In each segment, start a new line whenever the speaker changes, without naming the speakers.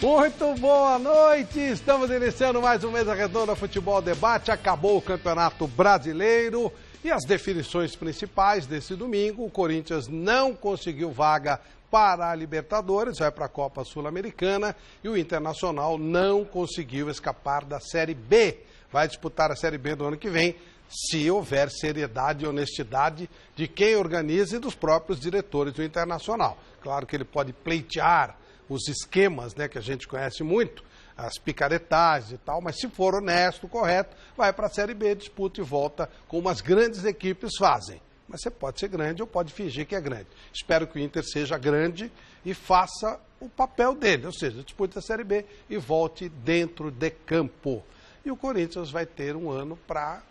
Muito boa noite, estamos iniciando mais um Mesa Redonda Futebol Debate. Acabou o Campeonato Brasileiro e as definições principais desse domingo. O Corinthians não conseguiu vaga para a Libertadores, vai para a Copa Sul-Americana, e o Internacional não conseguiu escapar da Série B. Vai disputar a Série B do ano que vem, se houver seriedade e honestidade de quem organiza e dos próprios diretores do Internacional. Claro que ele pode pleitear os esquemas, né, que a gente conhece muito, as picaretagens e tal, mas se for honesto, correto, vai para a Série B, disputa e volta como as grandes equipes fazem. Mas você pode ser grande ou pode fingir que é grande. Espero que o Inter seja grande e faça o papel dele, ou seja, dispute a Série B e volte dentro de campo. E o Corinthians vai ter um ano para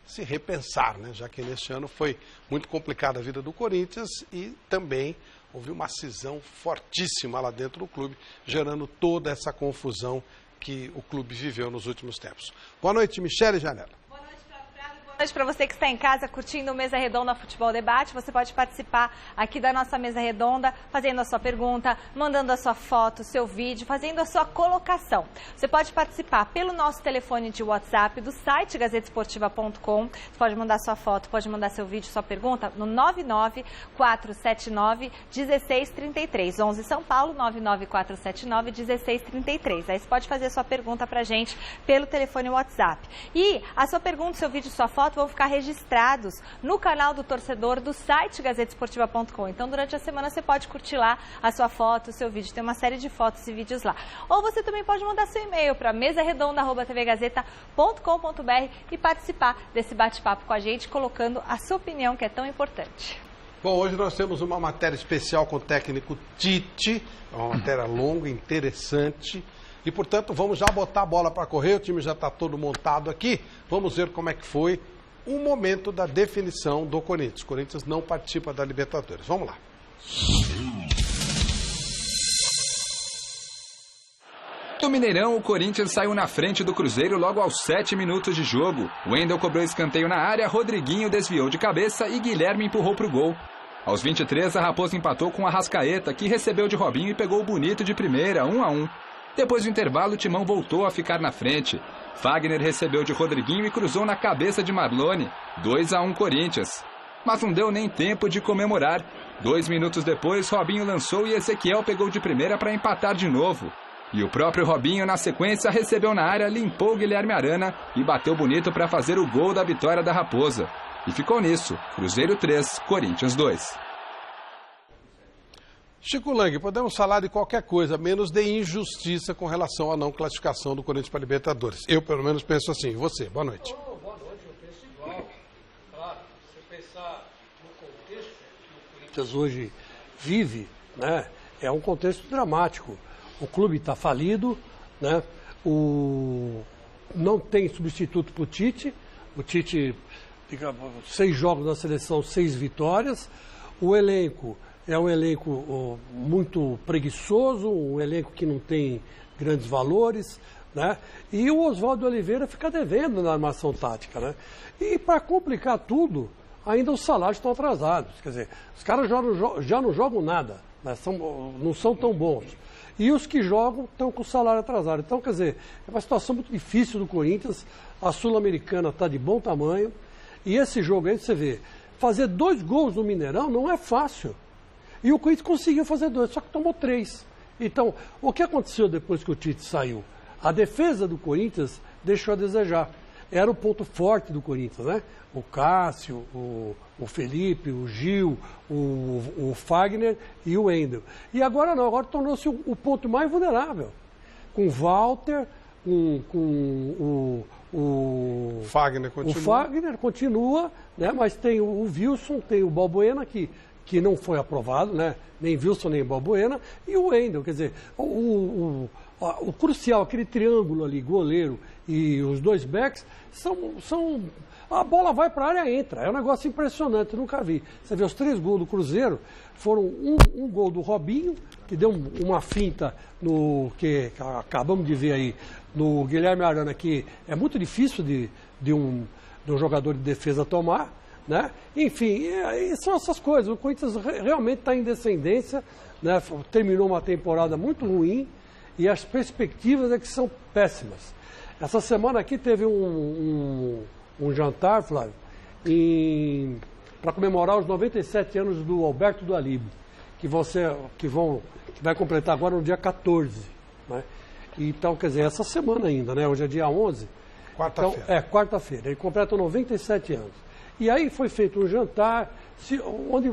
se repensar, né? Já que neste ano foi muito complicada a vida do Corinthians e também houve uma cisão fortíssima lá dentro do clube, gerando toda essa confusão que o clube viveu nos últimos tempos. Boa noite, Michele Janela.
Boa noite para você que está em casa curtindo o Mesa Redonda Futebol Debate. Você pode participar aqui da nossa Mesa Redonda, fazendo a sua pergunta, mandando a sua foto, seu vídeo, fazendo a sua colocação. Você pode participar pelo nosso telefone de WhatsApp do site gazetesportiva.com. Você pode mandar sua foto, pode mandar seu vídeo, sua pergunta no 99479-1633. 11 São Paulo, 99479-1633. Aí você pode fazer a sua pergunta para a gente pelo telefone WhatsApp. E a sua pergunta, seu vídeo, sua foto vão ficar registrados no canal do torcedor do site gazetesportiva.com. Então, durante a semana, você pode curtir lá a sua foto, o seu vídeo. Tem uma série de fotos e vídeos lá. Ou você também pode mandar seu e-mail para mesaredonda@tvgazeta.com.br e participar desse bate-papo com a gente, colocando a sua opinião, que é tão importante.
Bom, hoje nós temos uma matéria especial com o técnico Tite, é uma matéria longa, interessante. E, portanto, vamos já botar a bola para correr, o time já está todo montado aqui. Vamos ver como é que foi o momento da definição do Corinthians. O Corinthians não participa da Libertadores. Vamos lá.
No Mineirão, o Corinthians saiu na frente do Cruzeiro logo aos 7 minutos de jogo. Wendel cobrou escanteio na área, Rodriguinho desviou de cabeça e Guilherme empurrou para o gol. Aos 23, a Raposa empatou com a Arrascaeta, que recebeu de Robinho e pegou o bonito de primeira, 1-1. Depois do intervalo, o Timão voltou a ficar na frente. Fagner recebeu de Rodriguinho e cruzou na cabeça de Marlone, 2-1 Corinthians. Mas não deu nem tempo de comemorar. 2 minutos depois, Robinho lançou e Ezequiel pegou de primeira para empatar de novo. E o próprio Robinho, na sequência, recebeu na área, limpou Guilherme Arana e bateu bonito para fazer o gol da vitória da Raposa. E ficou nisso, Cruzeiro 3, Corinthians 2.
Chico Lang, podemos falar de qualquer coisa, menos de injustiça com relação à não classificação do Corinthians para a Libertadores. Eu, pelo menos, penso assim. E você? Boa noite.
Boa noite, eu penso igual. Claro, se pensar no contexto que o Corinthians hoje vive, né, é um contexto dramático. O clube está falido, né, não tem substituto para o Tite. O Tite, 6 jogos na seleção, 6 vitórias. O elenco é um elenco muito preguiçoso, um elenco que não tem grandes valores, né? E o Oswaldo Oliveira fica devendo na armação tática, né? E para complicar tudo, ainda os salários estão atrasados. Quer dizer, os caras já não jogam nada, né? Não são tão bons. E os que jogam estão com o salário atrasado. Então, quer dizer, é uma situação muito difícil do Corinthians. A Sul-Americana está de bom tamanho. E esse jogo aí, você vê, fazer 2 gols no Mineirão não é fácil. E o Corinthians conseguiu fazer 2, só que tomou 3. Então, o que aconteceu depois que o Tite saiu? A defesa do Corinthians deixou a desejar. Era o ponto forte do Corinthians, né? O Cássio, o Felipe, o Gil, o Fagner e o Wendel. E agora não, agora tornou-se o ponto mais vulnerável. Com o Walter, o
Fagner continua.
O Fagner continua, né? Mas tem o Wilson, tem o Balbuena que não foi aprovado, né? Nem Wilson, nem Balbuena, e o Wendel, quer dizer, o crucial, aquele triângulo ali, goleiro e os 2 backs, a bola vai para a área e entra, é um negócio impressionante, nunca vi. Você vê, os 3 gols do Cruzeiro foram um gol do Robinho, que deu uma finta que acabamos de ver aí, no Guilherme Arana, que é muito difícil de um jogador de defesa tomar, né? Enfim, são essas coisas. O Corinthians realmente está em descendência, né? Terminou uma temporada muito ruim E as perspectivas é que são péssimas. Essa semana aqui teve um jantar, Flávio, para comemorar os 97 anos do Alberto do Alibe, que vai completar agora no dia 14. Né? Então, quer dizer, essa semana ainda, né? Hoje é dia 11.
Quarta-feira.
Então, quarta-feira. Ele completa 97 anos. E aí foi feito um jantar,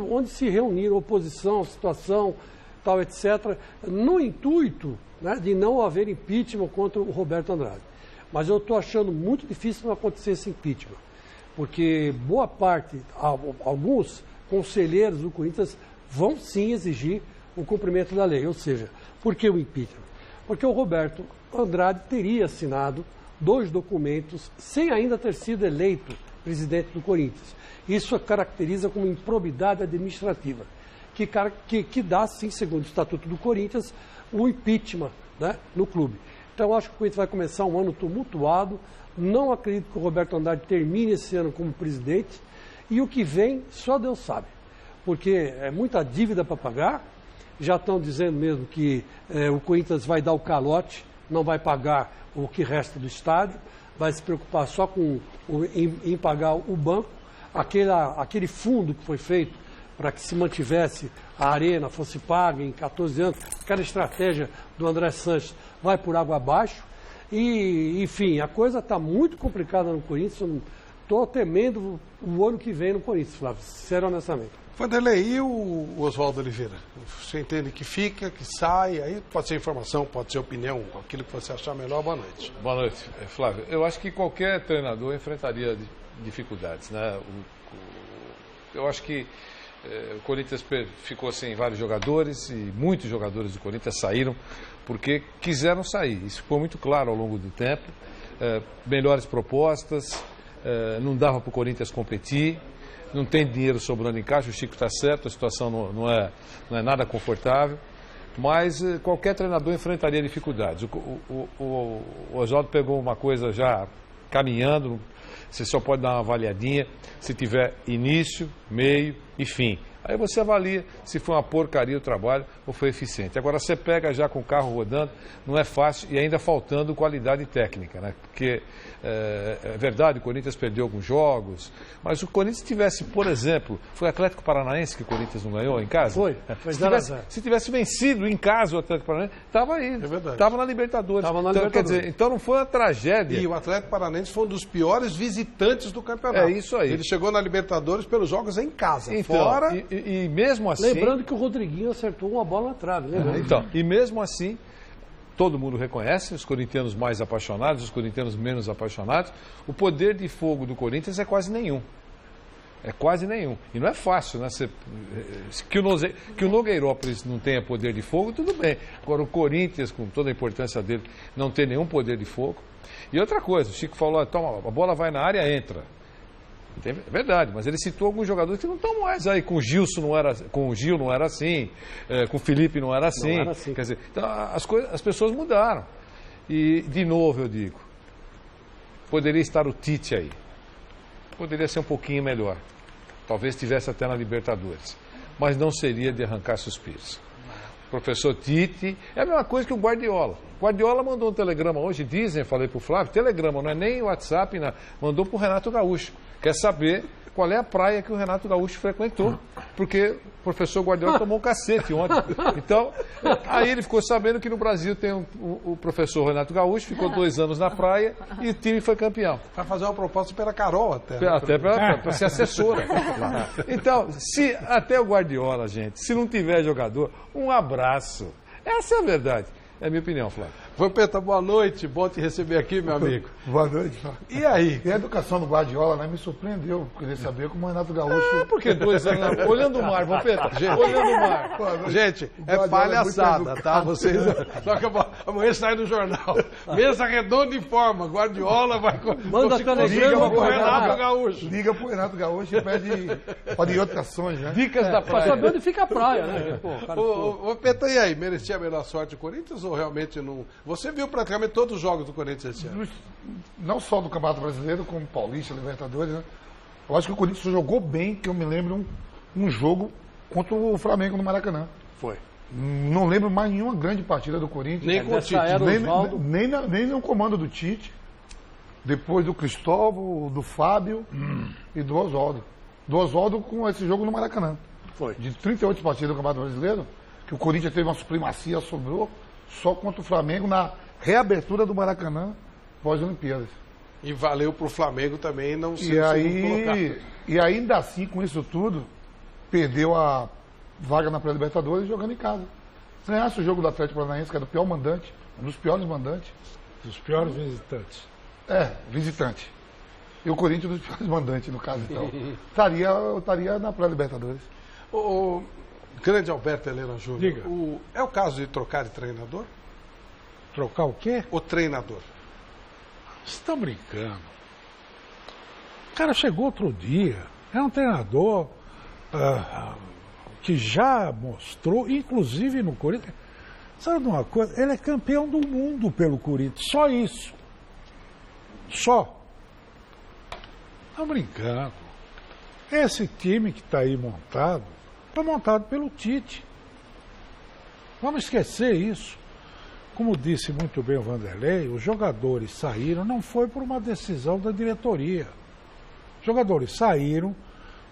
onde se reuniram oposição, situação, tal, etc., no intuito, né, de não haver impeachment contra o Roberto Andrade. Mas eu estou achando muito difícil não acontecer esse impeachment, porque boa parte, alguns conselheiros do Corinthians vão sim exigir o cumprimento da lei. Ou seja, por que o impeachment? Porque o Roberto Andrade teria assinado 2 documentos sem ainda ter sido eleito presidente do Corinthians. Isso caracteriza como improbidade administrativa, que dá, sim, segundo o Estatuto do Corinthians, o impeachment, né, no clube. Então, eu acho que o Corinthians vai começar um ano tumultuado. Não acredito que o Roberto Andrade termine esse ano como presidente. E o que vem, só Deus sabe. Porque é muita dívida para pagar. Já estão dizendo mesmo que o Corinthians vai dar o calote, não vai pagar o que resta do estádio, vai se preocupar só em pagar o banco. Aquele fundo que foi feito para que se mantivesse a arena, fosse paga em 14 anos, aquela estratégia do André Sanches vai por água abaixo. E, enfim, a coisa está muito complicada no Corinthians. Estou temendo o ano que vem no Corinthians, Flávio, sincero, honestamente.
Vanderlei, e o Oswaldo Oliveira? Você entende que fica, que sai, aí pode ser informação, pode ser opinião, aquilo que você achar melhor. Boa noite.
Boa noite, Flávio. Eu acho que qualquer treinador enfrentaria dificuldades, né? Eu acho que o Corinthians ficou sem vários jogadores e muitos jogadores do Corinthians saíram porque quiseram sair. Isso ficou muito claro ao longo do tempo. Melhores propostas, não dava para o Corinthians competir, não tem dinheiro sobrando em caixa, o Chico está certo, a situação não é nada confortável, mas qualquer treinador enfrentaria dificuldades. O Oswaldo pegou uma coisa já caminhando, você só pode dar uma avaliadinha se tiver início, meio e fim. Aí você avalia se foi uma porcaria o trabalho ou foi eficiente. Agora você pega já com o carro rodando, não é fácil e ainda faltando qualidade técnica, né? Porque é verdade, o Corinthians perdeu alguns jogos, mas se o Corinthians tivesse, por exemplo, foi o Atlético Paranaense que o Corinthians não ganhou em casa?
Foi 0-0.
Se tivesse vencido em casa o Atlético Paranaense, estava aí, estava na Libertadores. Quer dizer, então não foi uma tragédia.
E o Atlético Paranaense foi um dos piores visitantes do campeonato.
É isso aí.
Ele chegou na Libertadores pelos jogos em casa,
então,
fora...
E mesmo assim...
Lembrando que o Rodriguinho acertou uma bola na trave, né?
Então, e mesmo assim, todo mundo reconhece, os corintianos mais apaixonados, os corintianos menos apaixonados, o poder de fogo do Corinthians é quase nenhum. É quase nenhum. E não é fácil, né? Que o Nogueirópolis não tenha poder de fogo, tudo bem. Agora, o Corinthians, com toda a importância dele, não ter nenhum poder de fogo. E outra coisa, o Chico falou, toma, a bola vai na área, entra. É verdade, mas ele citou alguns jogadores que não estão mais aí. Com o Gil não era assim, com o Felipe não era assim.
Não era assim.
Quer dizer, então as pessoas mudaram. E, de novo, eu digo, poderia estar o Tite aí. Poderia ser um pouquinho melhor. Talvez estivesse até na Libertadores. Mas não seria de arrancar suspiros. O professor Tite é a mesma coisa que o Guardiola. O Guardiola mandou um telegrama hoje, dizem, falei para o Flávio, telegrama, não é nem WhatsApp, não, mandou para o Renato Gaúcho. Quer saber qual é a praia que o Renato Gaúcho frequentou, porque o professor Guardiola tomou um cacete ontem. Então, aí ele ficou sabendo que no Brasil tem o professor Renato Gaúcho, ficou 2 anos na praia e o time foi campeão.
Vai fazer uma proposta pela Carol até.
Até para ser assessora. Então, se até o Guardiola, gente, se não tiver jogador, um abraço. Essa é a verdade. É a minha opinião, Flávio.
Vampeta, boa noite. Bom te receber aqui, meu amigo.
Boa noite, Flávio.
E aí?
E a educação do Guardiola, né, me surpreendeu. Queria saber como o Renato Gaúcho...
Porque 2 anos... Olhando o mar, Vampeta. Olhando o mar.
Gente, é palhaçada, tá? Vocês... Só que amanhã sai no jornal. Mesa redonda em forma. Guardiola vai...
Manda telegrama
pro Renato Gaúcho.
Liga pro Renato Gaúcho e pede orientações, né?
Dicas da praia.
Pra saber onde fica a praia, né?
Vampeta, e aí? Merecia a melhor sorte do Corinthians ou realmente não... Você viu praticamente todos os jogos do Corinthians esse ano?
Não só do Campeonato Brasileiro, como Paulista, Libertadores, né? Eu acho que o Corinthians jogou bem, que eu me lembro um jogo contra o Flamengo no Maracanã.
Foi.
Não lembro mais nenhuma grande partida do Corinthians.
Nem com o Tite.
Nem no comando do Tite. Depois do Cristóvão, do Fábio e do Oswaldo. Do Oswaldo com esse jogo no Maracanã.
Foi.
De 38 partidas do Campeonato Brasileiro, que o Corinthians teve uma supremacia, sobrou só contra o Flamengo na reabertura do Maracanã pós-Olimpíadas.
E valeu pro Flamengo também não ser segundo colocado.
E ainda assim, com isso tudo, perdeu a vaga na pré-Libertadores jogando em casa. Se ganhasse o jogo do Atlético Paranaense, que era o pior mandante, um dos piores mandantes.
Dos piores visitantes.
Visitante. E o Corinthians dos piores mandantes, no caso, então. Estaria na pré-Libertadores.
O grande Alberto Helena Júnior,
Diga.
É o caso de trocar de treinador?
Trocar o quê?
O treinador.
Vocês estão brincando. O cara chegou outro dia. É um treinador que já mostrou, inclusive no Corinthians. Sabe de uma coisa? Ele é campeão do mundo pelo Corinthians. Só isso. Só. Estão brincando. Esse time que está aí montado, foi montado pelo Tite. Vamos esquecer isso. Como disse muito bem o Vanderlei, os jogadores saíram, não foi por uma decisão da diretoria. Os jogadores saíram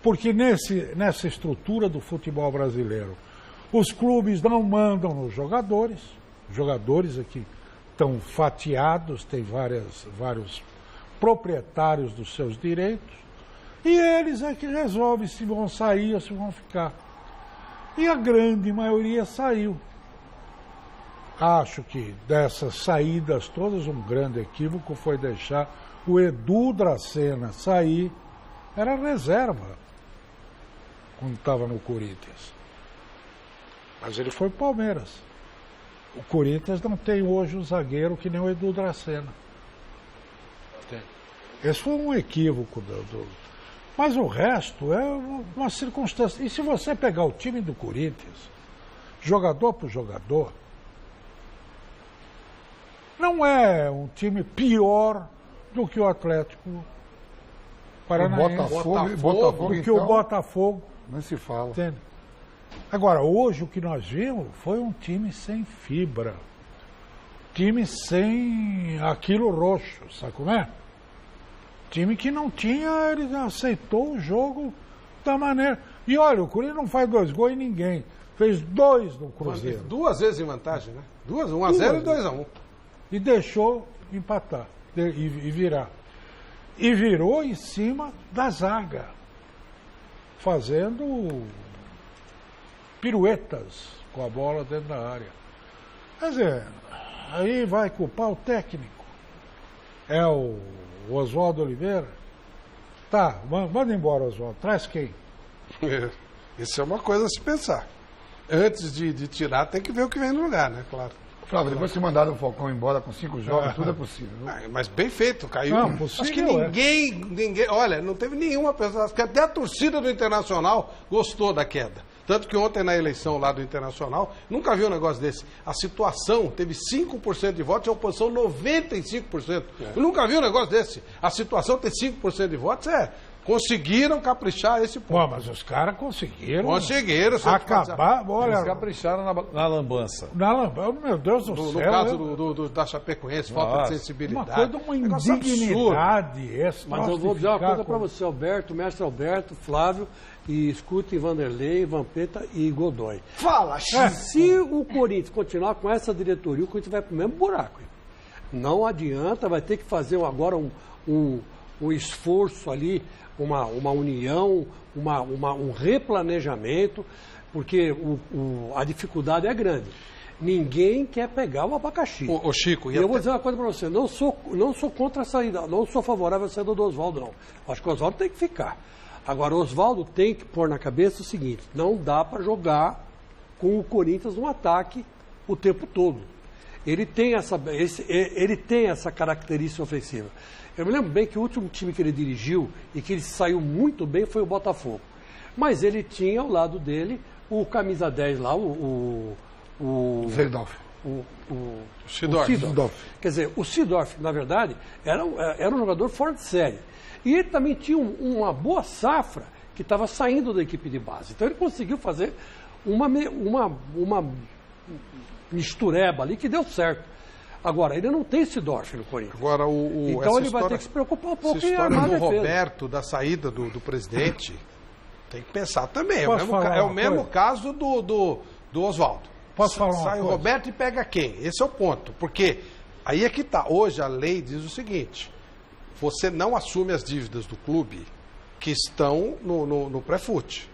porque nessa estrutura do futebol brasileiro, os clubes não mandam nos jogadores. Os jogadores aqui estão fatiados, tem vários proprietários dos seus direitos, e eles é que resolvem se vão sair ou se vão ficar. E a grande maioria saiu. Acho que dessas saídas todas, um grande equívoco foi deixar o Edu Dracena sair. Era reserva quando estava no Corinthians. Mas ele foi Palmeiras. O Corinthians não tem hoje um zagueiro que nem o Edu Dracena. Esse foi um equívoco Mas o resto é uma circunstância. E se você pegar o time do Corinthians, jogador por jogador, não é um time pior do que o Atlético Paranaense.
Botafogo,
do que o Botafogo.
Nem se fala.
Entende? Agora, hoje o que nós vimos foi um time sem fibra. Time sem aquilo roxo, sabe como é? Time que não tinha, ele aceitou o jogo da maneira. E olha, o Corinthians não faz 2 gols em ninguém. Fez 2 no Cruzeiro.
2 vezes em vantagem, né? 1-0 e 2-1.
E deixou empatar e virar. E virou em cima da zaga, fazendo piruetas com a bola dentro da área. Quer dizer, aí vai culpar o técnico. É o Oswaldo Oliveira? Tá, manda embora, Oswaldo. Traz quem?
Isso é uma coisa a se pensar. Antes de tirar, tem que ver o que vem no lugar, né? Claro.
Flávio, depois que mandaram o Falcão embora com 5 jogos, tudo é possível.
Mas bem feito, caiu.
Não, possível,
acho que ninguém, olha, não teve nenhuma pessoa, acho que até a torcida do Internacional gostou da queda. Tanto que ontem na eleição lá do Internacional, nunca vi um negócio desse. A situação teve 5% de votos e a oposição 95%. Eu nunca vi um negócio desse. A situação ter 5% de votos conseguiram caprichar esse ponto.
Bom, mas os caras conseguiram.
Conseguiram.
Acabar, olha.
Eles capricharam na lambança.
Na lambança, meu Deus do céu.
No caso da Chapecoense, falta de sensibilidade.
Uma indignidade extra.
Mas eu vou dizer uma coisa para você, Alberto, mestre Alberto, Flávio, e escutem Vanderlei, Vampeta e Godoy.
Fala, Chico!
Se o Corinthians continuar com essa diretoria, o Corinthians vai para o mesmo buraco. Não adianta, vai ter que fazer agora um esforço ali, uma união, um replanejamento, porque a dificuldade é grande. Ninguém quer pegar o abacaxi.
Ô Chico,
eu vou dizer uma coisa para você, não sou contra a saída, não sou favorável à saída do Oswaldo, não. Acho que o Oswaldo tem que ficar. Agora, o Oswaldo tem que pôr na cabeça o seguinte, não dá para jogar com o Corinthians no ataque o tempo todo. Ele tem essa característica ofensiva. Eu me lembro bem que o último time que ele dirigiu e que ele saiu muito bem foi o Botafogo. Mas ele tinha ao lado dele o camisa 10 lá, o
Seedorf.
O
Seedorf.
Quer dizer, o Seedorf, na verdade, era um jogador fora de série. E ele também tinha uma boa safra que estava saindo da equipe de base. Então ele conseguiu fazer uma mistureba ali que deu certo. Agora, ele não tem Seedorf no Corinthians.
Agora,
então ele vai ter que se preocupar um pouco
em armar a defesa. Roberto, da saída do presidente, tem que pensar também. É o mesmo caso do Oswaldo.
Posso falar uma
Sai
coisa?
o Roberto e pega quem? Esse é o ponto. Porque aí é que está. Hoje a lei diz o seguinte: você não assume as dívidas do clube que estão no pré-fute.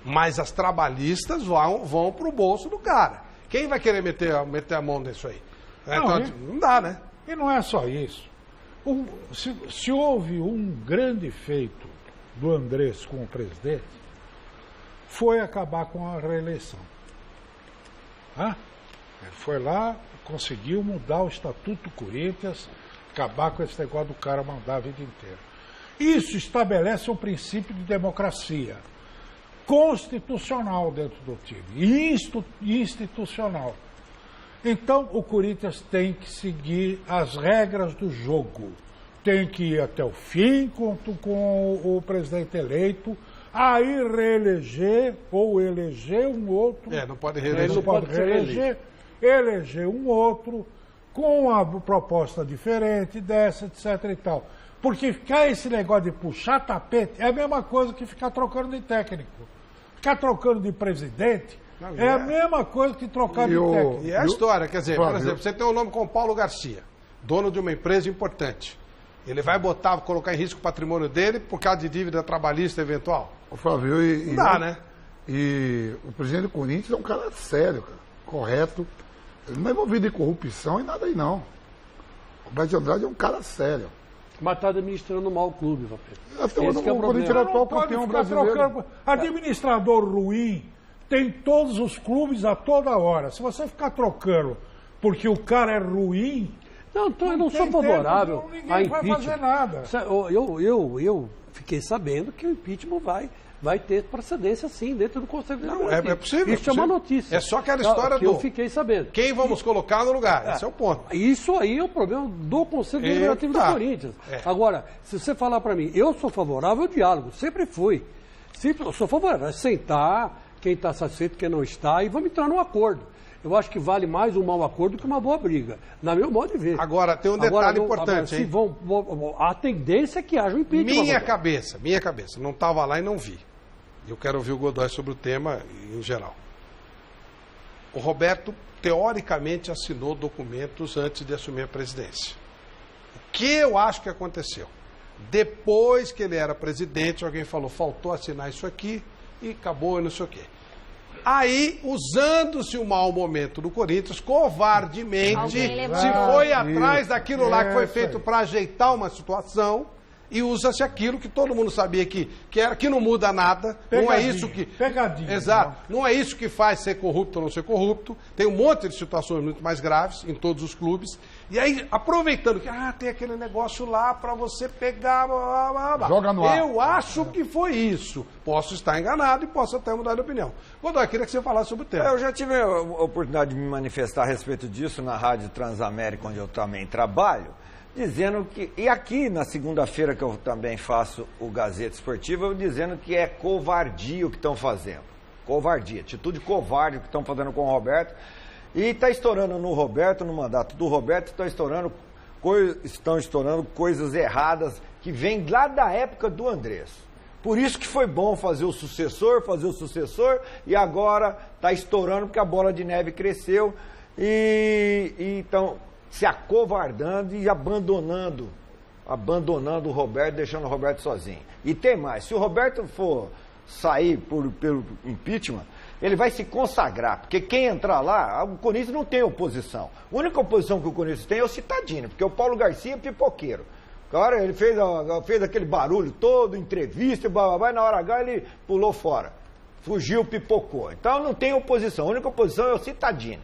Mas as trabalhistas vão para o bolso do cara. Quem vai querer meter a mão nisso aí? Não dá, né?
E não é só isso. Se houve um grande feito do Andrés com o presidente, foi acabar com a reeleição. Ele foi lá, conseguiu mudar o Estatuto do Corinthians, acabar com esse negócio do cara mandar a vida inteira. Isso estabelece um princípio de democracia constitucional dentro do time, institucional. Então, o Corinthians tem que seguir as regras do jogo. Tem que ir até o fim com o presidente eleito, aí reeleger ou eleger um outro.
Não pode reeleger.
Ele não pode reeleger, eleger um outro com uma proposta diferente dessa, etc. e tal. Porque ficar esse negócio de puxar tapete é a mesma coisa que ficar trocando de técnico. Ficar trocando de presidente é a mesma coisa que trocar de técnico.
E é a história, quer dizer, por exemplo, você tem um nome como Paulo Garcia, dono de uma empresa importante. Ele vai colocar em risco o patrimônio dele por causa de dívida trabalhista eventual?
O Flávio,
não dá, né?
E o presidente do Corinthians é um cara sério, cara, correto. Ele não é envolvido em corrupção e nada aí, não. O Roberto de Andrade é um cara sério.
Mas está administrando mal o clube, Vampeta.
Esse que é o Corinthians é o atual campeão brasileiro.
Administrador ruim tem todos os clubes a toda hora. Se você ficar trocando porque o cara é ruim...
eu não sou favorável a impeachment.
Ninguém vai fazer nada.
Eu fiquei sabendo que o impeachment vai ter precedência, sim, dentro do Conselho Deliberativo.
É possível.
Isso é uma notícia.
É só aquela história
eu fiquei sabendo.
Quem vamos colocar no lugar? Esse é o ponto.
Isso aí é o problema do Conselho Deliberativo do Corinthians. Agora, se você falar para mim, eu sou favorável ao diálogo, sempre fui. Eu sou favorável a sentar, quem está satisfeito, quem não está, e vamos entrar num acordo. Eu acho que vale mais um mau acordo que uma boa briga, na meu modo de ver.
Agora, tem um detalhe importante, hein?
A tendência é que haja um impeachment.
Minha cabeça, não estava lá e não vi. Eu quero ouvir o Godoy sobre o tema em geral. O Roberto, teoricamente, assinou documentos antes de assumir a presidência. O que eu acho que aconteceu? Depois que ele era presidente, alguém falou, faltou assinar isso aqui e acabou e não sei o quê. Aí, usando-se o mau momento do Corinthians, covardemente, se foi atrás daquilo lá que foi feito para ajeitar uma situação e usa-se aquilo que todo mundo sabia que não muda nada. Não é isso que...
Pegadinha.
Exato. Não é isso que faz ser corrupto ou não ser corrupto. Tem um monte de situações muito mais graves em todos os clubes. E aí, aproveitando que tem aquele negócio lá para você pegar...
Joga no ar.
Eu acho que foi isso. Posso estar enganado e posso até mudar de opinião. Godoy, queria que você falasse sobre o tema.
Eu já tive a oportunidade de me manifestar a respeito disso na Rádio Transamérica, onde eu também trabalho, dizendo que... E aqui, na segunda-feira, que eu também faço o Gazeta Esportiva, eu dizendo que é covardia o que estão fazendo. Covardia, atitude covarde o que estão fazendo com o Roberto. E está estourando no Roberto, no mandato do Roberto, estão estourando coisas erradas que vêm lá da época do Andrés. Por isso que foi bom fazer o sucessor, e agora está estourando porque a bola de neve cresceu e então se acovardando e abandonando o Roberto, deixando o Roberto sozinho. E tem mais, se o Roberto for sair pelo impeachment, ele vai se consagrar, porque quem entrar lá, o Corinthians não tem oposição. A única oposição que o Corinthians tem é o Cittadino, porque o Paulo Garcia é pipoqueiro. Cara, ele fez aquele barulho todo, entrevista, e na hora H ele pulou fora. Fugiu, pipocou. Então não tem oposição, a única oposição é o Cittadino.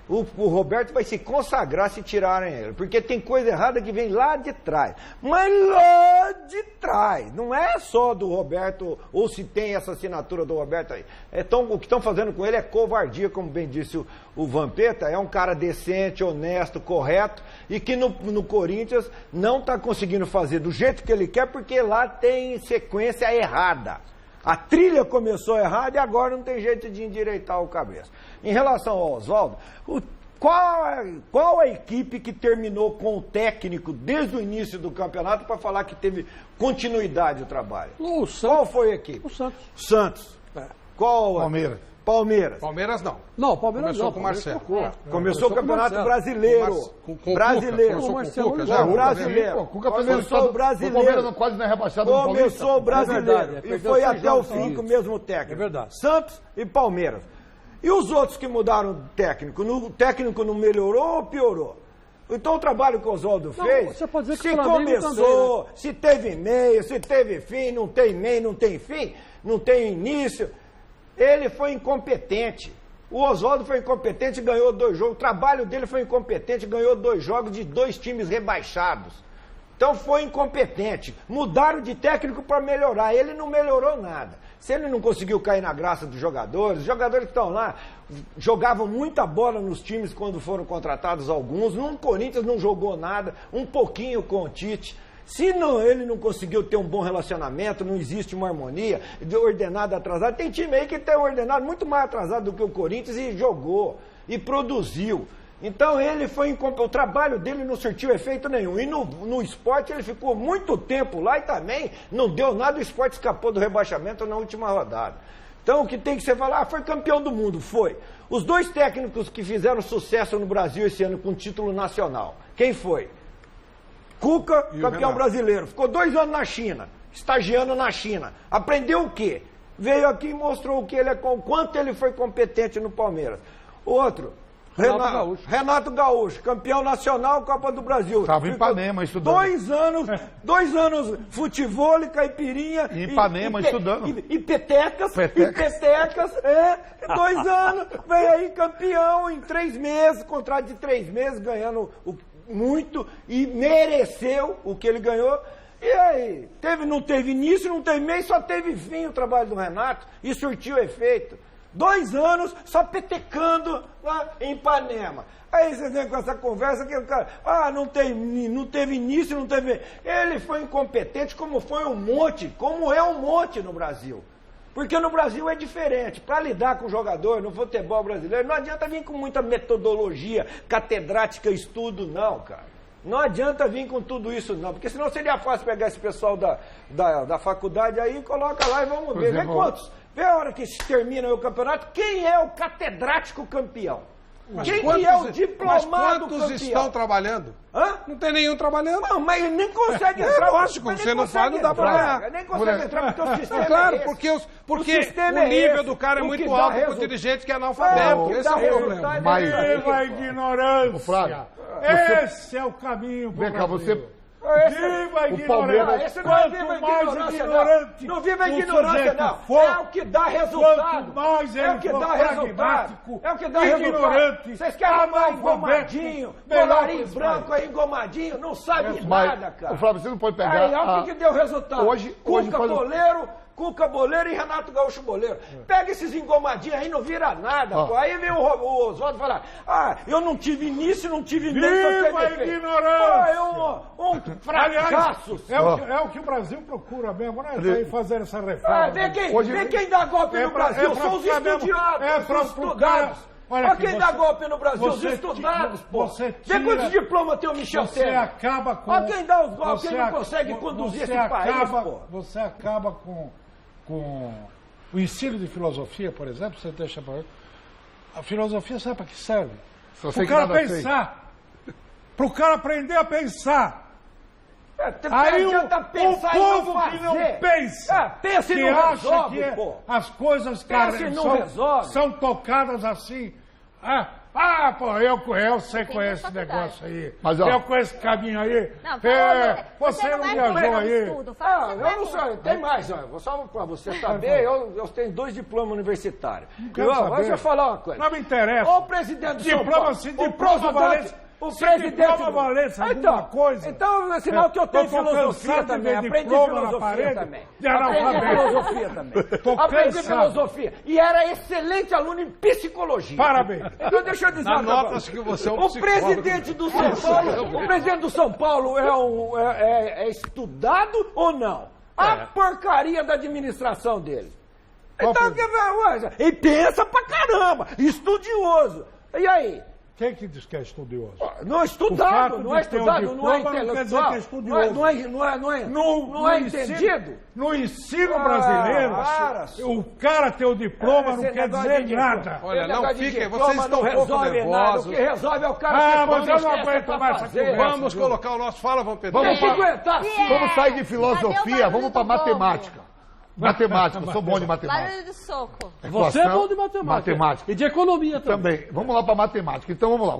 O Roberto vai se consagrar se tirarem ele, porque tem coisa errada que vem lá de trás. Mas lá de trás, não é só do Roberto, ou se tem essa assinatura do Roberto aí. O que estão fazendo com ele é covardia, como bem disse o Vampeta, é um cara decente, honesto, correto, e que no Corinthians não está conseguindo fazer do jeito que ele quer, porque lá tem sequência errada. A trilha começou errada e agora não tem jeito de endireitar o cabeça. Em relação ao Oswaldo, qual a equipe que terminou com o técnico desde o início do campeonato para falar que teve continuidade o trabalho?
O Santos.
Qual foi a equipe?
O Santos.
Santos. Qual?
Palmeiras.
Palmeiras.
Palmeiras não.
Não, o Palmeiras
Começou
não.
com o Marcelo.
Começou o Campeonato Brasileiro.
Com
Brasileiro.
Começou com o Cuca,
já. Brasileiro.
O Cuca primeiro
Começou o brasileiro.
O Palmeiras quase não é rebaixado no Paulista.
Começou o brasileiro.
verdade,
E foi até o fim com o mesmo técnico.
É verdade.
Santos e Palmeiras. E os outros que mudaram de técnico? O técnico não melhorou ou piorou? Então o trabalho que o Oswaldo fez,
você pode dizer que
se
o Flamengo
começou,
também, né?
se teve meio, se teve fim, não tem meio, não tem fim, não tem início, ele foi incompetente. O Oswaldo foi incompetente e ganhou 2 jogos. O trabalho dele foi incompetente e ganhou 2 jogos de 2 times rebaixados. Então foi incompetente. Mudaram de técnico para melhorar. Ele não melhorou nada. Se ele não conseguiu cair na graça dos jogadores, os jogadores que estão lá jogavam muita bola nos times quando foram contratados alguns. No Corinthians não jogou nada, um pouquinho com o Tite. Se não, ele não conseguiu ter um bom relacionamento, não existe uma harmonia, de ordenado atrasado. Tem time aí que tem ordenado muito mais atrasado do que o Corinthians e jogou, e produziu. Então ele foi o trabalho dele não surtiu efeito nenhum. E no esporte ele ficou muito tempo lá e também não deu nada, o esporte escapou do rebaixamento na última rodada. Então o que tem que ser falar, foi campeão do mundo, foi. Os 2 técnicos que fizeram sucesso no Brasil esse ano com título nacional, quem foi? Cuca, campeão brasileiro. Ficou 2 anos na China, estagiando na China. Aprendeu o quê? Veio aqui e mostrou o que ele é, o quanto ele foi competente no Palmeiras. Outro, Renato Gaúcho, campeão nacional, Copa do Brasil.
Estava em Ipanema estudando.
2 anos futebol, caipirinha.
Em Ipanema estudando.
E petecas. 2 anos, veio aí campeão em 3 meses, contrato de 3 meses, ganhando muito e mereceu o que ele ganhou. E aí, não teve início, não teve meio, só teve fim o trabalho do Renato e surtiu efeito. 2 anos só petecando lá em Ipanema. Aí vocês vêm com essa conversa que o cara, não teve início, não teve... Ele foi incompetente como é um monte no Brasil. Porque no Brasil é diferente. Para lidar com o jogador no futebol brasileiro, não adianta vir com muita metodologia catedrática, estudo, não, cara. Não adianta vir com tudo isso, não. Porque senão seria fácil pegar esse pessoal da faculdade aí e coloca lá e vamos ver. Vê quantos. Vê a hora que termina o campeonato, quem é o catedrático campeão? Quem que é o diplomado campeão?
Quantos estão trabalhando?
Hã?
Não tem nenhum trabalhando.
Não, mas nem consegue entrar.
Lógico, você não faz, não dá pra ganhar.
Nem consegue entrar porque o sistema
Claro,
é esse.
porque o nível do cara é muito alto para o dirigente que é analfabeto. Esse é o problema.
Mas
Viva a ignorância!
Flávio,
Esse é o caminho para
vem cá, você...
Viva a ignorância!
Esse não é viva a ignorância, não. Não viva a ignorância, não. É o que dá resultado. É o que dá resultado. É o que dá resultado. Vocês querem arrumar engomadinho, colarinho branco aí, engomadinho, não sabe nada, cara.
O Flávio, você não pode pegar...
Aí, olha o que deu resultado.
Hoje
Cuca Boleiro e Renato Gaúcho Boleiro. Pega esses engomadinhos aí, não vira nada, pô. Aí vem o Oswaldo falar, eu não tive início, não tive meio,
Viva a ignorância!
Um fracasso.
É o que o Brasil procura mesmo, né? Vai fazer essa reforma.
Vê quem dá golpe no Brasil, são os estudiados, os estudados. Olha quem dá golpe no Brasil, os estudados, pô. Vê quantos diplomas tem o Michel Temer.
Você acaba com...
Olha quem dá os golpes, quem não consegue conduzir esse país, pô.
Você acaba com o ensino de filosofia, por exemplo, você deixa para... A filosofia sabe para que serve? Para o cara pensar. Para o cara aprender a pensar. Aí o povo que não pensa,
pensa
que
não
acha
resolve,
que
pô.
as coisas são tocadas assim. Pô, eu sei conheço esse negócio aí.
Mas,
eu conheço esse caminho aí.
Não,
você não viajou aí.
Eu não sei, tem mais. Só para você saber, eu tenho 2 diplomas universitários. Deixa eu falar uma coisa.
Não me interessa.
O presidente do São Paulo.
Diploma valência.
O presidente
alguma coisa.
Então, é sinal que eu tenho filosofia também. Aprendi filosofia também. Aprendi filosofia. E era excelente aluno em psicologia.
Parabéns.
Então, deixa eu dizer uma
Nota-se que você é um
O presidente do São Paulo, o presidente do São Paulo é estudado ou não? A porcaria da administração dele. Então, e pensa pra caramba, estudioso. E aí?
Quem que diz que é estudioso?
Não é estudado, não é estudado, não é intelectual. Não é entendido.
No ensino brasileiro, o cara ter o diploma não quer dizer nada.
Olha, não fiquem, vocês estão um pouco nervosos.
O que resolve é o cara
mas eu não aguento mais essa conversa.
Vamos colocar o nosso... Fala, Vamos Pedro.
Vamos sair de filosofia, vamos para matemática. Matemática, eu sou bom de matemática.
Barulho de soco.
Você é bom de matemática. E de economia também.
Vamos lá para matemática. Então vamos lá.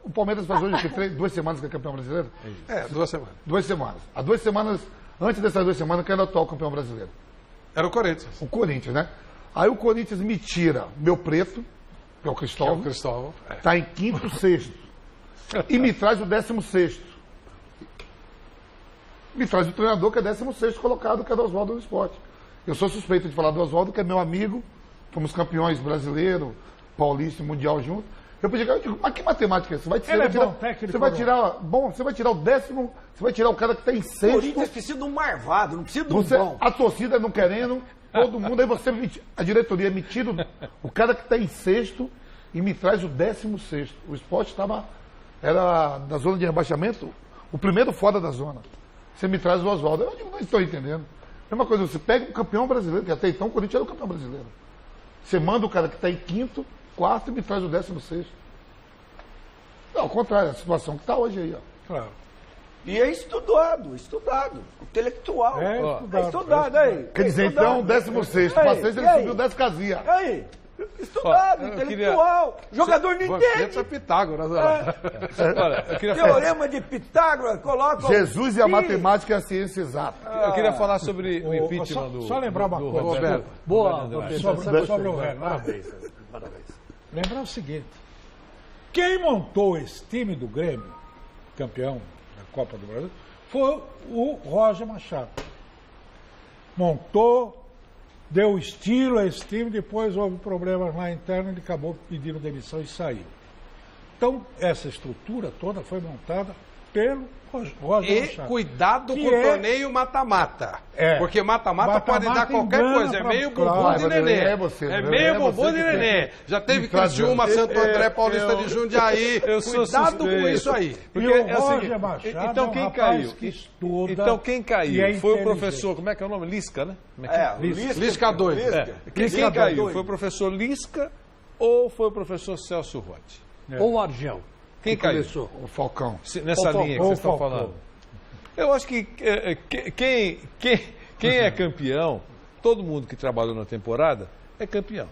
O Palmeiras faz hoje 2 semanas que é campeão brasileiro?
2 semanas.
2 semanas. Há 2 semanas, antes dessas 2 semanas, quem era o atual campeão brasileiro?
Era o Corinthians.
O Corinthians, né? Aí o Corinthians me tira meu preto, que é o Cristóvão. Está em 5º, 6º. E me traz o 16º. Me traz o treinador que é 16º colocado, que é do Oswaldo do Esporte. Eu sou suspeito de falar do Oswaldo, que é meu amigo, fomos campeões brasileiro, paulista e mundial juntos. Eu digo, mas que matemática é essa? Você vai tirar o 10º, você vai tirar o cara que está em 6º.
O Corinthians precisa de um marvado, não precisa de um bom.
A torcida não querendo, todo mundo, aí a diretoria me tira o cara que está em 6º e me traz o 16º. O Sport era da zona de rebaixamento, o primeiro fora da zona. Você me traz o Oswaldo. Eu digo, não estou entendendo. Mesma coisa, você pega o campeão brasileiro, que até então o Corinthians era o campeão brasileiro. Você manda o cara que está em 5º, 4º e me traz o 16º. Não, ao contrário, a situação que está hoje aí, ó.
Claro.
E é estudado, intelectual. É estudado aí.
Quer dizer, então, 16º, para 6 ele subiu 10 casinhas.
Aí. Estudado, intelectual. Jogador não entende.
Você é Pitágoras.
Teorema de Pitágoras, coloca...
Jesus e a matemática é a ciência exata.
Eu queria falar sobre o impeachment do...
Só lembrar uma coisa,
Roberto.
Boa, sobre o Roberto. Parabéns. Lembrar o seguinte, quem montou esse time do Grêmio, campeão da Copa do Brasil, foi o Roger Machado. Montou... Deu estilo a esse time, depois houve problemas lá internos, ele acabou pedindo demissão e saiu. Então, essa estrutura toda foi montada pelo Roger Machado.
E cuidado com o torneio mata-mata. Porque mata-mata pode dar qualquer coisa. É meio bumbum de nenê. É meio bumbum de nenê. Já teve Criciúma, Santo André, Paulista de Jundiaí. Cuidado com isso aí.
Porque o Roger Machado
então quem caiu? Então quem caiu? Foi o professor, como é que é o nome? Lisca, né?
Lisca 2.
Quem caiu? Foi o professor Lisca ou foi o professor Celso Rotti?
Ou o Argel.
Quem caiu?
O Falcão.
Nessa linha que vocês estão falando. Eu acho que quem é campeão, todo mundo que trabalhou na temporada é campeão.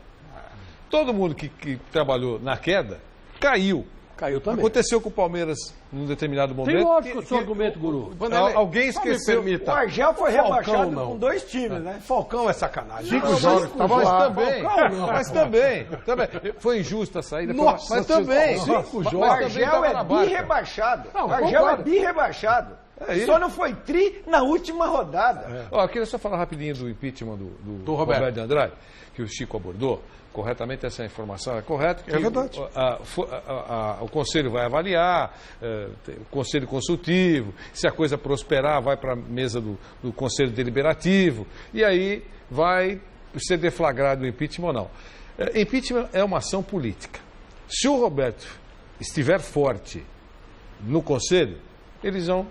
Todo mundo que trabalhou na queda, caiu.
Caiu também.
Aconteceu com o Palmeiras num determinado momento.
Tem lógico o seu argumento, Guru.
Alguém esqueceu.
O Argel foi rebaixado com 2 times, né?
Falcão é sacanagem.
5 jogos, estava lá.
Mas também. Foi injusta a saída.
Nossa,
mas também.
5 jogos.
O Argel é bi-rebaixado. O Argel é bi-rebaixado. Só não foi tri na última rodada.
Eu queria só falar rapidinho do impeachment do Roberto de Andrade, que o Chico abordou. Corretamente, essa informação é correta.
É verdade.
O Conselho vai avaliar, o Conselho Consultivo, se a coisa prosperar, vai para a mesa do Conselho Deliberativo, e aí vai ser deflagrado o impeachment ou não. Impeachment é uma ação política. Se o Roberto estiver forte no Conselho, eles vão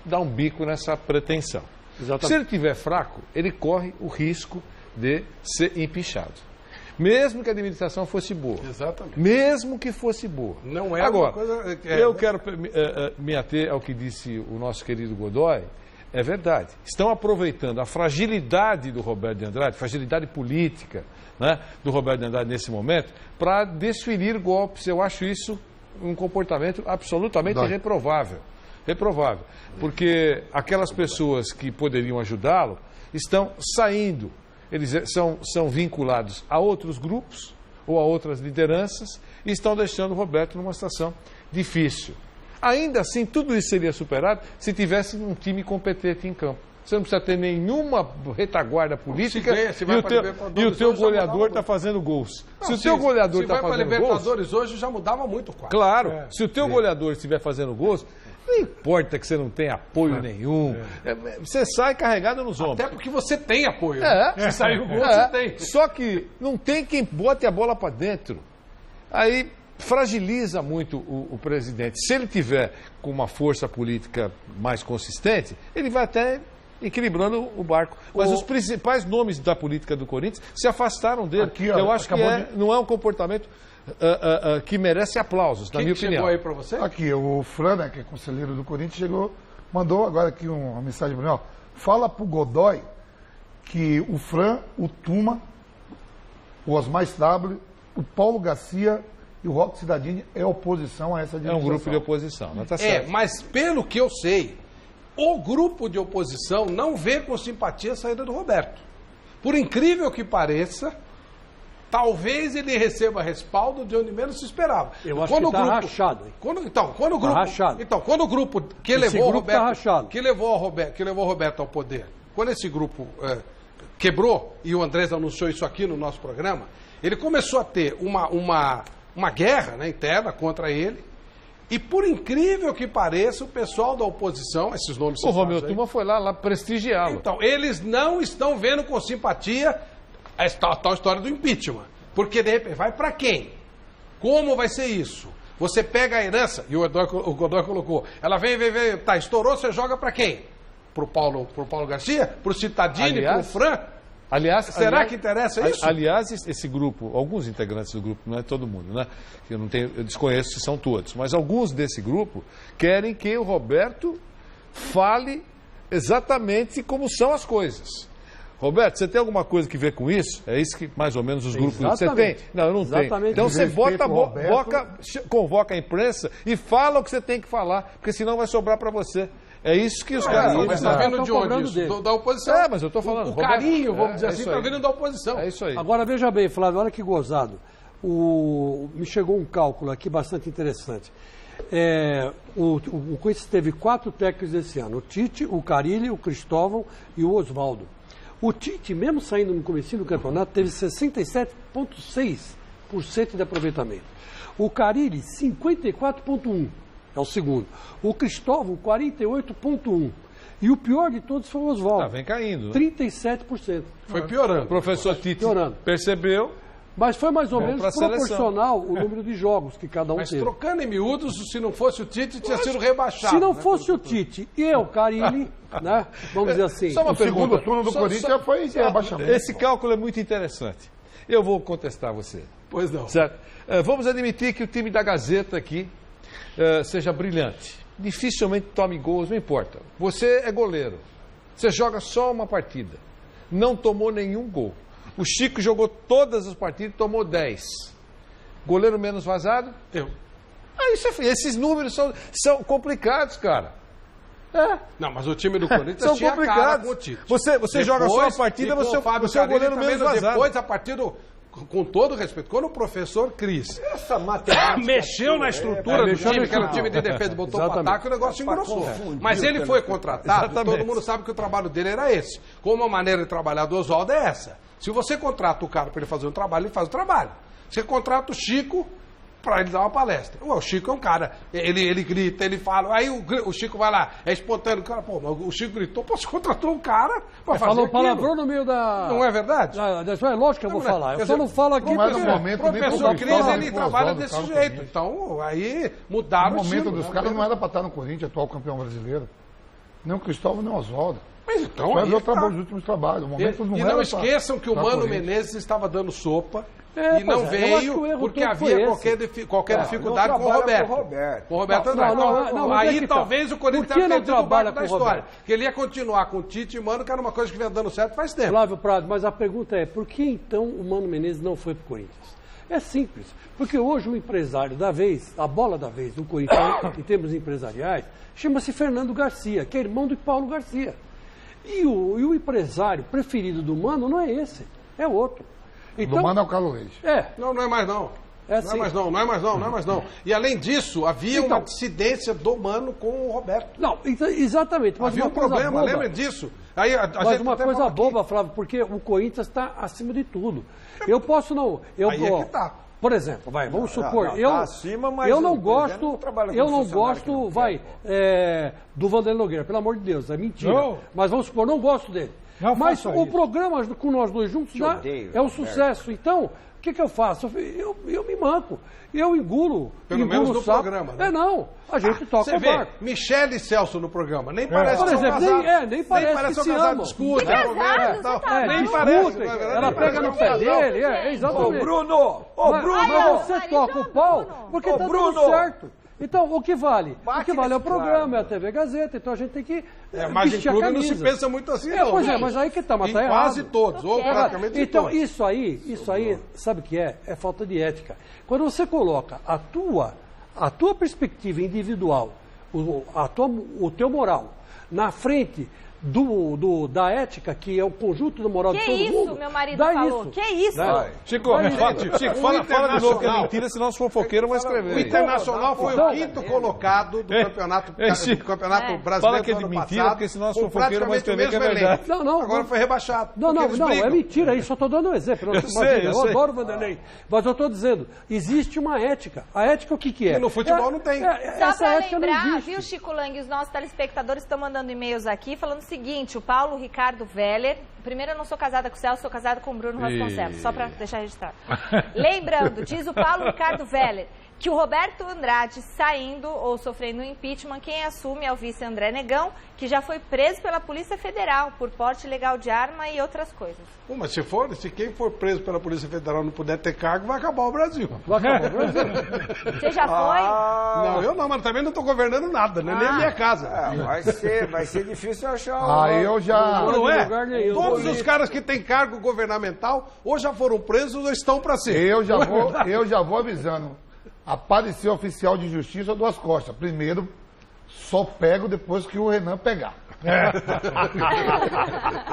dar um bico nessa pretensão. Exatamente. Se ele estiver fraco, ele corre o risco de ser empichado. Mesmo que a administração fosse boa.
Exatamente.
Mesmo que fosse boa.
Não é
agora,
uma coisa...
eu quero me ater ao que disse o nosso querido Godoy. É verdade. Estão aproveitando a fragilidade do Roberto de Andrade, fragilidade política, né, do Roberto de Andrade nesse momento, para desferir golpes. Eu acho isso um comportamento absolutamente reprovável. Reprovável. Porque aquelas pessoas que poderiam ajudá-lo estão saindo. Eles são vinculados a outros grupos ou a outras lideranças e estão deixando o Roberto numa situação difícil. Ainda assim, tudo isso seria superado se tivesse um time competente em campo. Você não precisa ter nenhuma retaguarda política e o teu goleador está fazendo gols. Se o teu goleador está fazendo gols...
Se vai para Libertadores hoje, já mudava muito o quadro.
Claro, se o teu goleador estiver fazendo gols, Não importa que você não tenha apoio nenhum. Você sai carregado nos ombros.
Até porque você tem apoio.
Se sair o gol, você tem. Só que não tem quem bote a bola para dentro. Aí fragiliza muito o presidente. Se ele tiver com uma força política mais consistente, ele vai até equilibrando o barco. Mas os principais nomes da política do Corinthians se afastaram dele.
Aqui, ó,
eu acho que não é um comportamento que merece aplausos, na minha opinião.
Chegou aí para você?
Aqui, o Fran, né, que é conselheiro do Corinthians, mandou agora aqui uma mensagem para mim, ó. Fala pro Godoy que o Fran, o Tuma, o Osmar Stable, o Paulo Garcia e o Roque Cidadini é oposição a essa
administração. É um grupo de oposição, mas tá certo.
Mas pelo que eu sei, o grupo de oposição não vê com simpatia a saída do Roberto. Por incrível que pareça, talvez ele receba respaldo de onde menos se esperava.
Eu acho que está rachado.
Quando o grupo que levou o Roberto ao poder, quando esse grupo quebrou, e o Andrés anunciou isso aqui no nosso programa, ele começou a ter uma guerra, né, interna contra ele. E por incrível que pareça, o pessoal da oposição, esses nomes...
O Romeu Tuma foi lá prestigiá-lo.
Então, eles não estão vendo com simpatia a tal história do impeachment. Porque, de repente, vai para quem? Como vai ser isso? Você pega a herança, e o Godoy colocou, ela vem, tá, estourou, você joga para quem? Pro Paulo Garcia? Pro Cittadini? Pro Fran? Será que interessa isso?
Aliás, esse grupo, alguns integrantes do grupo, não é todo mundo, né? Eu desconheço se são todos, mas alguns desse grupo querem que o Roberto fale exatamente como são as coisas. Roberto, você tem alguma coisa que ver com isso? É isso que mais ou menos os grupos... Você tem? Não, eu não tenho. Então você convoca a imprensa e fala o que você tem que falar, porque senão vai sobrar para você. É isso que os caras...
Mas está vindo de onde isso? Da oposição.
Mas eu estou falando.
O carinho, vamos dizer assim, está vindo da oposição.
É isso aí.
Agora, veja bem, Flávio, olha que gozado. Me chegou um cálculo aqui bastante interessante. O Corinthians teve 4 técnicos esse ano. O Tite, o Carille, o Cristóvão e o Oswaldo. O Tite, mesmo saindo no comecinho do campeonato, teve 67,6% de aproveitamento. O Carille, 54,1%. É o segundo. O Cristóvão, 48,1%. E o pior de todos foi o Oswaldo.
Vem caindo.
37%.
Foi piorando.
O professor Tite percebeu.
Mas foi mais ou menos proporcional o número de jogos que cada um teve.
Mas trocando em miúdos, se não fosse o Tite, tinha sido rebaixado.
Se não fosse o Tite e o Carille, né? Vamos dizer assim.
Só uma pergunta.
O segundo turno do Corinthians foi rebaixamento.
Esse cálculo é muito interessante. Eu vou contestar você.
Pois não.
Certo? Vamos admitir que o time da Gazeta aqui seja brilhante. Dificilmente tome gols, não importa. Você é goleiro. Você joga só uma partida. Não tomou nenhum gol. O Chico jogou todas as partidas e tomou 10. Goleiro menos vazado?
Eu.
Esses números são complicados, cara.
Não, mas o time do Corinthians
são
tinha
complicados.
Cara com o Tite.
Você joga só a partida, você é o goleiro menos vazado.
Depois, a partir do... Com todo respeito, quando o professor Cris mexeu na estrutura do time, que era o time de defesa, botou para ataque, o negócio engrossou. Mas ele foi contratado, todo mundo sabe que o trabalho dele era esse. Como a maneira de trabalhar do Oswaldo é essa. Se você contrata o cara para ele fazer um trabalho, ele faz o trabalho. Você contrata o Chico para ele dar uma palestra. O Chico é um cara, ele grita, ele fala, aí o Chico vai lá, é espontâneo, o cara, mas o Chico gritou, você contratou um cara para fazer
falou palavrão no meio da...
Não é verdade?
É lógico que eu vou falar, eu só não falo aqui...
O professor Cris, ele trabalha desse jeito, então aí mudaram o
momento dos caras não era para estar no Corinthians, atual campeão brasileiro. Nem o Cristóvão, nem o Oswaldo.
Mas então,
os últimos trabalhos.
E não esqueçam que o Mano Menezes estava dando sopa e não veio porque havia qualquer dificuldade com o Roberto. Com o Roberto Andrade. Aí talvez o Corinthians tenha perdido o barco da história. Que ele ia continuar com o Tite e Mano, que era uma coisa que vinha dando certo faz tempo.
Flávio Prado, mas a pergunta é, por que então o Mano Menezes não foi para o Corinthians? É simples, porque hoje o empresário da vez, a bola da vez do Corinthians, em termos empresariais, chama-se Fernando Garcia, que é irmão do Paulo Garcia. E o empresário preferido do Mano não é esse, é outro.
Então, do Mano é o Carlos Reis.
Não é mais não. Não é mais não. E além disso, havia uma dissidência do Mano com o Roberto.
Não, exatamente. Mas
havia um problema, lembra disso?
Aí, mas uma coisa boba, Flávio, porque o Corinthians está acima de tudo. Eu posso não...
Aí é que tá.
por exemplo, vamos supor,
tá
eu
acima, mas
eu não
o presidente
gosto,
não trabalha com
eu não
funcionário que
gosto,
não
vai, do Vanderlei Nogueira, pelo amor de Deus, é mentira.
Não.
Mas vamos supor, não gosto dele.
Não
Mas
faça
o
isso.
programa com nós dois juntos
odeio,
é um
Roberto.
sucesso. Então, o que eu faço? Eu me manco, eu engulo.
Pelo
engulo
menos
o
no
sapo.
programa, né?
Não, a gente toca
Você
o
vê,
barco.
Michele e Celso no programa, nem parece
Por
que são
exemplo,
casados.
nem parece que
são
se
casados,
amam.
discutem,
Que
conversam
casados,
e tal.
você tá
Nem
maluco?
parece,
Discutem,
não é verdade?
ela
Nem
pega
parece
no
que
pé
são casados.
dele,
Ô,
exatamente.
Bruno!
Mas
Bruno!
você toca o pau,
Bruno.
porque
Ô,
tá
Bruno!
tudo certo. Então, o que vale?
Bate
O que vale é o
nesse
programa,
cara.
é a TV Gazeta, então a gente tem que
Mas em
vestir a
clube não se
camisa.
pensa muito assim, não.
Pois é, mas aí que tá, mas
Em
tá
quase
errado.
todos, ou praticamente
Então,
todos.
isso aí, sabe o que é? É falta de ética. Quando você coloca a tua perspectiva individual, o teu moral, na frente da ética, que é o conjunto da moral de
Que
todo
isso,
mundo.
meu marido
dá
falou?
isso.
Que isso?
Né?
Chico,
Gente,
fala de novo que é
Internacional.
mentira, senão os fofoqueiros vão
O
escrever.
Internacional foi
Então,
o quinto colocado do campeonato,
É.
brasileiro
Fala que é
do
de
ano
mentira,
passado,
porque senão os
com
fofoqueiros vão
praticamente
escrever que é
o mesmo
verdade.
elenco.
Não,
Agora foi rebaixado.
Não,
porque eles
não, é
brigam.
mentira isso, só estou dando um exemplo.
Eu sei.
adoro o Vanderlei. Mas eu estou dizendo, existe uma ética. A ética o que é?
E no futebol não tem.
Só
Essa
para
ética não
lembrar,
existe.
viu, Chico Lang, os nossos telespectadores estão mandando e-mails aqui falando o seguinte, o Paulo Ricardo Veller, primeiro eu não sou casada com o Celso, sou casada com o Bruno Vasconcelos, só para deixar registrado. Lembrando, diz o Paulo Ricardo Veller, que o Roberto Andrade saindo ou sofrendo impeachment, quem assume é o vice André Negão, que já foi preso pela Polícia Federal por porte ilegal de arma e outras coisas.
Pô, mas se quem for preso pela Polícia Federal não puder ter cargo, vai acabar o Brasil.
Vai acabar o Brasil.
Você já foi?
Não, eu não, mas também não estou governando nada, né? Nem a minha casa.
Vai ser difícil achar
Aí eu já.
Não é?
lugar nenhum.
Todos os caras que têm cargo governamental ou já foram presos ou estão para ser.
Eu já vou avisando. Apareceu oficial de justiça duas costas. Primeiro, só pego depois que o Renan pegar.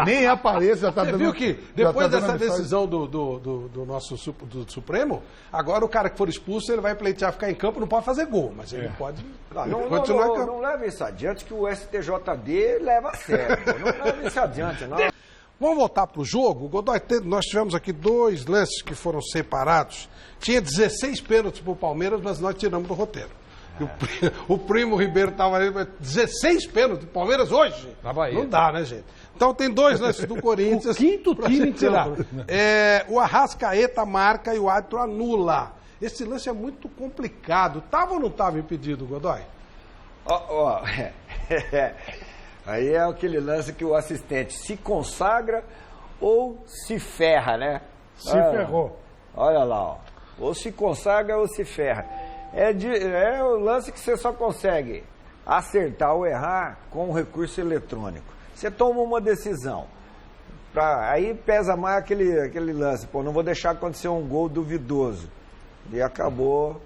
Nem apareça, já tá
Você
dando.
viu que
já
depois
tá dando
dessa
mensagem.
decisão do nosso do Supremo, agora o cara que for expulso, ele vai pleitear ficar em campo, não pode fazer gol, mas ele pode continuar em campo.
Não leva isso adiante, que o STJD leva a sério. Não leva isso adiante, não.
Vamos voltar para o jogo. Godoy, nós tivemos aqui 2 lances que foram separados. Tinha 16 pênaltis para o Palmeiras, mas nós tiramos do roteiro. E o Primo Ribeiro estava ali, 16 pênaltis do Palmeiras hoje?
Na Bahia.
Não dá, né, gente? Então tem 2 lances do Corinthians.
O quinto
pra
time
gente tirar.
em campo.
O Arrascaeta marca e o árbitro anula. Esse lance é muito complicado. Estava ou não estava impedido, Godoy?
Aí é aquele lance que o assistente se consagra ou se ferra, né?
Se ferrou.
Olha lá, ó. Ou se consagra ou se ferra. É o lance que você só consegue acertar ou errar com o recurso eletrônico. Você toma uma decisão. Aí pesa mais aquele lance. Pô, não vou deixar acontecer um gol duvidoso. E acabou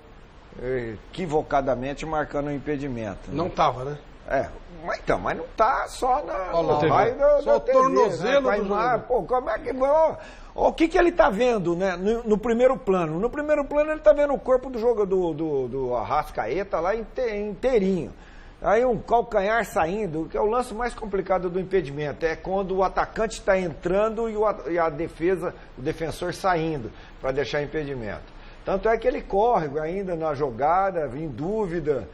equivocadamente marcando um impedimento.
Não estava, né?
Mas não tá só na.
Olha lá, só o tornozelo do jogador.
Pô, como é que. O que ele tá vendo, né? No primeiro plano. No primeiro plano ele tá vendo o corpo do jogador do Arrascaeta lá inteirinho. Aí um calcanhar saindo, que é o lance mais complicado do impedimento. É quando o atacante está entrando e a defesa, o defensor saindo para deixar impedimento. Tanto é que ele corre ainda na jogada, em dúvida.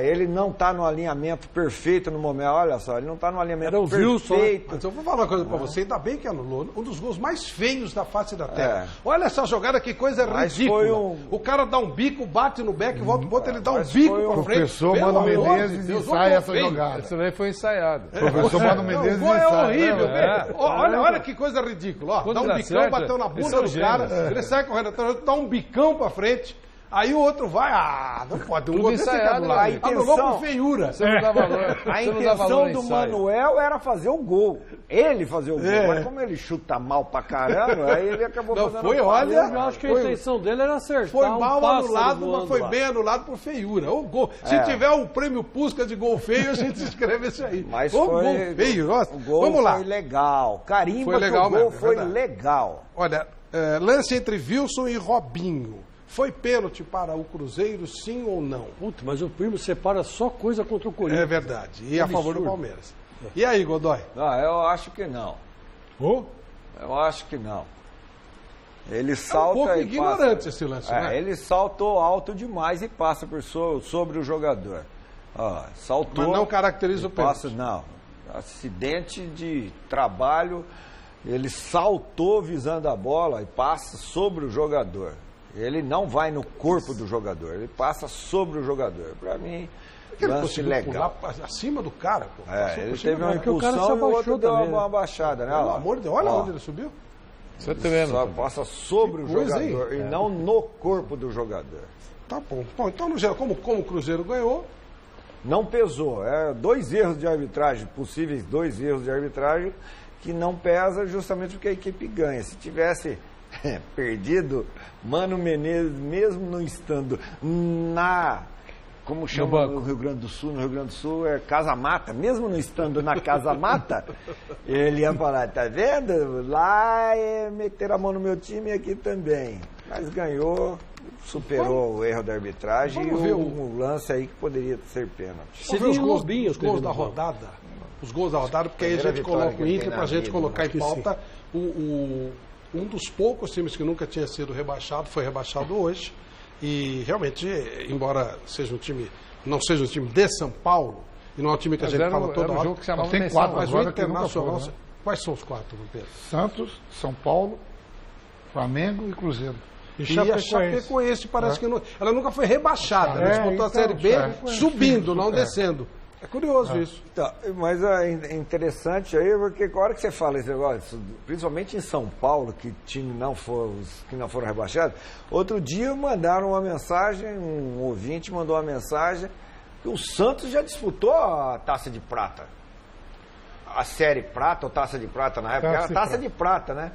Ele não está no alinhamento perfeito no momento. Olha só, ele não está no alinhamento perfeito.
Mas eu vou falar uma coisa pra você, ainda bem que anulou. Um dos gols mais feios da face da terra. Olha essa jogada, que coisa ridícula. O cara dá um bico, bate no back, volta pro outro, ele dá um bico pra frente.
Professor Mano Menezes ensaia essa jogada.
Isso daí foi ensaiado.
Professor Mano Menezes
O gol é
ensaia.
horrível.
né?
Olha que coisa ridícula. Dá um bicão, bateu na bunda do cara, ele sai correndo atrás, dá um bicão pra frente. Aí o outro vai, não pode. Um
Tudo
gol desse
ensaiado,
lá.
né?
Anulou por feiura.
Você não dá valor.
A intenção do Manuel era fazer o gol. Ele fazer o gol. Mas como ele chuta mal pra caramba, aí ele acabou fazendo
foi,
a
olha.
Eu acho que a intenção dele era acertar.
Foi
um
mal
pássaro
anulado, mas foi
voando lá.
bem anulado por feiura. O gol. Se tiver um prêmio Puskas de gol feio, a gente escreve esse aí.
Mas
o
foi,
gol feio, nossa.
O gol
Vamos lá.
foi legal. Carimba
Foi legal
que o gol
mesmo, é
foi
verdade.
legal.
Olha, lance entre Wilson e Robinho. Foi pênalti para o Cruzeiro, sim ou não?
Puta, mas o Primo separa só coisa contra o Corinthians.
É verdade. E a favor do
absurdo.
Palmeiras. E aí, Godoy?
Eu acho que não.
Oh?
Eu acho que não. Ele salta
um pouco
e
ignorante
passa.
esse lance, né?
Ele saltou alto demais e passa sobre o jogador. Saltou.
Mas não caracteriza o pênalti.
Não. Acidente de trabalho. Ele saltou visando a bola e passa sobre o jogador. Ele não vai no corpo do jogador, ele passa sobre o jogador. Para mim, lance legal.
Pular acima do cara, pô.
Ele teve uma impulsão e o outro deu uma baixada, né?
Pelo amor de Deus, olha onde ele subiu.
Você tá vendo?
Só passa sobre o jogador e não no corpo do jogador.
Tá bom. Bom, então, no geral, como o Cruzeiro ganhou...
Não pesou. 2 erros de arbitragem, possíveis 2 erros de arbitragem, que não pesa justamente porque a equipe ganha. Se tivesse perdido, Mano Menezes, mesmo não estando como chama no Rio Grande do Sul? No Rio Grande do Sul é Casa Mata. Mesmo não estando na Casa Mata, ele ia falar, tá vendo? Lá meter a mão no meu time e aqui também. Mas ganhou, superou o erro da arbitragem e um lance aí que poderia ser pênalti.
Seria os gols da rodada. Os gols da rodada, porque aí a gente coloca o Inter para a gente colocar em pauta um dos poucos times que nunca tinha sido rebaixado, foi rebaixado hoje. E realmente, embora seja não seja um time de São Paulo, e não é um time que a gente fala toda hora,
que chamava
tem 4
mas o
agora
Internacional...
foi, né?
Quais são os 4, Pedro?
Santos, São Paulo, Flamengo e Cruzeiro.
E a Chapecoense parece que não... Ela nunca foi rebaixada, ela disputou a Série B subindo, não descendo. É curioso isso.
Tá, mas é interessante aí, porque a hora que você fala esse negócio, principalmente em São Paulo, que time não foram rebaixados, outro dia mandaram uma mensagem, um ouvinte mandou uma mensagem, que o Santos já disputou a Taça de Prata. A Série Prata, ou Taça de Prata na época, era Taça de Prata, né?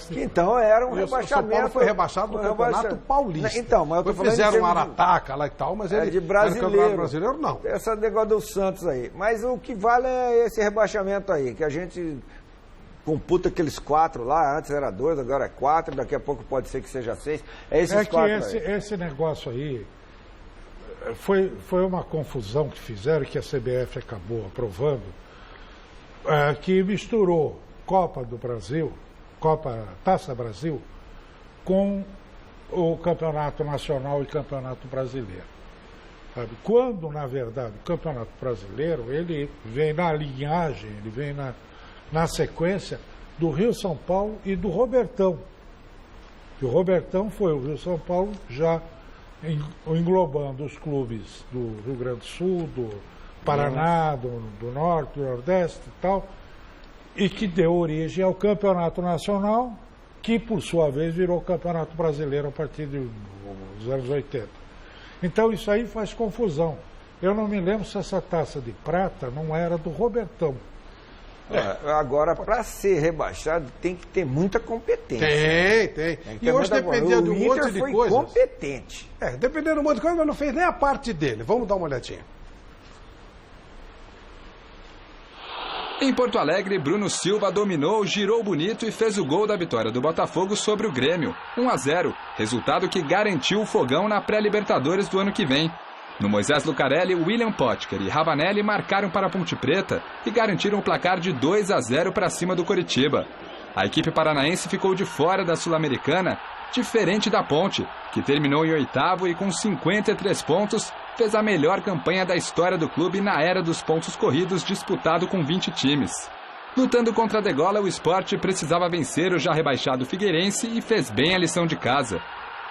Então era um rebaixamento.
São Paulo foi rebaixado no Campeonato Paulista.
Então, mas eu tô falando
fizeram um Arataca lá e tal, mas ele
de brasileiro.
Campeonato Brasileiro não.
Esse negócio do Santos aí. Mas o que vale é esse rebaixamento aí, que a gente computa aqueles 4 lá, antes era 2, agora é 4, daqui a pouco pode ser que seja 6. É esses 4 aí.
Esse negócio aí foi uma confusão que fizeram, que a CBF acabou aprovando, que misturou Copa do Brasil, Taça Brasil, com o Campeonato Nacional e Campeonato Brasileiro. Sabe? Quando, na verdade, o Campeonato Brasileiro, ele vem na linhagem, ele vem na sequência do Rio-São Paulo e do Robertão. E o Robertão foi o Rio-São Paulo já englobando os clubes do Rio Grande do Sul, do Paraná, do Norte, do Nordeste e tal, e que deu origem ao Campeonato Nacional, que por sua vez virou o Campeonato Brasileiro a partir dos anos 80. Então isso aí faz confusão. Eu não me lembro se essa taça de prata não era do Robertão.
Agora, para ser rebaixado, tem que ter muita competência.
Tem. E hoje dependia de um monte de coisas.
O Inter foi competente.
Dependendo de um monte de coisa, mas não fez nem a parte dele. Vamos dar uma olhadinha.
Em Porto Alegre, Bruno Silva dominou, girou bonito e fez o gol da vitória do Botafogo sobre o Grêmio, 1-0, resultado que garantiu o fogão na pré-Libertadores do ano que vem. No Moisés Lucarelli, William Potker e Ravanelli marcaram para a Ponte Preta e garantiram o placar de 2-0 para cima do Coritiba. A equipe paranaense ficou de fora da Sul-Americana, diferente da Ponte, que terminou em 8º e com 53 pontos, fez a melhor campanha da história do clube na era dos pontos corridos, disputado com 20 times. Lutando contra a degola, o Sport precisava vencer o já rebaixado Figueirense e fez bem a lição de casa.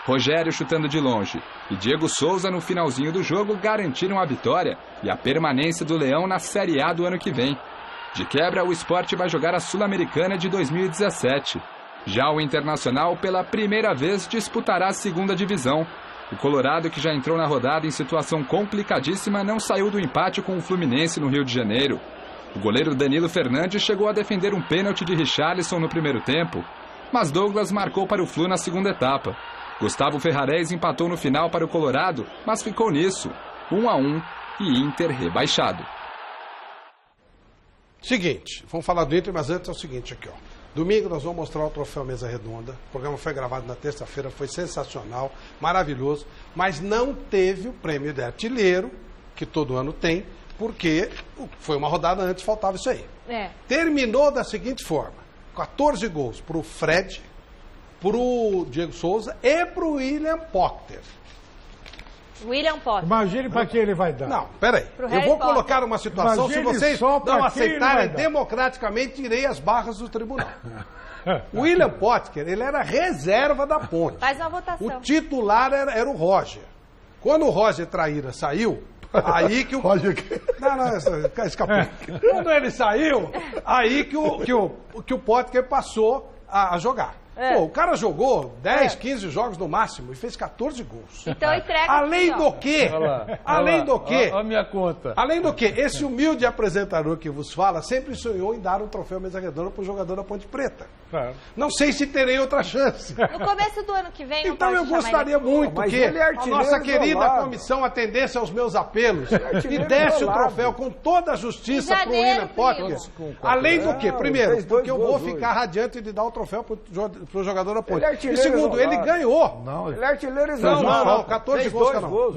Rogério chutando de longe e Diego Souza no finalzinho do jogo garantiram a vitória e a permanência do Leão na Série A do ano que vem. De quebra, o Sport vai jogar a Sul-Americana de 2017. Já o Internacional, pela primeira vez, disputará a segunda divisão. O Colorado, que já entrou na rodada em situação complicadíssima, não saiu do empate com o Fluminense no Rio de Janeiro. O goleiro Danilo Fernandes chegou a defender um pênalti de Richarlison no primeiro tempo, mas Douglas marcou para o Flu na segunda etapa. Gustavo Ferrarese empatou no final para o Colorado, mas ficou nisso, 1-1 e Inter rebaixado.
Seguinte, vamos falar do Inter, mas antes é o seguinte aqui, ó. Domingo nós vamos mostrar o troféu Mesa Redonda. O programa foi gravado na terça-feira, foi sensacional, maravilhoso, mas não teve o prêmio de artilheiro, que todo ano tem, porque foi uma rodada antes, faltava isso aí. Terminou da seguinte forma: 14 gols para o Fred, pro Diego Souza e pro William Potter.
William Potter.
Imagine para quem ele vai dar.
Não, peraí.
Pro
Eu
Harry
vou
Potter.
colocar uma situação,
Imagine
se vocês
só pra
não
quem ele
aceitarem
vai dar.
democraticamente, tirei as barras do tribunal. O William Potter, ele era reserva da Ponte.
Faz uma votação.
O titular era o Roger. Quando o Roger Traíra saiu, aí que o...
Roger,
Não, escapou. Quando ele saiu, aí que o Potter passou a jogar. Pô, o cara jogou 10, 15 jogos no máximo e fez 14 gols.
Então entrega.
Além
aqui, ó.
do que,
Olha a minha conta.
além do que, esse humilde apresentador que vos fala sempre sonhou em dar um troféu Mesa Redonda para o jogador da Ponte Preta.
Claro.
Não sei se terei outra chance.
No começo do ano que vem, não
Então
pode
eu
chamar
gostaria
ele.
muito
Mas
que
ele é
a
artilheiro
nossa querida
isolado.
comissão atendesse aos meus apelos e
artilheiro
desse o
isolado.
troféu com toda a justiça
Em
para o
janeiro,
William Potter.
primo.
Além do que,
Ele
primeiro,
fez 2
porque eu vou
gols
ficar radiante de dar o troféu para o jogador da Ponte.
Ele é
E
artilheiro
segundo, ele
isolado.
ganhou.
Não,
Ele é artilheiro
Não,
isolado.
não, 14
Fez
gols,
2
cada um.
gols.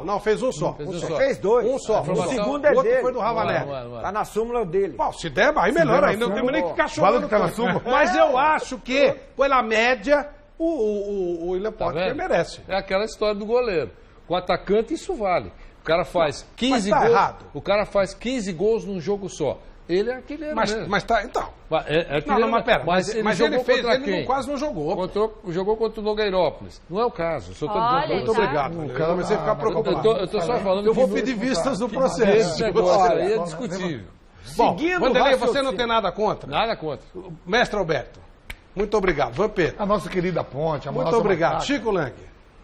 Não, fez um só. Um só.
Fez 2.
Um só.
O segundo
O
é
outro
dele.
foi do Ravanelli.
Tá na súmula dele.
Bom, se der, aí melhor
der na
ainda. Não temos nem que ficar
Fala
chorando.
que tá na súmula.
Mas eu acho que, pela média, o William
Tá
Potter
vendo?
merece.
É aquela história do goleiro. Com o atacante, isso vale. O cara faz 15
tá
gols.
errado.
O cara faz 15 gols num jogo só. Ele é artilheiro mesmo.
Mas tá, então.
É
Não, mas pera. Mas
ele
ele
jogou
fez,
contra
ele
quem?
quase não jogou.
Jogou contra o Nogueirópolis. Não é o caso. Só tô
Olha,
dizendo.
Muito
tá.
obrigado. Eu comecei a ficar preocupado.
Eu tô só falando
Eu vou
que
pedir vistas do
esse
processo.
negócio aí é discutível.
Bom,
Seguindo
Vanderlei,
o
você não
raciocínio.
tem nada contra?
Nada contra.
Mestre Alberto, muito obrigado. Vampeta,
a nossa querida Ponte, a
muito
nossa
obrigado.
macaca.
Chico Lang,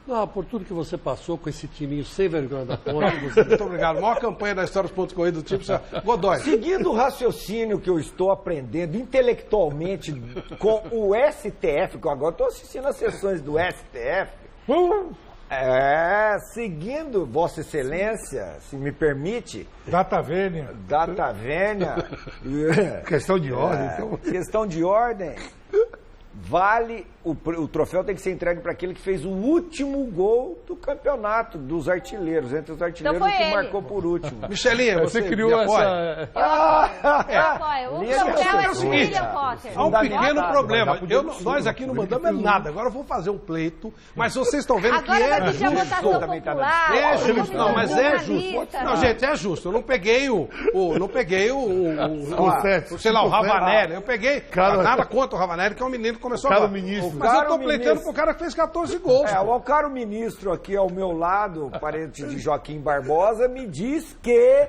Não, por tudo que você passou com esse timinho sem vergonha da Ponte. você-
muito obrigado. Maior campanha da história dos pontos corridos do tipo. Godoy.
Seguindo o raciocínio que eu estou aprendendo intelectualmente com o STF, que eu agora estou assistindo as sessões do STF. Seguindo Vossa Excelência, se me permite,
Data vênia.
data vênia,
Questão de ordem. Então...
questão de ordem, vale, o troféu tem que ser entregue para aquele que fez o último gol do campeonato, dos artilheiros, entre os artilheiros
Então foi
que
ele.
marcou por último.
Michelinha,
Você
me
criou
apoia?
essa.
Apoia. O
Linha de
troféu é
raciocínio.
do William Potter.
Há um pequeno
Fundamental.
problema.
Vai dar pro Diego
Nós
Souza,
aqui não
por ele que
mandamos
fez
nada. Agora eu vou fazer um pleito, mas vocês estão vendo que
Agora
é
vai pedir a
justo.
votação
Também tá
popular.
É
a
justo,
comissão
não, mas é
jornalista.
justo. Não, gente, é justo. Eu não peguei não peguei sei lá, o Ravanelli. Eu peguei,
Cara-
nada contra o Ravanelli, que é um menino que começou
Cara,
agora.
ministro.
Mas eu tô
Cara,
pleitando
ministro.
pro cara que fez 14 gols. pô.
O caro ministro aqui ao meu lado, parente de Joaquim Barbosa, me diz que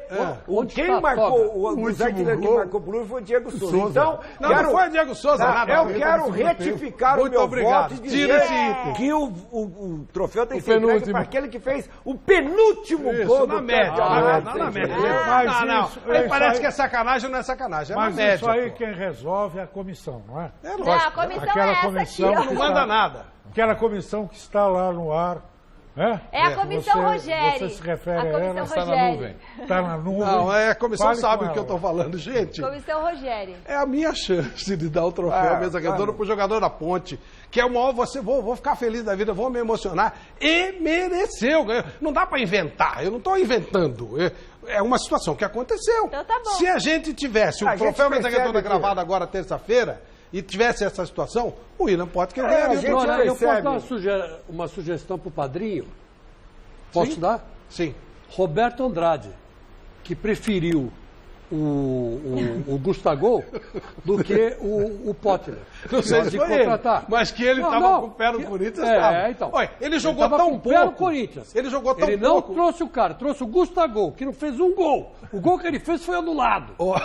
Onde
quem
está a
marcou,
toga?
os
último
artilheiros que
gol.
marcou por último foi o Diego Souza.
Souza.
Então,
Não foi o Diego Souza, nada.
eu quero retificar o
Muito
meu
obrigado.
voto e
Tira
dizer
esse item.
que o troféu tem que ser entregue
penúltimo.
para aquele que fez o penúltimo
Isso,
gol
na
do
média.
campeonato.
Na média.
Mas
Não.
isso-
Aí
isso
parece
aí-
que é sacanagem, não é sacanagem. É na
Mas
média.
isso aí
pô.
quem resolve é a comissão, não é?
É
Não,
lógico.
a comissão
Aquela
é essa
comissão
aqui, ó.
Não manda nada.
Aquela comissão que está lá no ar. Né?
É a comissão Rogério.
Você se refere
a
a ela,
comissão
está na
Rogério.
nuvem.
Está na nuvem.
Não, a comissão
Fale
sabe
com
o que eu
ela.
tô falando, gente.
Comissão Rogério.
É a minha chance de dar o troféu mesa redonda pro jogador da Ponte, que é o maior, vou ficar feliz da vida, vou me emocionar. E mereceu. Não dá pra inventar, eu não tô inventando. É uma situação que aconteceu.
Então tá bom.
Se a gente tivesse o
A gente
troféu mesa
percebe
redonda
que-
gravado agora terça-feira e tivesse essa situação, o William Potter
a
ganharia o
gente
troféu.
Agora, eu
percebe.
posso dar uma sugestão para o padrinho? Posso
Sim.
dar?
Sim.
Roberto Andrade, que preferiu o Gustavo do que o Potter.
Não sei
Pode
se foi ele,
contratar.
mas que ele
Não,
estava
não.
com o pé no Corinthians,
É,
estava.
então.
Olha, ele jogou
Ele tava
tão
com o pé no
pouco.
Corinthians.
Ele jogou tão
Ele não
pouco.
trouxe o cara, trouxe o Gustavo, que não fez um gol. O gol que ele fez foi anulado.
Ó.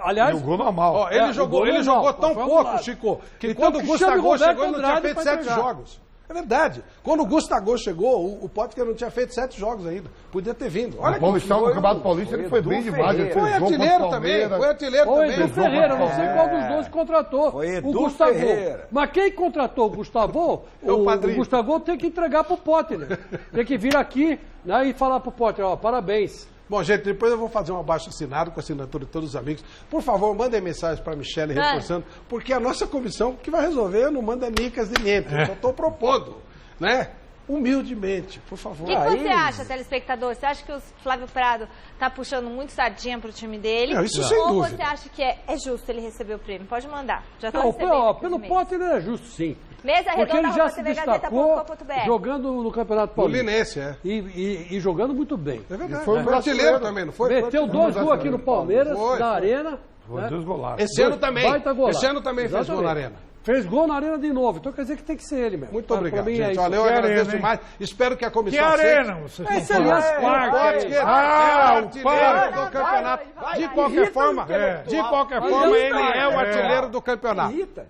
Aliás,
E o gol normal.
Ó, ele
o
jogou,
gol
ele
normal,
jogou tão
foi
pouco,
anulado.
Chico, que
Então,
quando o
que
Gustavo
chame Roberto
chegou, ele não tinha
Andrade
feito
pra
7
entregar.
jogos. É verdade. Quando o Gustavo chegou, o Potter não tinha feito 7 jogos ainda. Podia ter vindo. Olha
A comissão do
foi
Campeonato
o-
Paulista, ele
foi
foi
Edu
bem demais. Ele
Ferreira.
fez
foi
gol contra o
artilheiro também.
Palmeiras.
Foi artilheiro
Ou
também.
Edu Ferreira, eu não sei qual dos dois contratou
Foi Edu
o Gustavo.
Ferreira.
Mas quem contratou o Gustavo,
É o padrinho.
Gustavo tem que entregar pro Potter. Tem que vir aqui, né, e falar pro Potter, ó, parabéns.
Bom, gente, depois eu vou fazer um abaixo-assinado com a assinatura de todos os amigos. Por favor, mandem mensagem para a Michele reforçando, porque a nossa comissão que vai resolver não manda nicas de niente. Eu só estou propondo, né? humildemente, por favor.
O que você acha, telespectador? Você acha que o Flávio Prado tá puxando muito sardinha pro time dele?
Não, isso sem
ou
dúvida.
você acha que é justo ele receber o prêmio? Pode mandar. Já tô
Não,
recebendo.
pelo Potter ele é justo, sim.
Mesa
Porque ele já se
redonda,
destacou
tvgazeta.com.br.
jogando no Campeonato Paulista.
Linense, é.
E jogando muito bem.
É verdade.
Foi um
Foi artilheiro
brasileiro
também, não foi?
Meteu 2 gols aqui no Palmeiras,
Foi.
na Arena.
Foi
né?
2 golaços.
Esse ano também.
Baita golaço.
Esse ano também fez gol na
Exatamente.
Arena.
Fez gol na Arena de novo. Então quer dizer que tem que ser ele mesmo.
Muito
Pra
obrigado,
mim é
gente.
isso.
Olha, eu
Que
agradeço
arena, hein?
demais. Espero que a
Que
comissão
arena vocês
Esse
estão
ali
falando?
é
Pode que
o
artilheiro do
vai,
campeonato.
vai.
De qualquer forma, ele é o artilheiro do campeonato.
Irrita.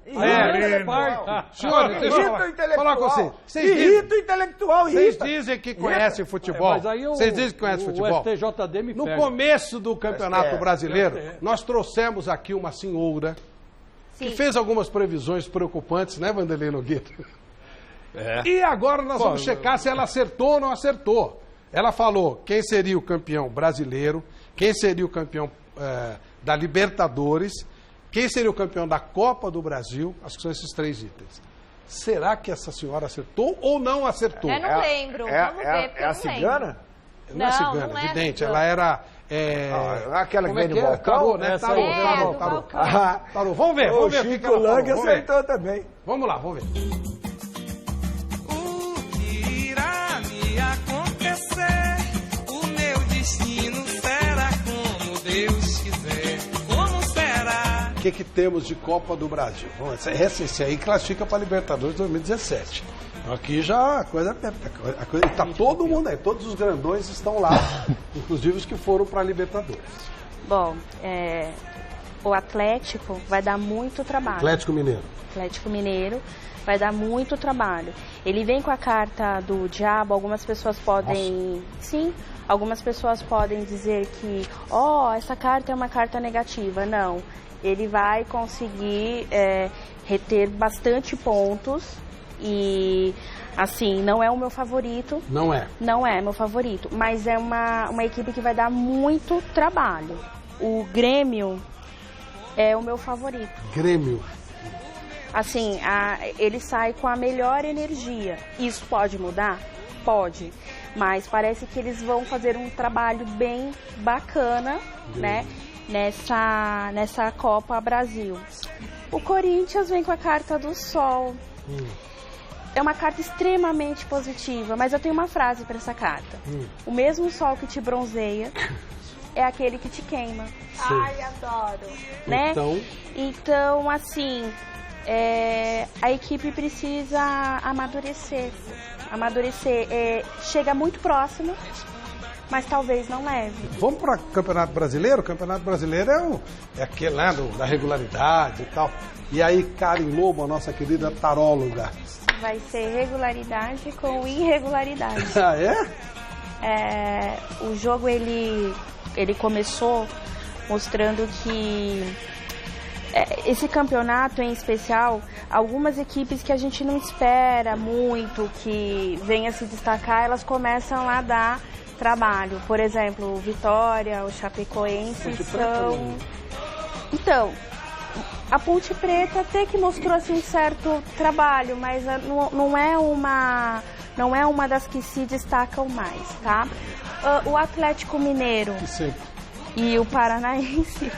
Senhores, deixa eu falar com vocês.
Irrita o intelectual,
Vocês
irrita.
dizem que conhecem futebol.
Mas aí
Vocês dizem que conhecem futebol.
O STJD me
No
pega.
começo do Campeonato Brasileiro, nós trouxemos aqui uma senhora que fez algumas previsões preocupantes, né, Vanderlei Nogueira? E agora nós vamos checar se ela acertou ou não acertou. Ela falou quem seria o campeão brasileiro, quem seria o campeão da Libertadores, quem seria o campeão da Copa do Brasil. Acho que são esses 3 itens. Será que essa senhora acertou ou não acertou?
Eu não lembro. Vamos ver, porque
É
eu
a
não lembro.
cigana?
Não é cigana,
não é
evidente.
cigana.
Ela era...
Aquela que
como é
vem
que
no
é?
balcão?
Tarô, né?
Essa
Tarô,
aí.
tarô,
do
tarô.
balcão.
Tarô. Vamos ver,
O
vamos ver o que
Chico
ela falou.
Lang
Vamos ver.
acertou também.
Vamos lá, vamos ver.
O que irá me acontecer? O meu destino será como Deus quiser. Como será?
O que temos de Copa do Brasil? Bom, esse aí classifica para Libertadores 2017. Aqui já a coisa está todo mundo aí, todos os grandões estão lá, inclusive os que foram para Libertadores.
Bom, o Atlético vai dar muito trabalho.
Atlético Mineiro.
Atlético Mineiro vai dar muito trabalho. Ele vem com a carta do diabo, algumas pessoas podem... Sim, algumas pessoas podem dizer que, essa carta é uma carta negativa. Não, ele vai conseguir reter bastante pontos e, assim, não é o meu favorito.
Não é.
Não é meu favorito, mas é uma equipe que vai dar muito trabalho. O Grêmio é o meu favorito.
Grêmio.
Assim, ele sai com a melhor energia. Isso pode mudar? Pode. Mas parece que eles vão fazer um trabalho bem bacana, né? Nessa Copa Brasil. O Corinthians vem com a carta do Sol. É uma carta extremamente positiva, mas eu tenho uma frase para essa carta. O mesmo sol que te bronzeia é aquele que te queima.
Ai, adoro.
Né? Então, assim, a equipe precisa amadurecer. Chega muito próximo, mas talvez não leve.
Vamos para o Campeonato Brasileiro? O Campeonato Brasileiro é aquele lá da regularidade e tal. E aí, Karen Lobo, a nossa querida taróloga.
Vai ser regularidade com irregularidade.
Ah, é?
O jogo, ele começou mostrando que esse campeonato em especial, algumas equipes que a gente não espera muito que venha se destacar, elas começam a dar trabalho. Por exemplo, o Vitória, o Chapecoense são... Então, a Ponte Preta até que mostrou assim, um certo trabalho, mas não é uma das que se destacam mais, tá? O Atlético Mineiro e o Paranaense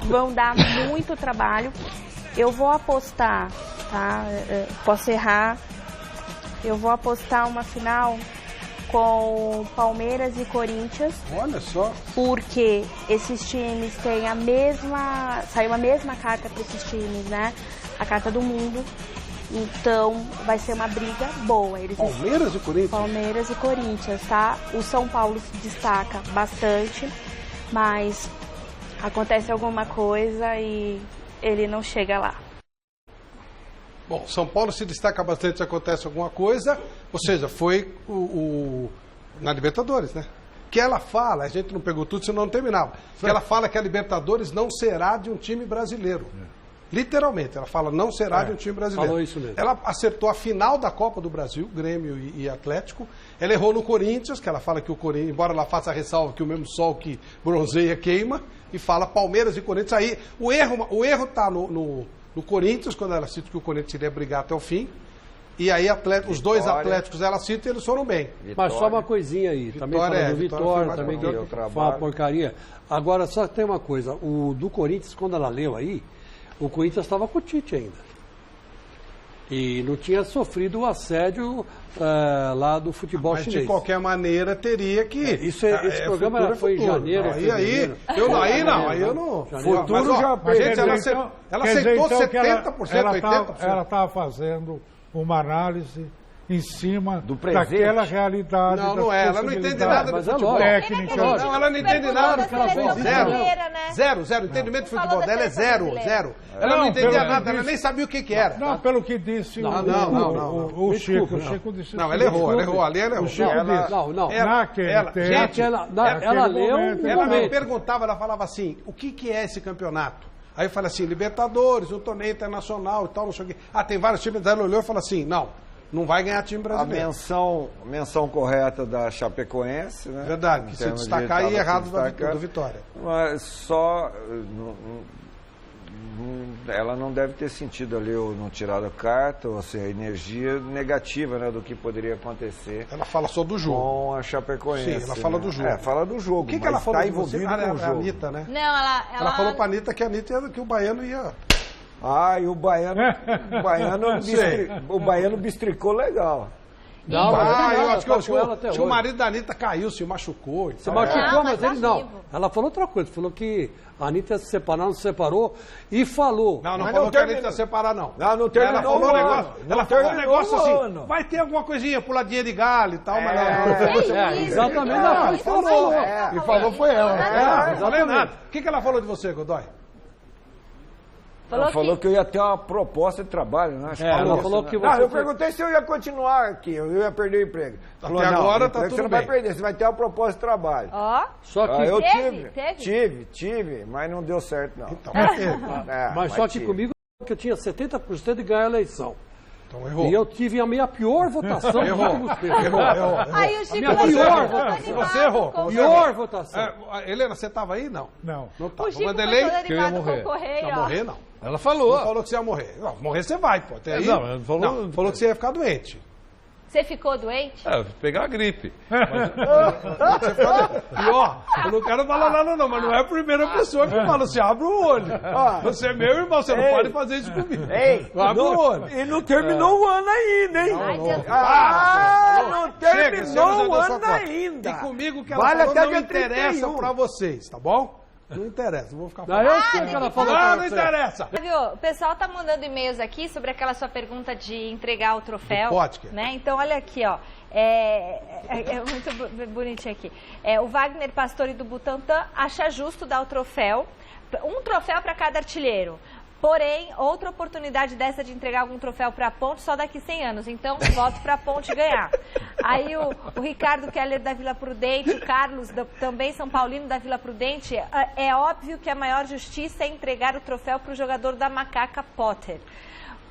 vão dar muito trabalho. Eu vou apostar, tá? Posso errar. Eu vou apostar uma final com Palmeiras e Corinthians.
Olha só.
Porque esses times têm saiu a mesma carta para esses times, né? A carta do mundo. Então vai ser uma briga boa.
Palmeiras e Corinthians?
Palmeiras e Corinthians, tá? O São Paulo se destaca bastante, mas acontece alguma coisa e ele não chega lá.
Bom, São Paulo se destaca bastante se acontece alguma coisa, ou seja, foi na Libertadores, né? Que ela fala, a gente não pegou tudo, senão não terminava, que ela fala que a Libertadores não será de um time brasileiro. Literalmente, ela fala não será de um time brasileiro.
Falou isso mesmo.
Ela acertou a final da Copa do Brasil, Grêmio e Atlético. Ela errou no Corinthians, que ela fala que o Corinthians, embora ela faça a ressalva que o mesmo sol que bronzeia queima, e fala Palmeiras e Corinthians. Aí o erro está no Corinthians, quando ela cita que o Corinthians iria brigar até o fim. E aí os dois Atléticos ela cita, eles foram bem.
Vitória. Mas só uma coisinha aí, também falando do Vitória, também que foi uma porcaria. Agora, só tem uma coisa, o do Corinthians, quando ela leu aí, o Corinthians estava com o Tite ainda. E não tinha sofrido o assédio lá do futebol chinês.
De qualquer maneira, teria que...
Esse programa foi em janeiro.
Aí eu não...
Futuro já...
Gente, ela aceitou 70%, 80%.
Ela estava fazendo uma análise em cima
do presente,
daquela realidade.
Não é. Ela não entende nada do futebol
técnico.
Não, ela não entende nada do que ela fez. Zero. O entendimento do futebol dela é zero. Ela não entendia nada, ela nem sabia o que era.
Não, pelo que disse o Chico. O Chico disse.
Não, ela errou. Ali ela errou.
O Chico disse.
Gente,
ela leu.
Ela me perguntava, ela falava assim: o que é esse campeonato? Aí eu falei assim: Libertadores, um torneio internacional e tal, não sei o quê. Tem vários times. Aí ela olhou e falou assim: não vai ganhar time brasileiro.
A menção correta da Chapecoense, né?
Verdade, que se destacar e errado do Vitória.
Mas só... ela não deve ter sentido ali ou não tirado a carta, ou seja, a energia negativa, né, do que poderia acontecer.
Ela fala só do jogo.
Com a Chapecoense.
Ela fala do jogo.
Fala do jogo.
O que ela falou
tá envolvido com o jogo?
A Anitta, né?
Não,
ela falou pra Anitta que a Anitta que o baiano ia...
E o baiano bistricou legal.
Eu acho que o marido da Anitta caiu, se machucou.
Se machucou, mas ele não. Ela falou outra coisa, falou que a Anitta ia se separar, não se separou e falou.
Não falou que a Anitta ia se separar, não.
Não terminou o ano.
Ela falou um negócio assim, vai ter alguma coisinha, puladinha de galho e tal, mas não.
Exatamente, não, foi isso que ela falou.
E falou foi ela.
Não falei nada. O que ela falou de você, Godoy?
Ela falou que eu ia ter uma proposta de trabalho, né?
Ela falou que
eu perguntei se eu ia continuar aqui, eu ia perder o emprego.
Falou, até agora tá tudo bem.
Você não vai perder, você vai ter uma proposta de trabalho.
Só que
eu tive, mas não deu certo, não.
Então,
mas só que comigo que eu tinha 70% de ganhar a eleição.
Então errou.
E eu tive a minha pior votação.
Errou.
Aí o Chico
pior votação.
Você errou.
Pior votação.
Helena, você estava aí? Não.
Não.
O Chico foi
que eu ia morrer.
Ia morrer, não.
Ela falou.
Não falou que você ia morrer. Não, morrer você vai, pô. Até aí.
Não,
falou que você ia ficar doente.
Você ficou doente?
Pegar a gripe.
E ó, eu não quero falar nada não, mas não é a primeira pessoa que fala, você abre o olho. Você é meu irmão, você não pode fazer isso comigo. Abre o olho.
E não terminou o ano ainda, hein? Não terminou o ano ainda.
E comigo que ela falou não interessa pra vocês, tá bom? Não interessa, não vou ficar falando.
Eu sei que ela falou
não interessa.
O pessoal tá mandando e-mails aqui sobre aquela sua pergunta de entregar o troféu. Né? Então, olha aqui, ó. É muito bonitinho aqui. O Wagner Pastore do Butantã acha justo dar o troféu, um troféu para cada artilheiro. Porém, outra oportunidade dessa de entregar algum troféu para a Ponte só daqui 100 anos. Então, voto para a Ponte ganhar. Aí o Ricardo Keller da Vila Prudente, o Carlos, também São Paulino da Vila Prudente. É óbvio que a maior justiça é entregar o troféu para o jogador da Macaca Potter.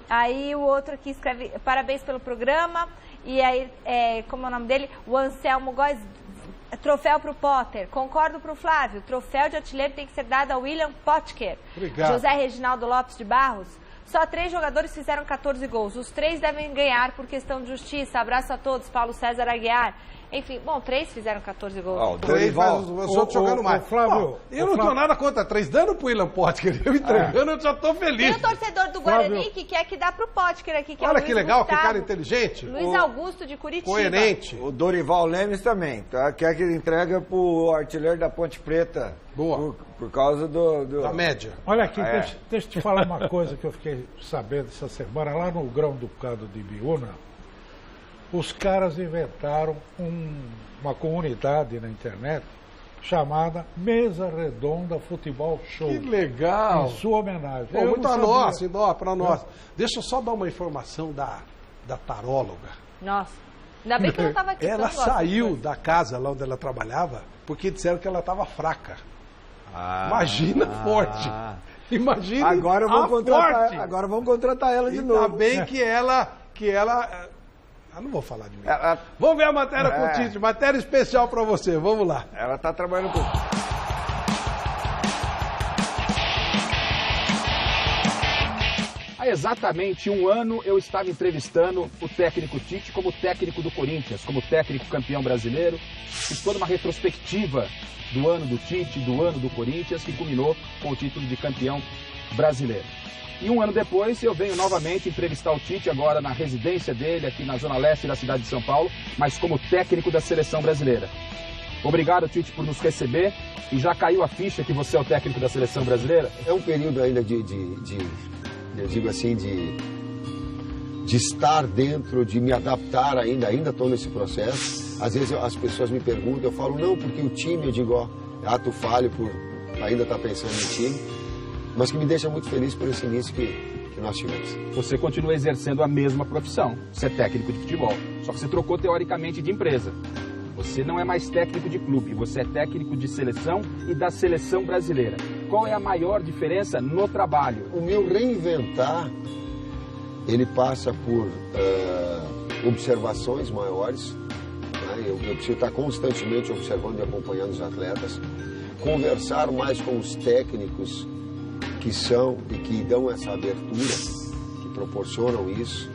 Aí o outro aqui escreve, parabéns pelo programa. E aí, como é o nome dele? O Anselmo Góes. Troféu para o Potter. Concordo para o Flávio. Troféu de artilheiro tem que ser dado ao William Potker.
Obrigado.
José Reginaldo Lopes de Barros. Só 3 jogadores fizeram 14 gols. Os 3 devem ganhar por questão de justiça. Abraço a todos. Paulo César Aguiar. Enfim, 3 fizeram 14 gols.
3 faz os outros jogando mais.
Flávio,
eu não tenho nada contra 3 dando pro William Potker. Eu entregando, eu já tô feliz.
Tem o torcedor do Guarani que quer que dá pro Potker aqui, que
olha
é o
que
Luiz
legal,
Gustavo,
que cara inteligente.
Luiz Augusto de Curitiba.
Coerente.
O Dorival Lemes também, tá? Quer que ele entrega pro artilheiro da Ponte Preta.
Boa.
Por causa
da média.
Olha aqui, deixa eu te falar uma coisa que eu fiquei sabendo essa semana. Lá no Grão Ducado de Biúna, os caras inventaram uma comunidade na internet chamada Mesa Redonda Futebol Show.
Que legal!
Em sua homenagem.
Muito a nós, para nós. Deixa eu só dar uma informação da taróloga.
Nossa, ainda bem que eu não estava aqui.
Ela saiu da casa lá onde ela trabalhava porque disseram que ela estava fraca. Imagina forte. Imagina
agora vamos contratar ela de novo.
Ainda bem que ela não vou falar de mim. Vamos ver a matéria com o Tite. Matéria especial para você. Vamos lá.
Ela está trabalhando com...
Há exatamente um ano eu estava entrevistando o técnico Tite como técnico do Corinthians, como técnico campeão brasileiro. Fiz toda uma retrospectiva do ano do Tite, do ano do Corinthians, que culminou com o título de campeão brasileiro. E um ano depois eu venho novamente entrevistar o Tite, agora na residência dele, aqui na Zona Leste da cidade de São Paulo, mas como técnico da seleção brasileira. Obrigado, Tite, por nos receber. E já caiu a ficha que você é o técnico da seleção brasileira?
É um período ainda eu digo assim, de estar dentro, de me adaptar ainda estou nesse processo. Às vezes as pessoas me perguntam, eu falo, não, porque o time, eu digo, ó, ato falho por ainda estar pensando no time, mas que me deixa muito feliz por esse início que nós tivemos.
Você continua exercendo a mesma profissão, você é técnico de futebol, só que você trocou teoricamente de empresa. Você não é mais técnico de clube, você é técnico de seleção e da seleção brasileira. Qual é a maior diferença no trabalho?
O meu reinventar, ele passa por observações maiores. Né? Eu preciso estar constantemente observando e acompanhando os atletas. Conversar mais com os técnicos que são e que dão essa abertura, que proporcionam isso,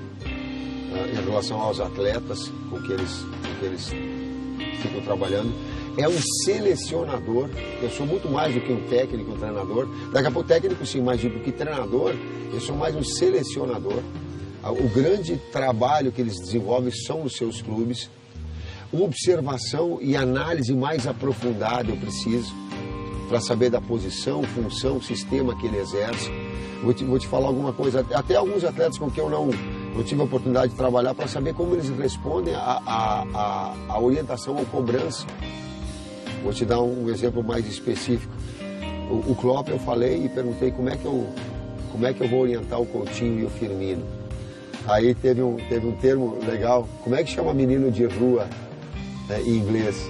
em relação aos atletas com que eles ficam trabalhando. É um selecionador. Eu sou muito mais do que um técnico, um treinador. Daqui a pouco técnico sim, mas digo que treinador, eu sou mais um selecionador. O grande trabalho que eles desenvolvem são os seus clubes. Observação e análise mais aprofundada eu preciso para saber da posição, função, sistema que ele exerce. Vou te falar alguma coisa, até alguns atletas com quem eu tive a oportunidade de trabalhar para saber como eles respondem à orientação ou cobrança. Vou te dar um exemplo mais específico. O Klopp, eu falei e perguntei como é que eu vou orientar o Coutinho e o Firmino. Aí teve um termo legal, como é que chama menino de rua em inglês?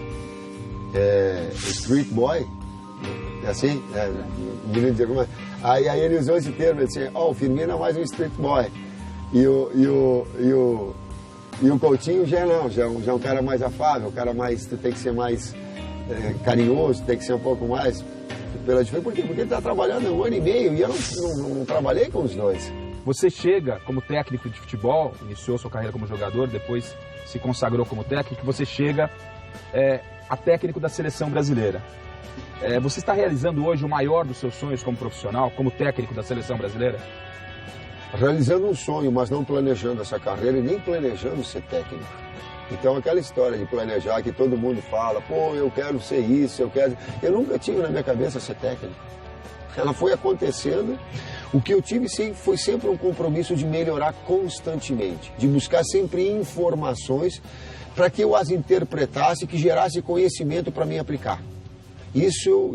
Street boy? É assim? Menino de rua. Aí ele usou esse termo, ele disse, o Firmino é mais um street boy. E o Coutinho já é um cara mais afável, um cara mais, tu tem que ser mais carinhoso, tem que ser um pouco mais pela diferença. Por quê? Porque ele está trabalhando há 1 ano e meio e eu não trabalhei com os dois.
Você chega como técnico de futebol, iniciou sua carreira como jogador, depois se consagrou como técnico, você chega a técnico da seleção brasileira. Você está realizando hoje o maior dos seus sonhos como profissional, como técnico da seleção brasileira?
Realizando um sonho, mas não planejando essa carreira e nem planejando ser técnico. Então aquela história de planejar que todo mundo fala, pô, eu quero ser isso, eu nunca tive na minha cabeça ser técnico. Ela foi acontecendo. O que eu tive sim foi sempre um compromisso de melhorar constantemente, de buscar sempre informações para que eu as interpretasse, que gerasse conhecimento para mim aplicar. Isso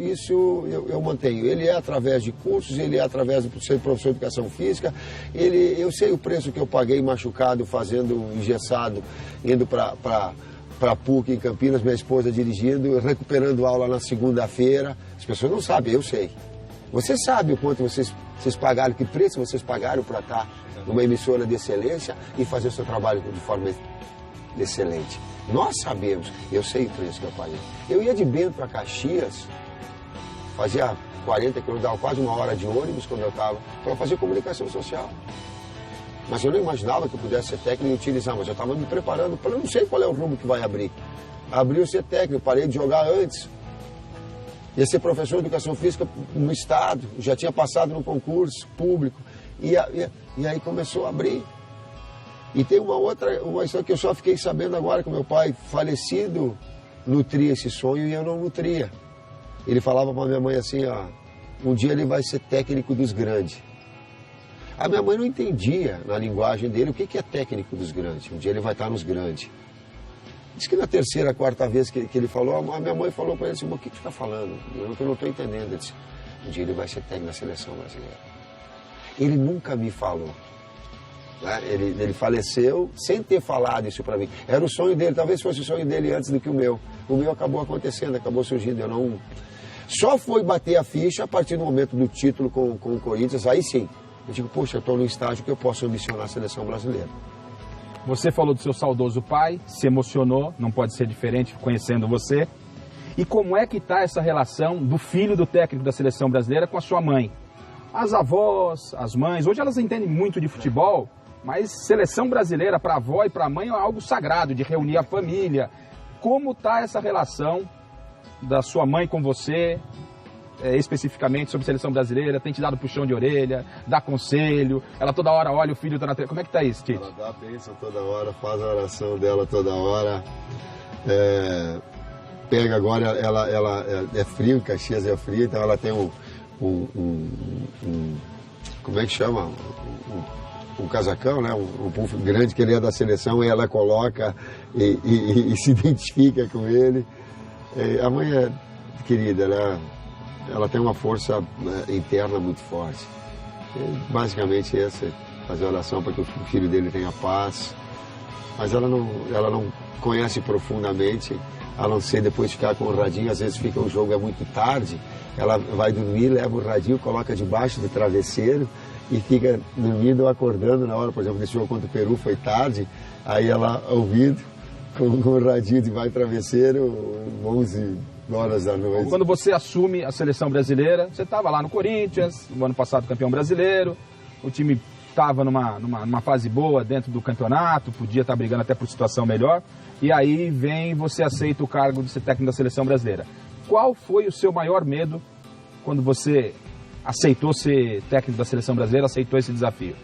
eu mantenho. Ele é através de cursos, ele é através de ser professor de educação física. Eu sei o preço que eu paguei machucado, fazendo engessado, indo para PUC em Campinas, minha esposa dirigindo, recuperando aula na segunda-feira. As pessoas não sabem, eu sei. Você sabe o quanto vocês pagaram, que preço vocês pagaram para estar numa emissora de excelência e fazer o seu trabalho de forma excelente. Nós sabemos, eu sei o preço que eu paguei. Eu ia de Bento para Caxias, fazia 40 quilômetros, dava quase 1 hora de ônibus quando eu estava, para fazer comunicação social. Mas eu não imaginava que eu pudesse ser técnico e utilizar, mas eu estava me preparando, eu não sei qual é o rumo que vai abrir. Abriu ser técnico, parei de jogar antes. Ia ser professor de educação física no estado, já tinha passado no concurso público. E aí começou a abrir. E tem uma história que eu só fiquei sabendo agora, que meu pai falecido nutria esse sonho e eu não nutria. Ele falava para minha mãe assim, um dia ele vai ser técnico dos grandes. A minha mãe não entendia na linguagem dele o que é técnico dos grandes. Um dia ele vai estar nos grandes. Diz que na 3ª, 4ª vez que ele falou, a minha mãe falou para ele assim, o que você está falando? Eu não estou entendendo. Ele disse, um dia ele vai ser técnico da seleção brasileira. Ele nunca me falou. Ele faleceu sem ter falado isso para mim. Era o sonho dele, talvez fosse o sonho dele antes do que o meu. O meu acabou acontecendo, acabou surgindo. Eu não... Só foi bater a ficha a partir do momento do título com o Corinthians, aí sim. Eu digo, poxa, eu estou no estágio que eu posso ambicionar a seleção brasileira.
Você falou do seu saudoso pai, se emocionou, não pode ser diferente conhecendo você. E como é que está essa relação do filho do técnico da seleção brasileira com a sua mãe? As avós, as mães, hoje elas entendem muito de futebol, mas seleção brasileira para a avó e para a mãe é algo sagrado, de reunir a família. Como está essa relação da sua mãe com você, especificamente sobre seleção brasileira? Tem te dado puxão de orelha, dá conselho, ela toda hora olha o filho tá na tela. Como é que tá isso, Tite?
Ela dá bênção toda hora, faz a oração dela toda hora. Pega agora, ela é frio, Caxias é frio, então ela tem como é que chama? Um casacão, né? Um puff grande que ele é da seleção, e ela coloca e se identifica com ele. A mãe é querida, ela tem uma força interna muito forte. Basicamente essa, fazer oração para que o filho dele tenha paz. Mas ela não conhece profundamente, a não ser depois ficar com o radinho. Às vezes o jogo é muito tarde, ela vai dormir, leva o radinho, coloca debaixo do travesseiro e fica dormindo ou acordando na hora. Por exemplo, nesse jogo contra o Peru foi tarde, aí ela ouvindo com o radinho debaixo do travesseiro, 11 horas da noite.
Quando você assume a seleção brasileira, você estava lá no Corinthians, no ano passado campeão brasileiro, o time estava numa fase boa dentro do campeonato, podia estar brigando até por situação melhor, e aí você aceita o cargo de ser técnico da seleção brasileira. Qual foi o seu maior medo quando você aceitou ser técnico da seleção brasileira, aceitou esse desafio?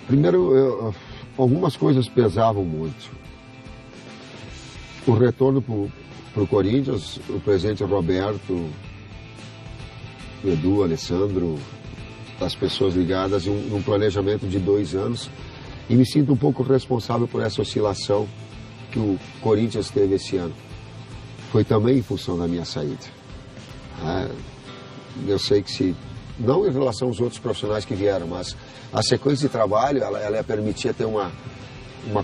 Primeiro, algumas coisas pesavam muito. O retorno para o Corinthians, o presidente Roberto, o Edu, o Alessandro, as pessoas ligadas, um planejamento de 2 anos, e me sinto um pouco responsável por essa oscilação que o Corinthians teve esse ano. Foi também em função da minha saída. Eu sei que não em relação aos outros profissionais que vieram, mas a sequência de trabalho, ela ia permitir ter uma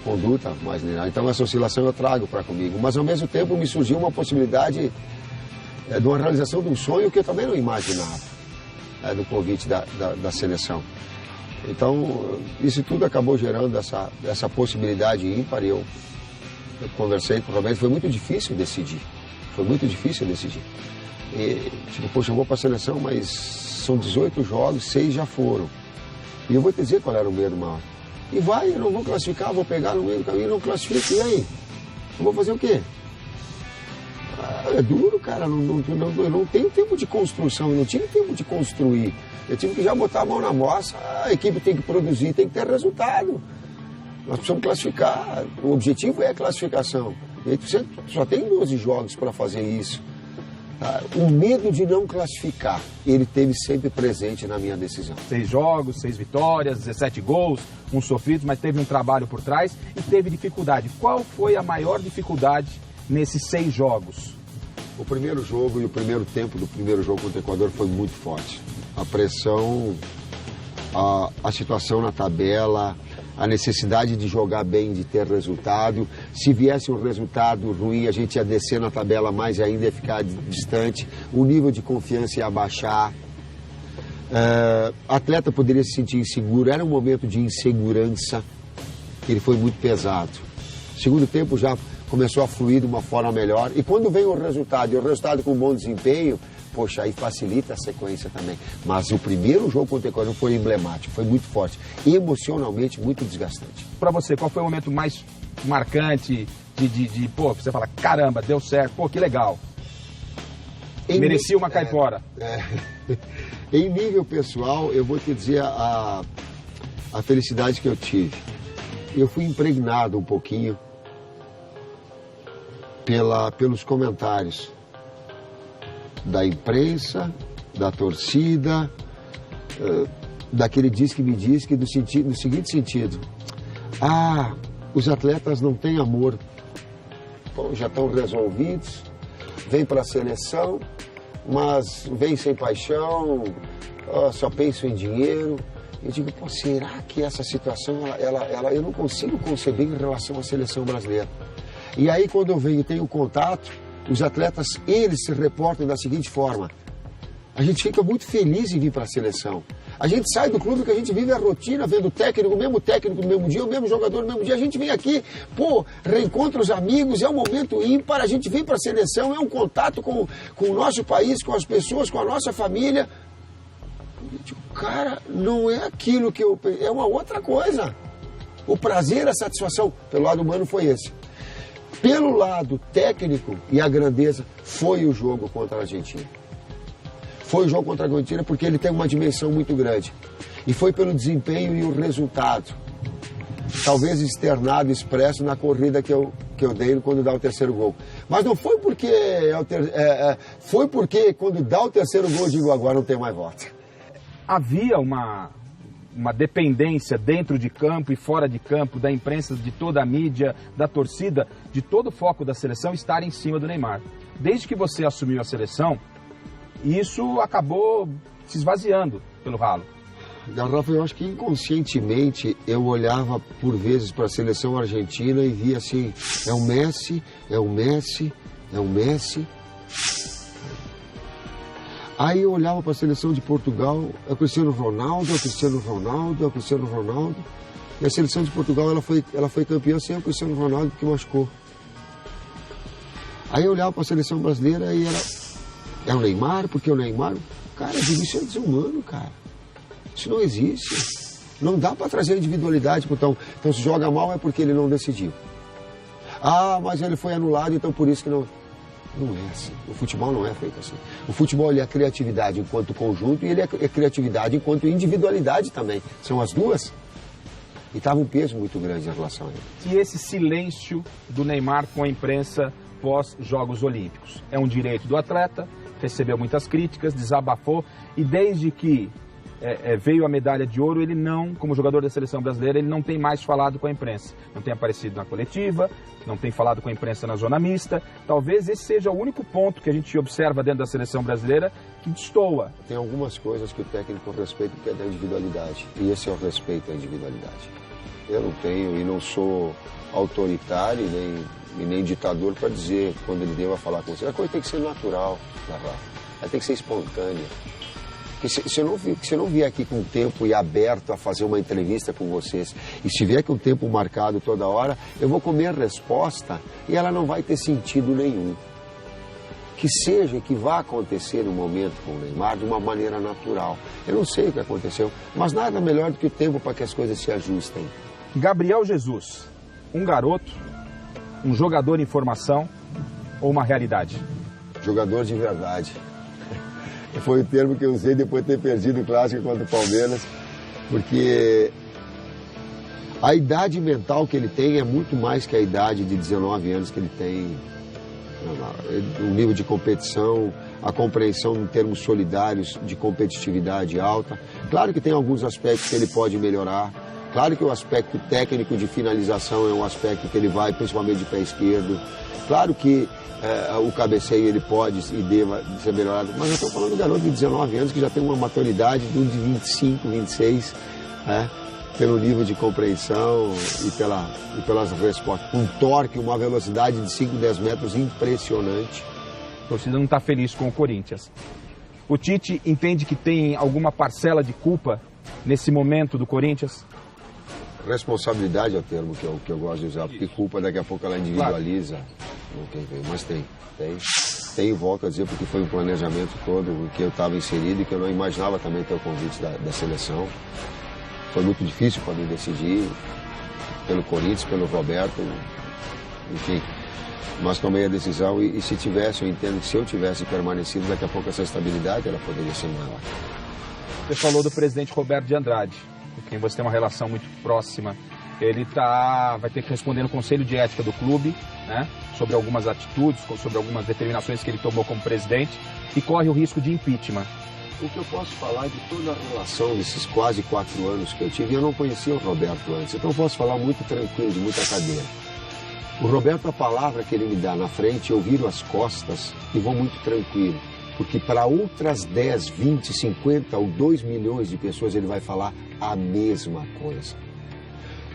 conduta mais linear. Então essa oscilação eu trago para comigo. Mas ao mesmo tempo me surgiu uma possibilidade de uma realização de um sonho que eu também não imaginava, do convite da seleção. Então isso tudo acabou gerando essa possibilidade ímpar. Eu conversei com o Roberto, foi muito difícil decidir. E, poxa, eu vou para a seleção, mas são 18 jogos, 6 já foram. E eu vou te dizer qual era o medo maior. E eu não vou classificar, vou pegar no meio do caminho, não classifico, e aí? Eu vou fazer o quê? É duro, cara, eu não tenho tempo de construção, eu não tive tempo de construir. Eu tive que já botar a mão na massa, a equipe tem que produzir, tem que ter resultado. Nós precisamos classificar, o objetivo é a classificação. E aí você só tem 12 jogos para fazer isso. O medo de não classificar, ele teve sempre presente na minha decisão.
6 jogos, 6 vitórias, 17 gols, uns sofridos, mas teve um trabalho por trás e teve dificuldade. Qual foi a maior dificuldade nesses 6 jogos?
O primeiro jogo e o primeiro tempo do primeiro jogo contra o Equador foi muito forte. A pressão, a situação na tabela, a necessidade de jogar bem, de ter resultado. Se viesse um resultado ruim, a gente ia descer na tabela mais ainda, ia ficar distante. O nível de confiança ia baixar. Atleta poderia se sentir inseguro. Era um momento de insegurança. Ele foi muito pesado. Segundo tempo já começou a fluir de uma forma melhor. E quando vem o resultado, e o resultado com bom desempenho, poxa, aí facilita a sequência também. Mas o primeiro jogo contra o Equador foi emblemático, foi muito forte. E emocionalmente muito desgastante.
Para você, qual foi o momento mais marcante pô, você fala, caramba, deu certo, pô, que legal. Merecia uma caipora.
Em nível pessoal, eu vou te dizer a felicidade que eu tive. Eu fui impregnado um pouquinho pelos comentários da imprensa, da torcida, daquele diz que me diz que no seguinte sentido: os atletas não têm amor, bom, já estão resolvidos, vêm para a seleção, mas vêm sem paixão, só pensam em dinheiro. Eu digo, pô, será que essa situação eu não consigo conceber em relação à seleção brasileira? E aí quando eu venho e tenho contato, os atletas, eles se reportam da seguinte forma: a gente fica muito feliz em vir para a seleção. A gente sai do clube que a gente vive a rotina, vendo o mesmo técnico no mesmo dia, o mesmo jogador no mesmo dia. A gente vem aqui, pô, reencontra os amigos, é um momento ímpar, a gente vem para a seleção, é um contato com o nosso país, com as pessoas, com a nossa família. Eu digo, cara, não é aquilo que eu... É uma outra coisa. O prazer, a satisfação, pelo lado humano, foi esse. Pelo lado técnico e a grandeza, foi o jogo contra a Argentina. Foi o jogo contra a Argentina porque ele tem uma dimensão muito grande. E foi pelo desempenho e o resultado. Talvez externado, expresso na corrida que eu dei quando dá o terceiro gol. Mas não foi porque... foi porque quando dá o terceiro gol, eu digo, agora não tem mais volta.
Havia uma dependência dentro de campo e fora de campo, da imprensa, de toda a mídia, da torcida, de todo o foco da seleção estar em cima do Neymar. Desde que você assumiu a seleção, isso acabou se esvaziando pelo ralo.
Rafa, eu acho que inconscientemente eu olhava por vezes para a seleção argentina e via assim, é o Messi, é o Messi, é o Messi. Aí eu olhava para a seleção de Portugal, é o Cristiano Ronaldo, é o Cristiano Ronaldo, é o Cristiano Ronaldo. E a seleção de Portugal, ela foi campeã sem o Cristiano Ronaldo, porque machucou. Aí eu olhava para a seleção brasileira e é o Neymar, porque o Neymar... Cara, isso é desumano, cara. Isso não existe. Não dá para trazer individualidade. Então, se joga mal é porque ele não decidiu. Ah, mas ele foi anulado, então por isso que não... Não é assim. O futebol não é feito assim. O futebol ele é criatividade enquanto conjunto e ele é criatividade enquanto individualidade também. São as duas. E estava um peso muito grande em relação a ele.
E esse silêncio do Neymar com a imprensa pós-Jogos Olímpicos? É um direito do atleta, recebeu muitas críticas, desabafou e desde que veio a medalha de ouro, ele não, como jogador da seleção brasileira, ele não tem mais falado com a imprensa. Não tem aparecido na coletiva, não tem falado com a imprensa na zona mista. Talvez esse seja o único ponto que a gente observa dentro da seleção brasileira que destoa.
Tem algumas coisas que o técnico respeita, que é da individualidade. E esse é o respeito à individualidade. Eu não tenho e não sou autoritário e nem ditador para dizer quando ele deva falar com você. A coisa tem que ser natural, ela tem que ser espontânea. Porque se eu não vier aqui com tempo e aberto a fazer uma entrevista com vocês, e se vier com tempo marcado toda hora, eu vou comer a resposta e ela não vai ter sentido nenhum. Que seja, que vá acontecer no momento com o Neymar de uma maneira natural. Eu não sei o que aconteceu, mas nada melhor do que o tempo para que as coisas se ajustem.
Gabriel Jesus, um garoto, um jogador em formação ou uma realidade?
Jogador de verdade. Foi o termo que eu usei depois de ter perdido o clássico contra o Palmeiras, porque a idade mental que ele tem é muito mais que a idade de 19 anos que ele tem. O nível de competição, a compreensão em termos solidários de competitividade alta. Claro que tem alguns aspectos que ele pode melhorar. Claro que o aspecto técnico de finalização é um aspecto que ele vai principalmente de pé esquerdo. Claro que o cabeceio ele pode e deva ser melhorado, mas eu estou falando de um garoto de 19 anos que já tem uma maturidade de 25, 26, pelo nível de compreensão e pelas respostas. Um torque, uma velocidade de 5, 10 metros impressionante.
A torcida não está feliz com o Corinthians. O Tite entende que tem alguma parcela de culpa nesse momento do Corinthians?
Responsabilidade é o termo que eu gosto de usar, porque culpa daqui a pouco ela individualiza. Não tem, mas tem, volto a dizer, porque foi um planejamento todo que eu estava inserido e que eu não imaginava também ter o convite da seleção. Foi muito difícil para mim decidir, pelo Corinthians, pelo Roberto, enfim. Mas tomei a decisão e se tivesse, eu entendo que se eu tivesse permanecido, daqui a pouco essa estabilidade ela poderia ser maior.
Você falou do presidente Roberto de Andrade, com quem você tem uma relação muito próxima. Ele vai ter que responder no Conselho de Ética do clube, né, sobre algumas atitudes, sobre algumas determinações que ele tomou como presidente e corre o risco de impeachment.
O que eu posso falar é de toda a relação desses quase 4 anos que eu tive, eu não conhecia o Roberto antes, então eu posso falar muito tranquilo, de muita cadeira. O Roberto, a palavra que ele me dá na frente, eu viro as costas e vou muito tranquilo, porque para outras 10, 20, 50 ou 2 milhões de pessoas ele vai falar a mesma coisa.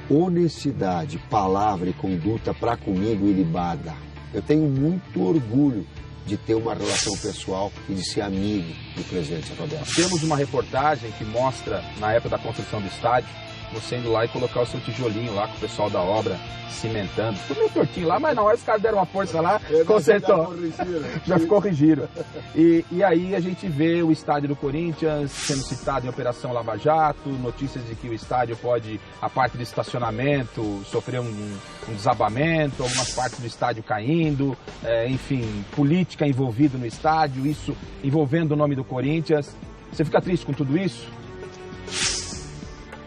Honestidade, palavra e conduta para comigo ilibada. Eu tenho muito orgulho de ter uma relação pessoal e de ser amigo do presidente Roberto.
Temos uma reportagem que mostra, na época da construção do estádio, você indo lá e colocar o seu tijolinho lá com o pessoal da obra, cimentando. Ficou meio tortinho lá, mas na hora os caras deram uma força lá, consertou. Já corrigiram. E aí a gente vê o estádio do Corinthians sendo citado em Operação Lava Jato, notícias de que o estádio pode, a parte de estacionamento, sofrer um desabamento, algumas partes do estádio caindo, enfim, política envolvida no estádio, isso envolvendo o nome do Corinthians. Você fica triste com tudo isso?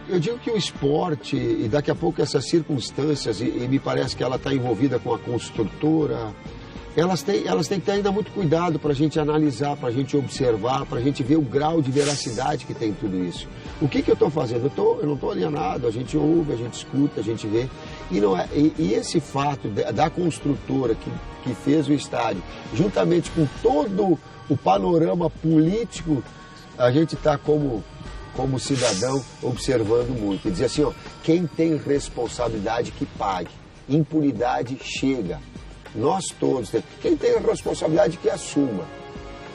Eu digo que o esporte, e daqui a pouco essas circunstâncias, e me parece que ela está envolvida com a construtora, elas têm que ter ainda muito cuidado para a gente analisar, para a gente observar, para a gente ver o grau de veracidade que tem tudo isso. O que eu estou fazendo? Eu não estou alienado, a gente ouve, a gente escuta, a gente vê. E esse fato da construtora que fez o estádio, juntamente com todo o panorama político, a gente está como cidadão observando muito. E dizer assim, ó, quem tem responsabilidade que pague. Impunidade chega. Nós todos temos. Quem tem responsabilidade que assuma.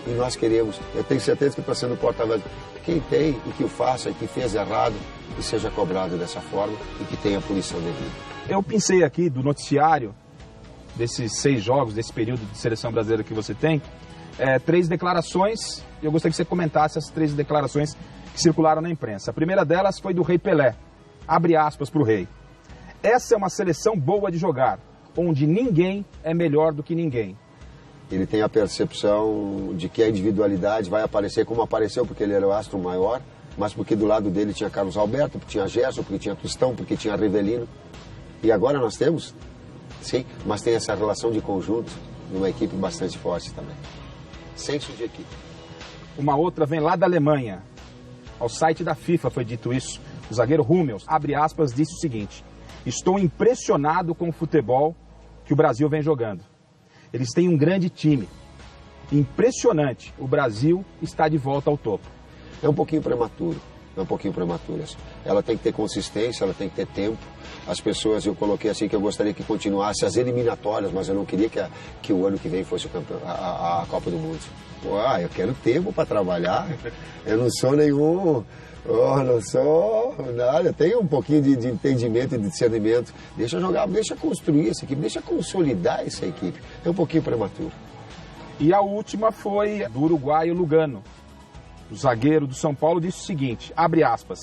E nós queremos, eu tenho certeza que está sendo porta-voz. Quem tem e que o faça e que fez errado, que seja cobrado dessa forma e que tenha a punição devida.
Eu pensei aqui do noticiário desses 6 jogos, desse período de seleção brasileira que você tem, 3 declarações, e eu gostaria que você comentasse essas 3 declarações que circularam na imprensa. A primeira delas foi do Rei Pelé, abre aspas para o Rei. Essa é uma seleção boa de jogar, onde ninguém é melhor do que ninguém.
Ele tem a percepção de que a individualidade vai aparecer como apareceu, porque ele era o astro maior, mas porque do lado dele tinha Carlos Alberto, porque tinha Gerson, porque tinha Tostão, porque tinha Rivelino. E agora nós temos, sim, mas tem essa relação de conjunto numa equipe bastante forte também. Senso de equipe.
Uma outra vem lá da Alemanha. Ao site da FIFA foi dito isso. O zagueiro Hummels, abre aspas, disse o seguinte: estou impressionado com o futebol que o Brasil vem jogando. Eles têm um grande time. Impressionante. O Brasil está de volta ao topo.
É um pouquinho prematuro. Ela tem que ter consistência, ela tem que ter tempo. As pessoas, eu coloquei assim que eu gostaria que continuasse as eliminatórias, mas eu não queria que o ano que vem fosse a Copa do Mundo. Eu quero tempo para trabalhar. Eu não sou nenhum... não sou nada. Eu tenho um pouquinho de entendimento e de discernimento. Deixa jogar, deixa construir essa equipe, deixa consolidar essa equipe. É um pouquinho prematuro.
E a última foi do uruguaio Lugano. O zagueiro do São Paulo disse o seguinte, abre aspas,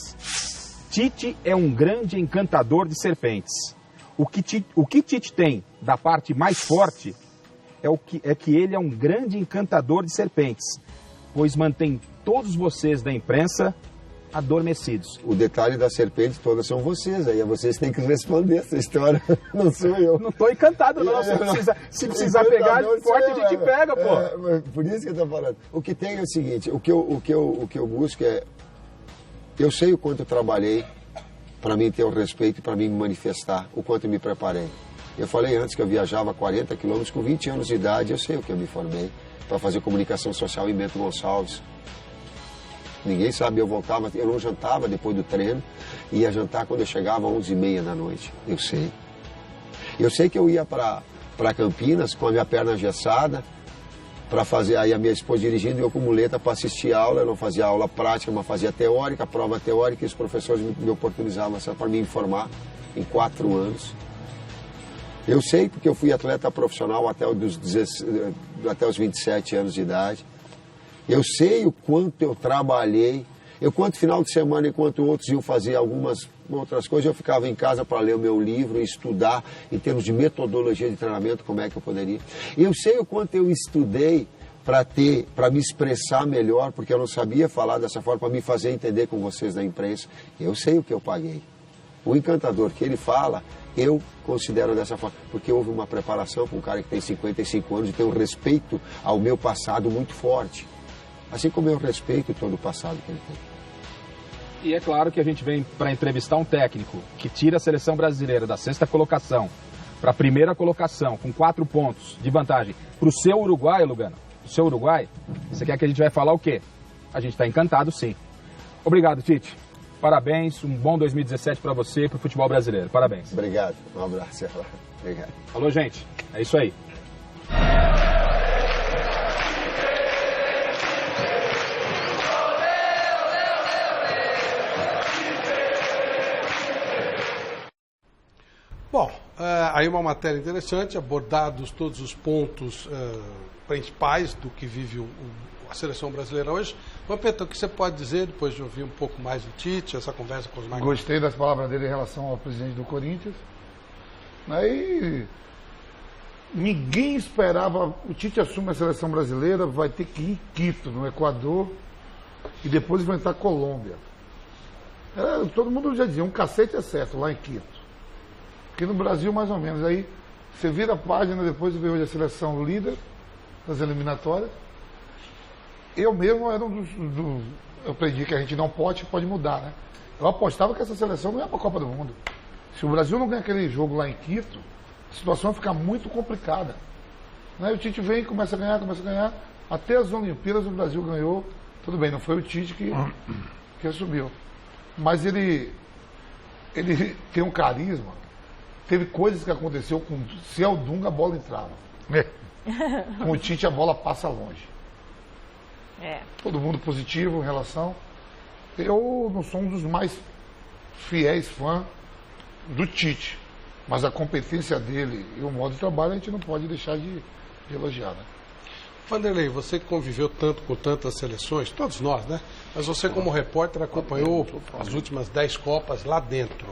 Tite é um grande encantador de serpentes. O que Tite tem da parte mais forte é que ele é um grande encantador de serpentes, pois mantém todos vocês da imprensa adormecidos.
O detalhe das serpentes todas são vocês, aí vocês têm que responder essa história, não sou eu.
Não estou encantado não, se precisar pegar forte a gente pega, pô.
Por isso que eu estou falando. O que tem é o seguinte, o que eu busco é, eu sei o quanto eu trabalhei para mim ter o respeito e para mim me manifestar, o quanto eu me preparei. Eu falei antes que eu viajava 40 quilômetros com 20 anos de idade, eu sei o que eu me formei para fazer comunicação social em Bento Gonçalves. Ninguém sabe, eu não jantava depois do treino, ia jantar quando eu chegava às 11h30 da noite, eu sei. Eu sei que eu ia para Campinas com a minha perna engessada, para fazer, aí a minha esposa dirigindo e eu com muleta para assistir a aula, eu não fazia aula prática, mas fazia teórica, prova teórica, e os professores me oportunizavam para me informar em 4 anos. Eu sei porque eu fui atleta profissional até os 27 anos de idade. Eu sei o quanto eu trabalhei, quanto final de semana, enquanto outros iam fazer algumas outras coisas, eu ficava em casa para ler o meu livro e estudar em termos de metodologia de treinamento, como é que eu poderia. Eu sei o quanto eu estudei para me expressar melhor, porque eu não sabia falar dessa forma, para me fazer entender com vocês da imprensa. Eu sei o que eu paguei. O encantador que ele fala, eu considero dessa forma, porque houve uma preparação para um cara que tem 55 anos e tem um respeito ao meu passado muito forte. Assim como eu respeito todo o passado que ele tem.
E é claro que a gente vem para entrevistar um técnico que tira a seleção brasileira da 6ª colocação para a 1ª colocação, com 4 pontos de vantagem, para o seu Uruguai, Lugano. O seu Uruguai, você quer que a gente vai falar o quê? A gente está encantado, sim. Obrigado, Tite. Parabéns, um bom 2017 para você e para o futebol brasileiro. Parabéns.
Obrigado, um abraço. Obrigado.
Falou, gente. É isso aí.
Bom, aí uma matéria interessante, abordados todos os pontos principais do que vive a seleção brasileira hoje. Vampeta, o que você pode dizer, depois de ouvir um pouco mais do Tite, essa conversa com os mais...
Gostei das palavras dele em relação ao presidente do Corinthians. Aí ninguém esperava, o Tite assume a seleção brasileira, vai ter que ir em Quito, no Equador, e depois enfrentar a Colômbia. Todo mundo já dizia, um cacete é certo lá em Quito. Aqui no Brasil, mais ou menos. Aí você vira a página, depois vê hoje a seleção líder das eliminatórias. Eu mesmo era eu aprendi que a gente não pode mudar, né? Eu apostava que essa seleção não ia para a Copa do Mundo. Se o Brasil não ganhar aquele jogo lá em Quito, a situação fica muito complicada. Né? O Tite vem, começa a ganhar. Até as Olimpíadas o Brasil ganhou. Tudo bem, não foi o Tite que assumiu. Mas ele tem um carisma. Teve coisas que aconteceu com se é o Dunga, a bola entrava. Com o Tite a bola passa longe. Todo mundo positivo em relação. Eu não sou um dos mais fiéis fãs do Tite, mas a competência dele e o modo de trabalho a gente não pode deixar de elogiar, né?
Vanderlei, você que conviveu tanto com tantas seleções, todos nós, né? Mas você como repórter acompanhou as últimas 10 Copas lá dentro.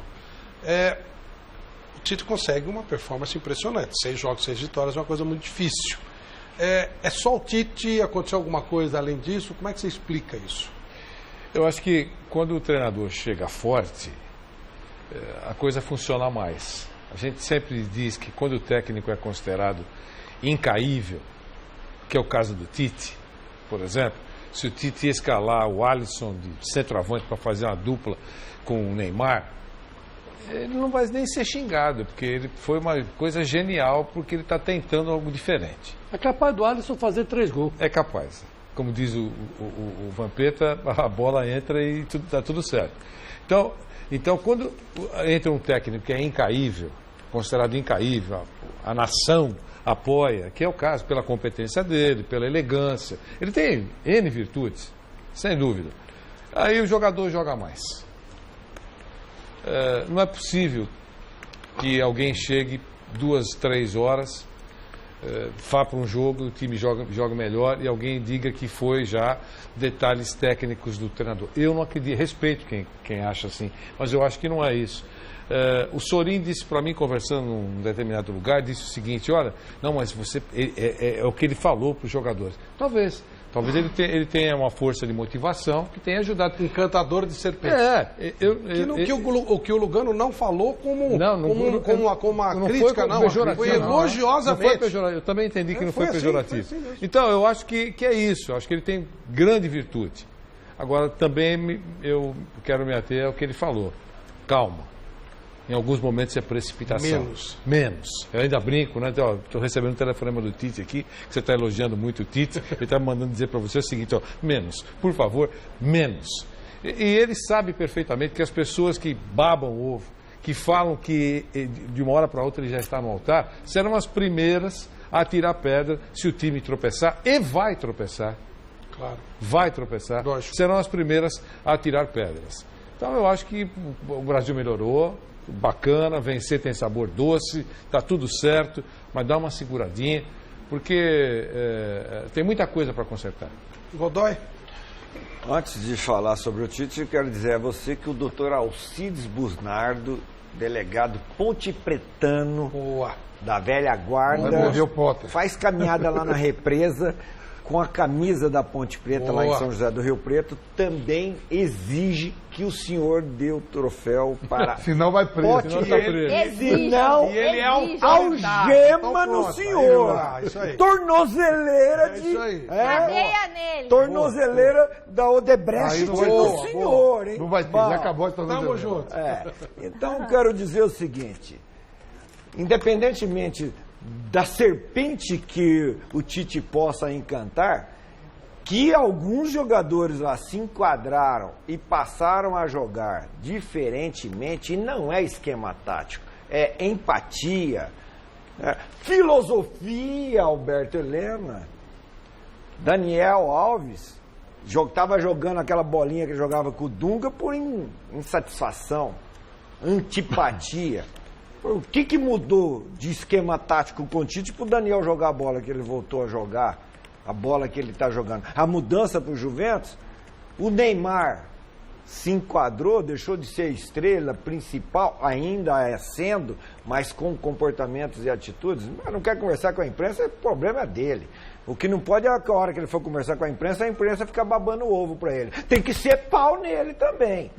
O Tite consegue uma performance impressionante. 6 jogos, 6 vitórias é uma coisa muito difícil. É só o Tite? Aconteceu alguma coisa além disso? Como é que você explica isso?
Eu acho que quando o treinador chega forte, a coisa funciona mais. A gente sempre diz que quando o técnico é considerado incaível, que é o caso do Tite, por exemplo, se o Tite escalar o Alisson de centroavante para fazer uma dupla com o Neymar, ele não vai nem ser xingado, porque ele foi uma coisa genial, porque ele está tentando algo diferente.
É capaz do Alisson fazer 3 gols.
É capaz. Como diz o Vampeta, a bola entra e está tudo certo. Então, quando entra um técnico que é incaível, considerado incaível, a nação apoia, que é o caso, pela competência dele, pela elegância. Ele tem N virtudes, sem dúvida. Aí o jogador joga mais. Não é possível que alguém chegue 2, 3 horas, vá para um jogo, o time joga melhor e alguém diga que foi já detalhes técnicos do treinador. Eu não acredito, respeito quem acha assim, mas eu acho que não é isso. O Sorin disse para mim, conversando num determinado lugar, disse o seguinte: olha, não, mas você é o que ele falou para os jogadores. Talvez ele tenha uma força de motivação que tenha ajudado.
Encantador de serpente. Que o Lugano não falou como uma crítica, não. Foi elogiosamente.
Não foi pejorativo. Eu também entendi que não foi pejorativo. Então, eu acho que é isso. Eu acho que ele tem grande virtude. Agora, também eu quero me ater ao que ele falou. Calma. Em alguns momentos é precipitação. Menos. Eu ainda brinco, né? Estou recebendo um telefonema do Tite aqui, que você está elogiando muito o Tite. Ele está mandando dizer para você o seguinte: menos. Por favor, menos. E ele sabe perfeitamente que as pessoas que babam o ovo, que falam que de uma hora para outra ele já está no altar, serão as primeiras a tirar pedra se o time tropeçar, e vai tropeçar.
Claro.
Vai tropeçar.
Lógico.
Serão as primeiras a tirar pedras. Então eu acho que o Brasil melhorou. Bacana, vencer tem sabor doce, está tudo certo, mas dá uma seguradinha, porque tem muita coisa para consertar.
Godoy?
Antes de falar sobre o Tite, eu quero dizer a você que o doutor Alcides Busnardo, delegado pontepretano da velha guarda, faz caminhada lá na represa com a camisa da Ponte Preta lá em São José do Rio Preto, também exige que o senhor dê o troféu para...
Senão vai preso.
Senão
ele é
algema no senhor.
Isso aí.
Tornozeleira de...
Isso aí.
Cadeia nele.
Tornozeleira da Odebrecht
Aí não
do senhor, hein?
Não vai ter, já acabou a tornozeleira.
Tamo junto.
Então, quero dizer o seguinte, independentemente da serpente que o Tite possa encantar, que alguns jogadores lá se enquadraram e passaram a jogar diferentemente, e não é esquema tático, é empatia, filosofia. Alberto Helena, Daniel Alves, estava jogando aquela bolinha que jogava com o Dunga por insatisfação, antipatia. O que mudou de esquema tático com o Tite para o Daniel jogar a bola que ele voltou a jogar, a bola que ele está jogando? A mudança para o Juventus, o Neymar se enquadrou, deixou de ser estrela principal, ainda é sendo, mas com comportamentos e atitudes. Mas não quer conversar com a imprensa, o problema é dele. O que não pode é que a hora que ele for conversar com a imprensa fica babando o ovo para ele. Tem que ser pau nele também.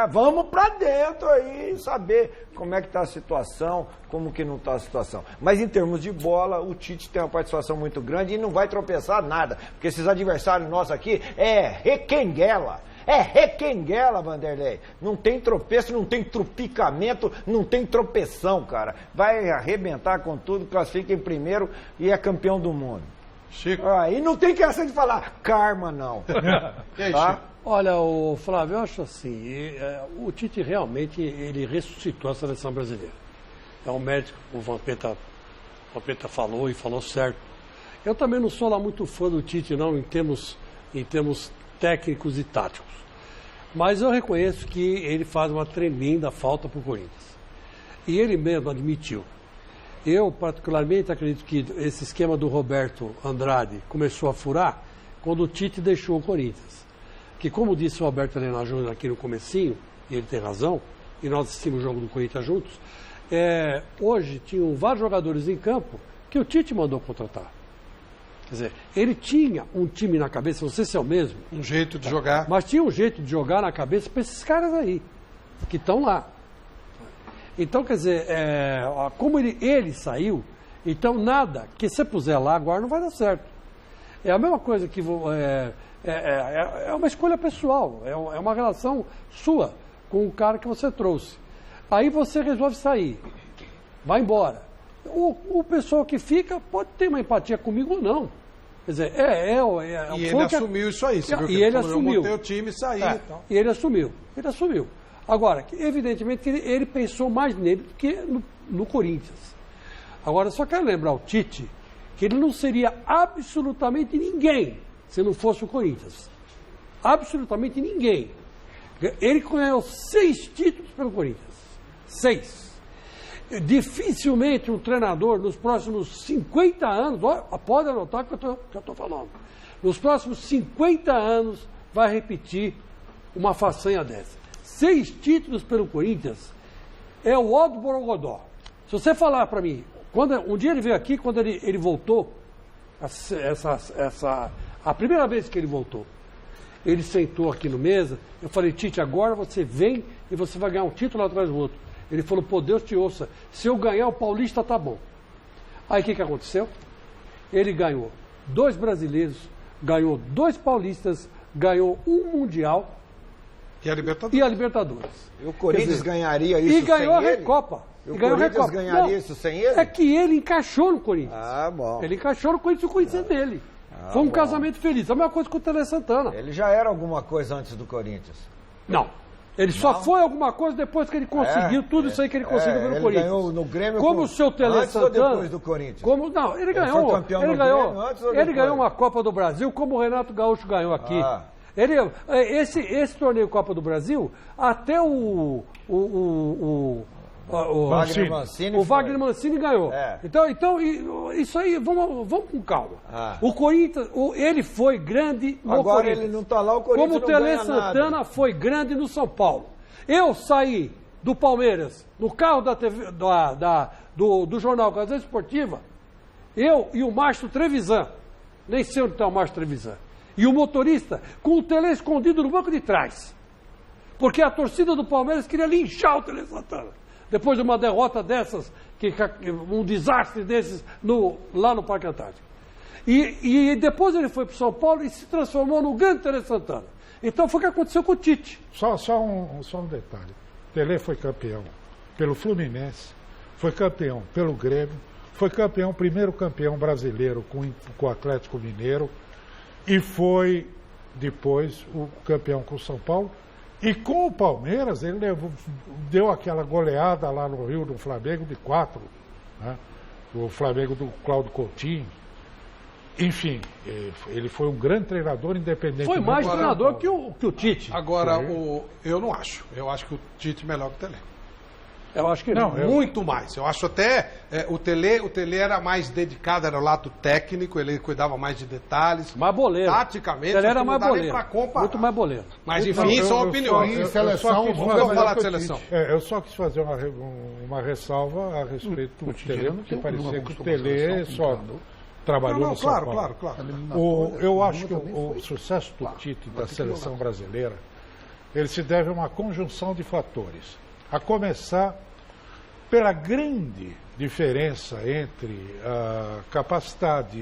Vamos para dentro aí, saber como é que está a situação, como que não está a situação. Mas em termos de bola, o Tite tem uma participação muito grande e não vai tropeçar nada. Porque esses adversários nossos aqui é requenguela. É requenguela, Vanderlei. Não tem tropeço, não tem tropicamento, não tem tropeção, cara. Vai arrebentar com tudo, classifica em primeiro e é campeão do mundo.
Chico.
E não tem que essa de falar karma, não.
E aí,
Tá?
Chico?
Olha, o Flávio, eu acho assim, o Tite realmente, ele ressuscitou a seleção brasileira. É um médico, o Vampeta falou e falou certo. Eu também não sou lá muito fã do Tite, não, em termos técnicos e táticos. Mas eu reconheço que ele faz uma tremenda falta para o Corinthians. E ele mesmo admitiu. Eu, particularmente, acredito que esse esquema do Roberto Andrade começou a furar quando o Tite deixou o Corinthians. Que, como disse o Roberto Helena Júnior aqui no comecinho, e ele tem razão, e nós assistimos o jogo do Corinthians juntos, hoje tinham vários jogadores em campo que o Tite mandou contratar. Quer dizer, ele tinha um time na cabeça, não sei se é o mesmo.
Um jeito de jogar.
Mas tinha um jeito de jogar na cabeça para esses caras aí, que estão lá. Então, quer dizer, como ele saiu, então nada que você puser lá agora não vai dar certo. É a mesma coisa que é uma escolha pessoal, é uma relação sua com o cara que você trouxe. Aí você resolve sair, vai embora. O pessoal que fica pode ter uma empatia comigo ou não. Quer dizer,
e ele assumiu isso aí. Você viu que
e ele assumiu.
Eu montei o time e saí e tal.
E ele assumiu. Agora, evidentemente que ele pensou mais nele do que no Corinthians. Agora, só quero lembrar o Tite que ele não seria absolutamente ninguém se não fosse o Corinthians. Absolutamente ninguém. Ele ganhou 6 títulos pelo Corinthians. 6. Dificilmente um treinador nos próximos 50 anos, pode anotar o que eu estou falando, nos próximos 50 anos vai repetir uma façanha dessa. 6 títulos pelo Corinthians é o ó do Borogodó. Se você falar para mim, um dia ele veio aqui, quando ele voltou, a primeira vez que ele voltou, ele sentou aqui no mesa, eu falei, Tite, agora você vem e você vai ganhar um título atrás do outro. Ele falou, pô, Deus te ouça, se eu ganhar o Paulista tá bom. Aí o que aconteceu? Ele ganhou 2 brasileiros, ganhou 2 paulistas, ganhou 1 mundial
e a Libertadores.
E o Corinthians ganharia isso sem ele?
E ganhou a Recopa.
E o Corinthians ganharia isso sem ele?
É que ele encaixou no Corinthians.
Ah, bom.
Ele encaixou no Corinthians e o Corinthians dele. Foi um casamento feliz. A mesma coisa com o Tele Santana.
Ele já era alguma coisa antes do Corinthians?
Não. Ele só foi alguma coisa depois que ele conseguiu tudo isso aí que ele conseguiu pelo Corinthians.
Ele ganhou no Grêmio
como o seu Tele
antes
Santana,
ou depois do Corinthians?
Não, ele ganhou.
Foi campeão no Grêmio antes ou depois?
Ele ganhou uma Copa do Brasil, como o Renato Gaúcho ganhou aqui. Esse torneio Copa do Brasil, até o Wagner Mancini ganhou. Então, isso aí, vamos com calma. O Corinthians, ele foi grande no
Agora
Corinthians.
ele não está lá, o Corinthians
como o Tele Santana foi grande no São Paulo. Eu saí do Palmeiras, no carro da TV, do jornal Gazeta Esportiva, eu e o Márcio Trevisan, nem sei onde está o Márcio Trevisan, e o motorista com o Tele escondido no banco de trás. Porque a torcida do Palmeiras queria linchar o Tele Santana. Depois de uma derrota dessas, um desastre desses lá no Parque Antártico. E depois ele foi para o São Paulo e se transformou no grande Tele Santana. Então foi o que aconteceu com o Tite.
Só um detalhe. Tele foi campeão pelo Fluminense, foi campeão pelo Grêmio, foi primeiro campeão brasileiro com o Atlético Mineiro e foi depois o campeão com o São Paulo. E com o Palmeiras, ele deu aquela goleada lá no Rio do Flamengo de 4, né? O Flamengo do Cláudio Coutinho. Enfim, ele foi um grande treinador independente.
Foi mais treinador que o Tite.
Agora, eu não acho. Eu acho que o Tite é melhor que o Tele.
Eu acho que
não. Muito mais. Eu acho até o Tele era mais dedicado, era o lado técnico, ele cuidava mais de detalhes.
Mais boleiro.
Taticamente,
ele era mais boleiro. Muito mais boleiro.
Mas enfim, são opiniões.
Em seleção,
vamos falar de seleção.
Eu só quis fazer uma ressalva a respeito do Tele, porque parecia que o Tele só trabalhou no São Paulo. Claro. Eu acho que o sucesso do Tite da seleção brasileira, ele se deve a uma conjunção de fatores. A começar pela grande diferença entre a capacidade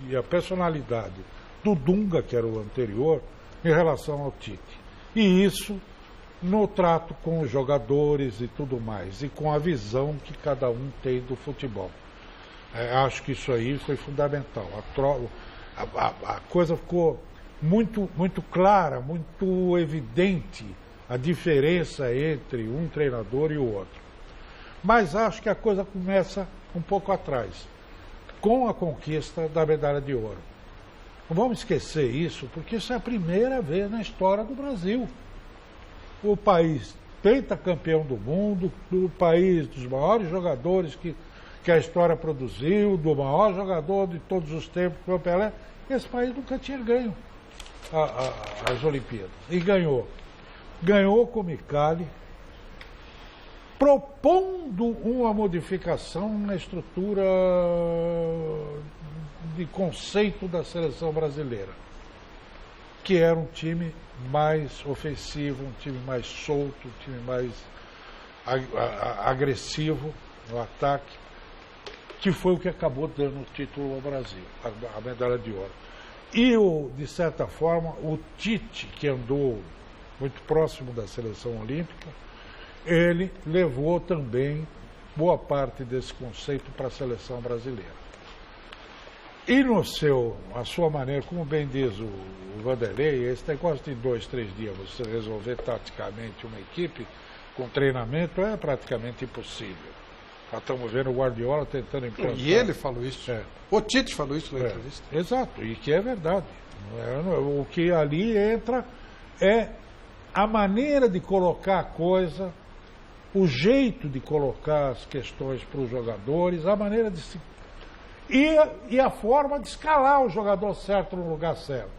e a personalidade do Dunga, que era o anterior, em relação ao Tite. E isso no trato com os jogadores e tudo mais, e com a visão que cada um tem do futebol. Acho que isso aí foi fundamental. A coisa ficou muito, muito clara, muito evidente, a diferença entre um treinador e o outro. Mas acho que a coisa começa um pouco atrás, com a conquista da medalha de ouro. Não vamos esquecer isso, porque isso é a primeira vez na história do Brasil. O país pentacampeão do mundo, do país dos maiores jogadores que a história produziu, do maior jogador de todos os tempos, que foi o Pelé. Esse país nunca tinha ganho as Olimpíadas. E ganhou. Ganhou com o Micali, propondo uma modificação na estrutura de conceito da seleção brasileira, que era um time mais ofensivo, um time mais solto, um time mais agressivo no ataque, que foi o que acabou dando o título ao Brasil, a medalha de ouro. E, de certa forma, o Tite, que andou muito próximo da seleção olímpica, ele levou também boa parte desse conceito para a seleção brasileira. E a sua maneira, como bem diz o Vanderlei, esse negócio de 2, 3 dias você resolver taticamente uma equipe com treinamento é praticamente impossível. Já estamos vendo o Guardiola tentando implantar.
E ele falou isso. O Tite falou isso na entrevista.
Exato, e que é verdade. O que ali entra é a maneira de colocar a coisa, o jeito de colocar as questões para os jogadores, a maneira de se... E a forma de escalar o jogador certo no lugar certo.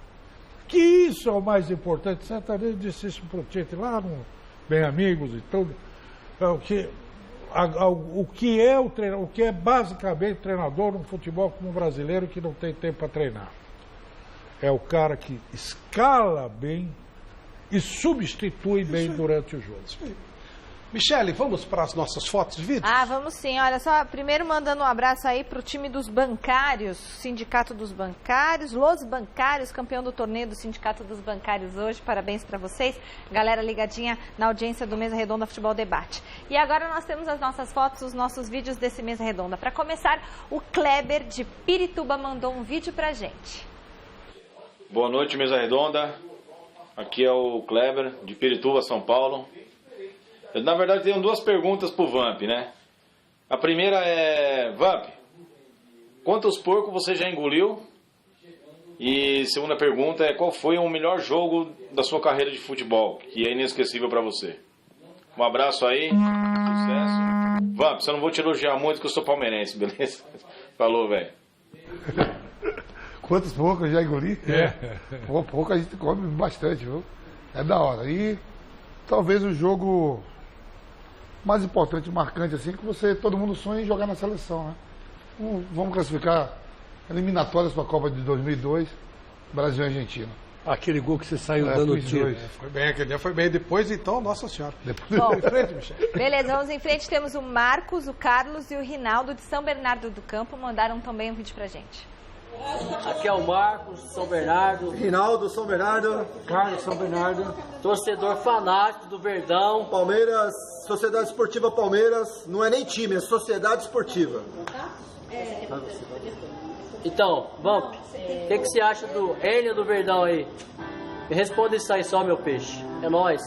Que isso é o mais importante. Certamente disse isso para o Tite lá no Bem Amigos e tudo. O que é basicamente treinador num futebol como o brasileiro que não tem tempo para treinar. É o cara que escala bem e substitui bem durante o jogo.
Michele, vamos para as nossas fotos e vídeos?
Vamos sim. Olha só, primeiro mandando um abraço aí para o time dos bancários, Sindicato dos Bancários, Los Bancários, campeão do torneio do Sindicato dos Bancários hoje. Parabéns para vocês. Galera ligadinha na audiência do Mesa Redonda Futebol Debate. E agora nós temos as nossas fotos, os nossos vídeos desse Mesa Redonda. Para começar, o Kleber de Pirituba mandou um vídeo para a gente.
Boa noite, Mesa Redonda. Aqui é o Kleber de Pirituba, São Paulo. Eu, na verdade, tenho duas perguntas pro Vamp, né? A primeira é... Vamp, quantos porcos você já engoliu? E segunda pergunta é... Qual foi o melhor jogo da sua carreira de futebol, que é inesquecível pra você? Um abraço aí, sucesso. Vamp, eu não vou te elogiar muito, que eu sou palmeirense, beleza? Falou, velho.
Quantos porcos eu já engoli? Porco a gente come bastante, viu? É da hora. E talvez o jogo mais importante, marcante, assim, que todo mundo sonha em jogar na seleção, né? Vamos classificar eliminatórias para a Copa de 2002, Brasil e Argentina.
Aquele gol que você saiu dando tiro.
Foi bem, aquele dia foi bem. Depois, então, nossa senhora.
Bom, em frente, Michele. Beleza, vamos em frente. Temos o Marcos, o Carlos e o Rinaldo de São Bernardo do Campo. Mandaram também um vídeo pra gente.
Aqui é o Marcos, São Bernardo.
Rinaldo, São Bernardo.
Carlos, São Bernardo. Torcedor fanático do Verdão.
Palmeiras, Sociedade Esportiva Palmeiras. Não é nem time, é Sociedade Esportiva.
Então, Vamp, o que você acha do Hélio do Verdão aí? Me responda isso aí só, meu peixe. É nóis.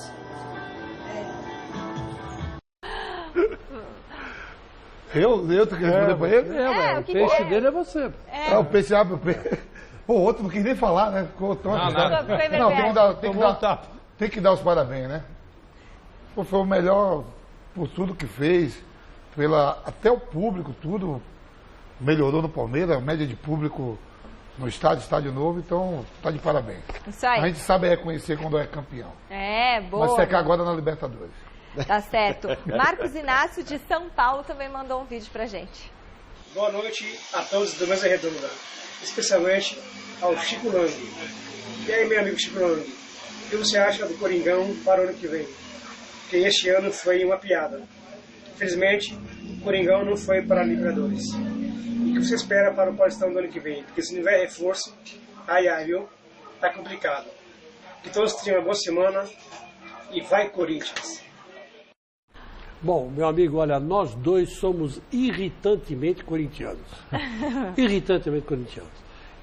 Eu tô querendo responder pra ele?
O peixe dele é você.
O peixe abre o peixe. O outro não quis nem falar, né? Ficou tão... Não, tem que dar os parabéns, né? Foi o melhor por tudo que fez, até o público, tudo melhorou no Palmeiras, a média de público no estádio novo, então tá de parabéns.
Isso aí.
A gente sabe reconhecer quando é campeão.
Boa.
Vai secar agora na Libertadores.
Tá certo. Marcos Inácio, de São Paulo, também mandou um vídeo pra gente.
Boa noite a todos do Mesa Redonda, especialmente ao Chico Lang. E aí, meu amigo Chico Lang, o que você acha do Coringão para o ano que vem? Porque este ano foi uma piada. Infelizmente, o Coringão não foi para a Libertadores. E o que você espera para o Paulistão do ano que vem? Porque se não tiver reforço, viu? Tá complicado. Que todos tenham uma boa semana e vai Corinthians!
Bom, meu amigo, olha, nós dois somos irritantemente corintianos. Irritantemente corintianos.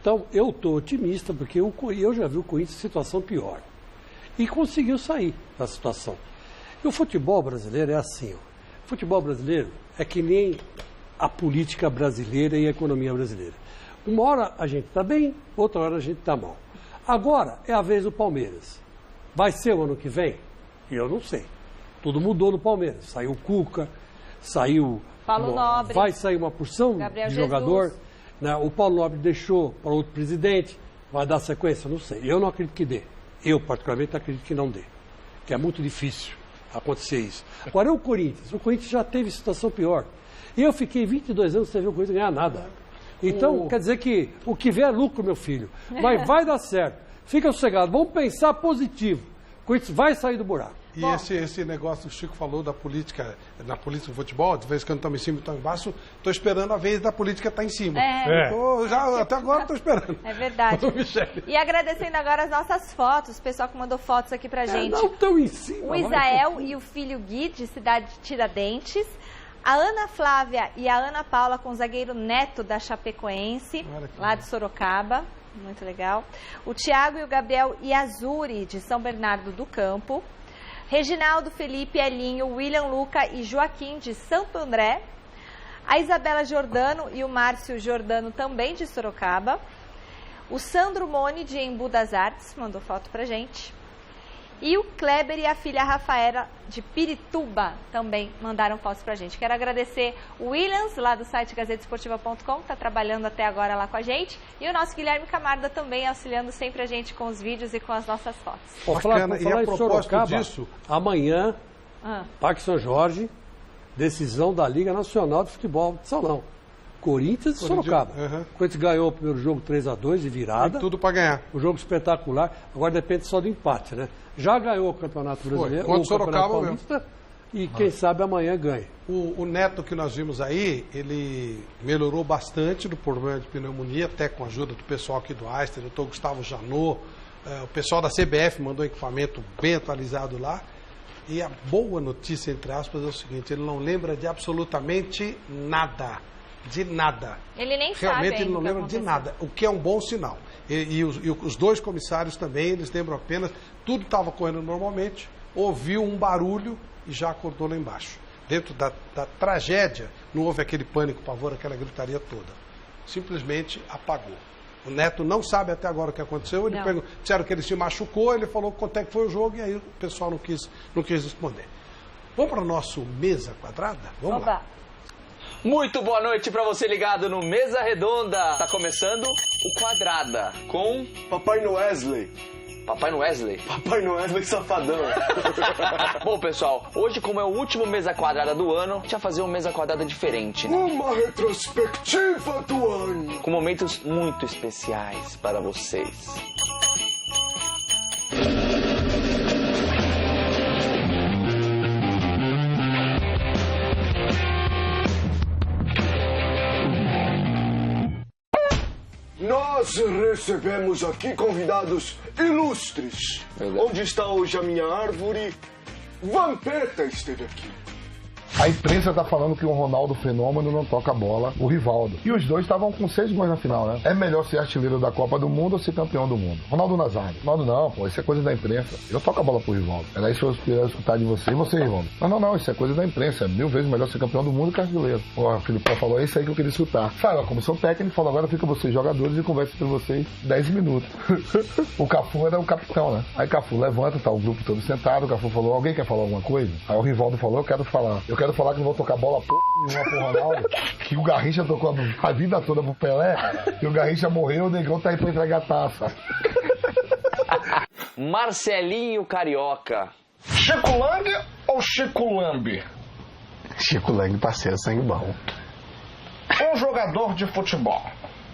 Então, eu estou otimista porque eu já vi o Corinthians em situação pior. E conseguiu sair da situação. E o futebol brasileiro é assim, ó. O futebol brasileiro é que nem a política brasileira e a economia brasileira. Uma hora a gente está bem, outra hora a gente está mal. Agora é a vez do Palmeiras. Vai ser o ano que vem? Eu não sei. Tudo mudou no Palmeiras. Saiu o Cuca, saiu...
Paulo Nobre.
Vai sair uma porção
Gabriel
de
Jesus.
jogador. Né? O Paulo Nobre deixou para outro presidente. Vai dar sequência? Não sei. Eu não acredito que dê. Eu, particularmente, acredito que não dê. Que é muito difícil acontecer isso. Agora, o Corinthians já teve situação pior. E eu fiquei 22 anos sem ver o Corinthians ganhar nada. Então, quer dizer que o que vier é lucro, meu filho. Mas vai dar certo. Fica sossegado. Vamos pensar positivo. O Corinthians vai sair do buraco.
E esse negócio que o Chico falou da política, na política do futebol, de vez em quando estamos em cima e estamos embaixo, estou esperando a vez da política estar em cima. Até agora estou esperando.
É verdade. E agradecendo agora as nossas fotos, o pessoal que mandou fotos aqui pra gente.
Não estão em cima.
O Isael e o filho Gui, de Cidade de Tiradentes. A Ana Flávia e a Ana Paula com o zagueiro Neto da Chapecoense, lá de Sorocaba. Muito legal. O Tiago e o Gabriel Iazuri, de São Bernardo do Campo. Reginaldo, Felipe, Elinho, William Luca e Joaquim, de Santo André. A Isabela Jordano e o Márcio Jordano, também de Sorocaba. O Sandro Mone, de Embu das Artes, mandou foto pra gente. E o Kleber e a filha Rafaela, de Pirituba, também mandaram fotos pra gente. Quero agradecer o Williams, lá do site gazetesportiva.com, que está trabalhando até agora lá com a gente. E o nosso Guilherme Camarda também auxiliando sempre a gente com os vídeos e com as nossas fotos.
Falar em Sorocaba, disso, amanhã, Parque São Jorge, decisão da Liga Nacional de Futebol de Salão. Corinthians e Sorocaba. O Corinthians ganhou o primeiro jogo 3-2 de virada.
Tem tudo para ganhar.
Um jogo espetacular. Agora depende só do empate, né? Já ganhou o Campeonato Brasileiro,
o Sorocaba
Paulista, e quem sabe amanhã ganha.
O Neto que nós vimos aí, ele melhorou bastante do problema de pneumonia, até com a ajuda do pessoal aqui do Einstein, doutor Gustavo Janot, o pessoal da CBF mandou equipamento bem atualizado lá. E a boa notícia, entre aspas, é o seguinte, ele não lembra de absolutamente nada. De nada.
Ele nem
Realmente
sabe.
Ele não lembra de nada, o que é um bom sinal. E os dois comissários também, eles lembram apenas, tudo estava correndo normalmente, ouviu um barulho e já acordou lá embaixo. Dentro da tragédia, não houve aquele pânico, pavor, aquela gritaria toda. Simplesmente apagou. O Neto não sabe até agora o que aconteceu. Disseram que ele se machucou, ele falou quanto é que foi o jogo e aí o pessoal não quis responder. Vamos para o nosso Mesa Quadrada? Vamos lá.
Muito boa noite para você ligado no Mesa Redonda. Tá começando o Quadrada com
Papai Noesley.
Papai Noesley?
Papai Noesley safadão.
Bom, pessoal, hoje como é o último Mesa Quadrada do ano, a gente vai fazer uma Mesa Quadrada diferente.
Uma retrospectiva do ano.
Com momentos muito especiais para vocês.
Nós recebemos aqui convidados ilustres. Onde está hoje a minha árvore? Vampeta esteve aqui.
A imprensa tá falando que o Ronaldo Fenômeno não toca a bola, o Rivaldo. E os dois estavam com 6 gols na final, né? É melhor ser artilheiro da Copa do Mundo ou ser campeão do mundo? Ronaldo Nazário. Ronaldo não, pô, isso é coisa da imprensa. Eu toco a bola pro Rivaldo. Era isso que eu queria escutar de você. E você, Rivaldo? Não, isso é coisa da imprensa. É 1000 vezes melhor ser campeão do mundo que artilheiro. Pô, o Filipão falou, é isso aí que eu queria escutar. Sabe, a comissão técnica falou, agora fica vocês jogadores e conversa entre vocês 10 minutos. O Cafu era o capitão, né? Aí Cafu levanta, tá o grupo todo sentado, o Cafu falou, alguém quer falar alguma coisa? Aí o Rivaldo falou, eu quero falar que não vou tocar bola nenhuma pro Ronaldo, que o Garrincha tocou a vida toda pro Pelé, e o Garrincha morreu, o Negão tá aí pra entregar a taça.
Marcelinho Carioca.
Chico Lang ou Chico Lambe?
Chico Lang, parceiro, sangue bom.
Um jogador de futebol.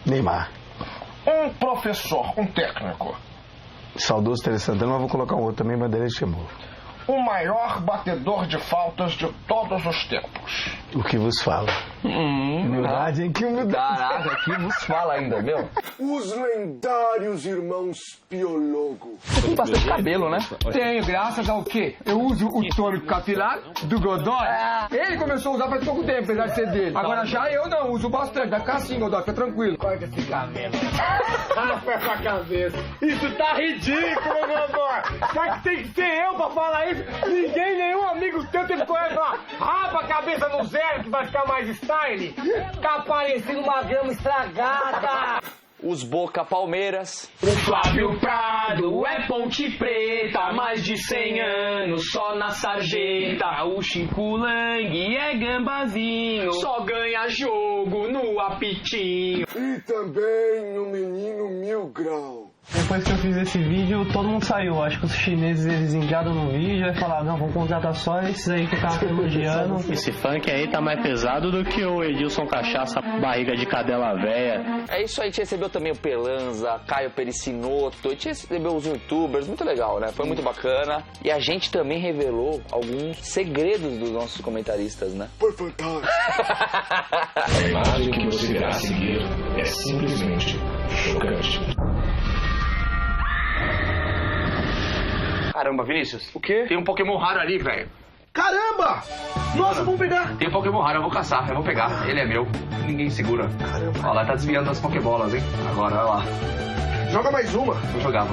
Neymar.
Um professor, um técnico.
Saudoso Tele Santana, mas vou colocar um outro também, Bandeira de Timor.
O maior batedor de faltas de todos os tempos.
O que vos fala?
Humildade, hein? Que humildade. Caraca, que vos fala ainda, meu?
Os lendários irmãos Piologo.
Você tem bastante cabelo, né?
Tenho, graças ao quê? Eu uso o tônico capilar do Godoy. Ele começou a usar faz pouco tempo, apesar de ser dele. Agora já eu não, uso bastante. Vai ficar assim, Godoy, fica tranquilo.
Corta esse cabelo. Raspa essa cabeça. Isso tá ridículo, Godoy. Será que tem que ser eu pra falar isso? Ninguém, nenhum amigo teu teve coragem de falar, rapa a cabeça no zero que vai ficar mais style. Tá parecendo uma grama estragada.
Os Boca Palmeiras.
O Flávio Prado é Ponte Preta, há mais de 100 anos, só na sarjeta. O Chico Lang é gambazinho, só ganha jogo no apitinho.
E também o menino Mil Grau.
Depois que eu fiz esse vídeo, todo mundo saiu. Acho que os chineses, eles entraram no vídeo e falaram, não, vamos contratar só esses aí que estavam elogiando.
Esse funk aí tá mais pesado do que o Edilson Cachaça, barriga de cadela véia.
É isso aí, a gente recebeu também o Pelanza, Caio Pericinoto, a gente recebeu os youtubers, muito legal, né? Foi muito bacana. E a gente também revelou alguns segredos dos nossos comentaristas, né?
Foi fantástico.
A imagem que você irá seguir é simplesmente chocante.
Caramba, Vinícius.
O quê?
Tem um Pokémon raro ali, velho.
Caramba! Nossa, vamos pegar.
Tem um Pokémon raro, eu vou caçar, eu vou pegar. Ele é meu. Ninguém segura. Caramba. Ó, lá tá desviando das Pokébolas, hein? Agora, olha lá.
Joga mais uma.
Vou jogar.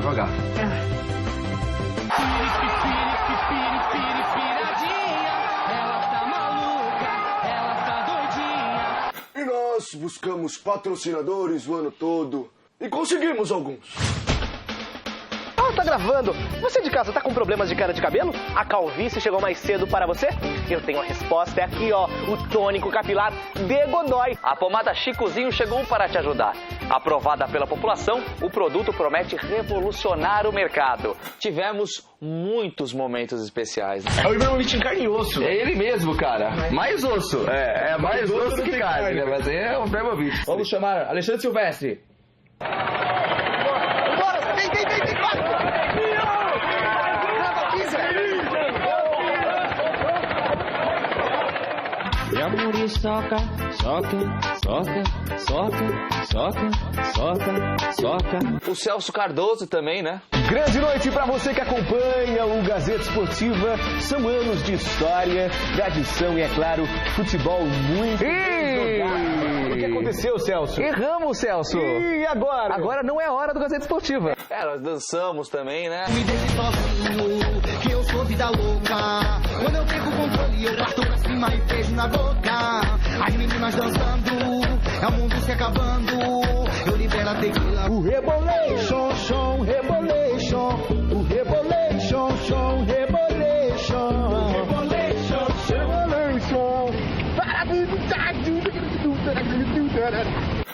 E nós buscamos patrocinadores o ano todo e conseguimos alguns.
Tá gravando? Você de casa tá com problemas de queda de cabelo? A calvície chegou mais cedo para você? Eu tenho a resposta, é aqui ó, o tônico capilar de Godoy.
A pomada Chicozinho chegou para te ajudar. Aprovada pela população, o produto promete revolucionar o mercado. Tivemos muitos momentos especiais.
É o Ibrahimovic em carne e osso.
É ele mesmo, cara. Mais osso. É mais osso que carne, né? Mas é o Ibrahimovic. Vamos chamar Alexandre Silvestre.
Vem,
E a muriçoca, soca.
O Celso Cardoso também, né?
Grande noite para você que acompanha o Gazeta Esportiva. São anos de história, tradição e, é claro, futebol muito jogado. O que aconteceu, Celso?
Erramos, Celso.
E agora?
Agora não é hora do Gazeta Esportiva. Nós dançamos também, né?
Me deixe sozinho, que eu sou vida louca. Quando eu perco o controle, eu parto pra cima e beijo na boca. As meninas dançando, é o mundo se acabando. Eu libero a tequila.
O Rebolation, som, Rebolation. O Rebolation, som, Rebolation.
Rebolation,
Rebolation.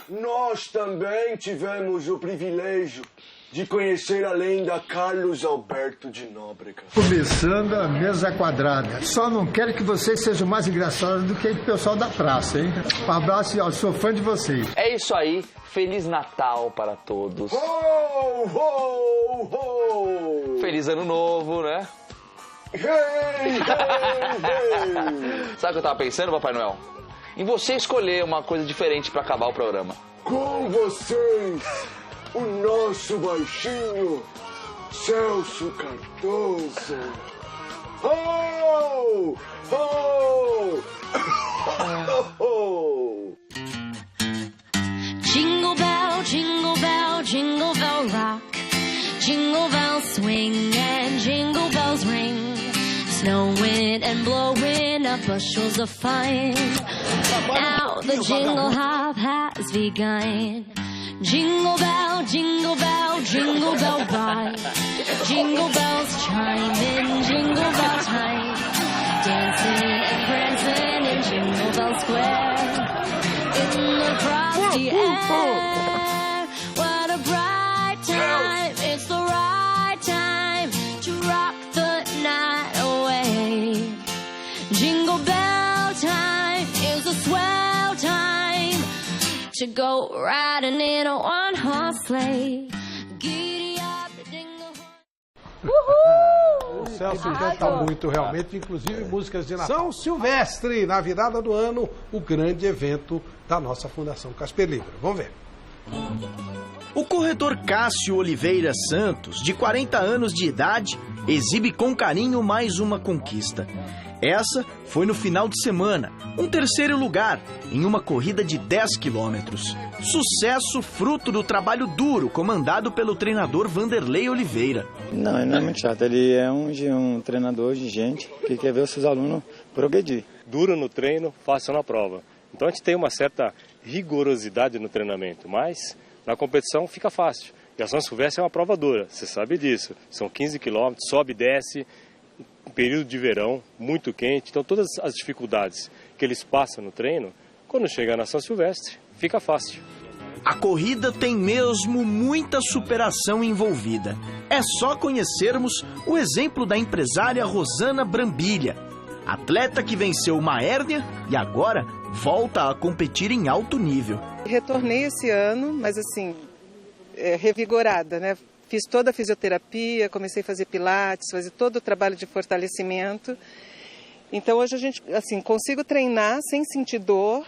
Nós também tivemos o privilégio de conhecer a lenda Carlos Alberto de Nóbrega.
Começando a mesa quadrada. Só não quero que vocês sejam mais engraçados do que o pessoal da praça, hein? Um abraço, eu sou fã de vocês.
É isso aí. Feliz Natal para todos.
Ho, ho, ho.
Feliz Ano Novo, né?
Hey, hey, hey.
Sabe o que eu tava pensando, Papai Noel? Em você escolher uma coisa diferente para acabar o programa.
Com vocês, o nosso baixinho, Celso Cardoso. Ho, ho,
snowing and blowing up bushels of fun. Now the jingle hop has begun. Jingle bell, jingle bell, jingle bell ride. Jingle bells chime in jingle bell time. Dancing and prancing in Jingle Bell Square. In the frosty air, what a bright time. It's the right time to rock the night away. Jingle bell time is a swell time to go riding in a one-horse sleigh. Giddy up, jingle.
O Celso canta muito, realmente, inclusive músicas de Natal. São Silvestre, na virada do ano, o grande evento da nossa Fundação Casper Libero. Vamos ver.
O corretor Cássio Oliveira Santos, de 40 anos de idade, exibe com carinho mais uma conquista. Essa foi no final de semana, um terceiro lugar em uma corrida de 10 quilômetros. Sucesso fruto do trabalho duro comandado pelo treinador Vanderlei Oliveira.
Não, ele não é muito chato, ele é um treinador de gente que quer ver os seus alunos progredir.
Duro no treino, fácil na prova. Então a gente tem uma certa rigorosidade no treinamento, mas na competição fica fácil. E a São Silvestre é uma prova dura, você sabe disso. São 15 quilômetros, sobe e desce. Período de verão, muito quente, então todas as dificuldades que eles passam no treino, quando chega na São Silvestre, fica fácil.
A corrida tem mesmo muita superação envolvida. É só conhecermos o exemplo da empresária Rosana Brambilha, atleta que venceu uma hérnia e agora volta a competir em alto nível.
Retornei esse ano, mas assim, revigorada, né? Fiz toda a fisioterapia, comecei a fazer pilates, fazer todo o trabalho de fortalecimento. Então hoje a gente, assim, consigo treinar sem sentir dor,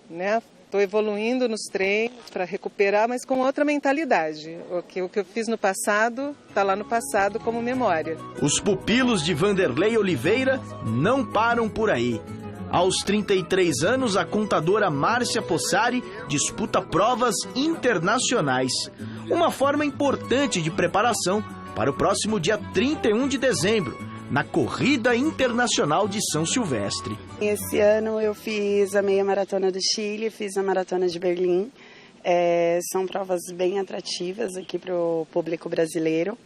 né? Estou evoluindo nos treinos para recuperar, mas com outra mentalidade. O que eu fiz no passado está lá no passado como memória.
Os pupilos de Vanderlei Oliveira não param por aí. Aos 33 anos, a contadora Márcia Possari disputa provas internacionais. Uma forma importante de preparação para o próximo dia 31 de dezembro, na Corrida Internacional de São Silvestre.
Esse ano eu fiz a meia maratona do Chile, fiz a maratona de Berlim. São provas bem atrativas aqui para o público brasileiro.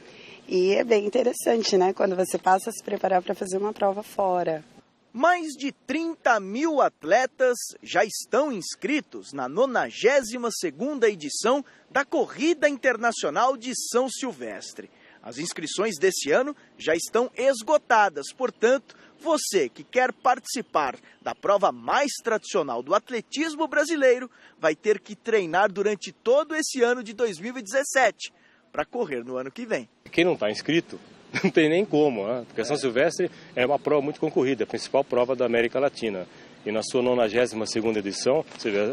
E é bem interessante, né? Quando você passa a se preparar para fazer uma prova fora.
Mais de 30 mil atletas já estão inscritos na 92ª edição da Corrida Internacional de São Silvestre. As inscrições desse ano já estão esgotadas, portanto, você que quer participar da prova mais tradicional do atletismo brasileiro vai ter que treinar durante todo esse ano de 2017 para correr no ano que vem.
Quem não está inscrito, não tem nem como, né? Porque a São Silvestre é uma prova muito concorrida, a principal prova da América Latina. E na sua 92ª edição,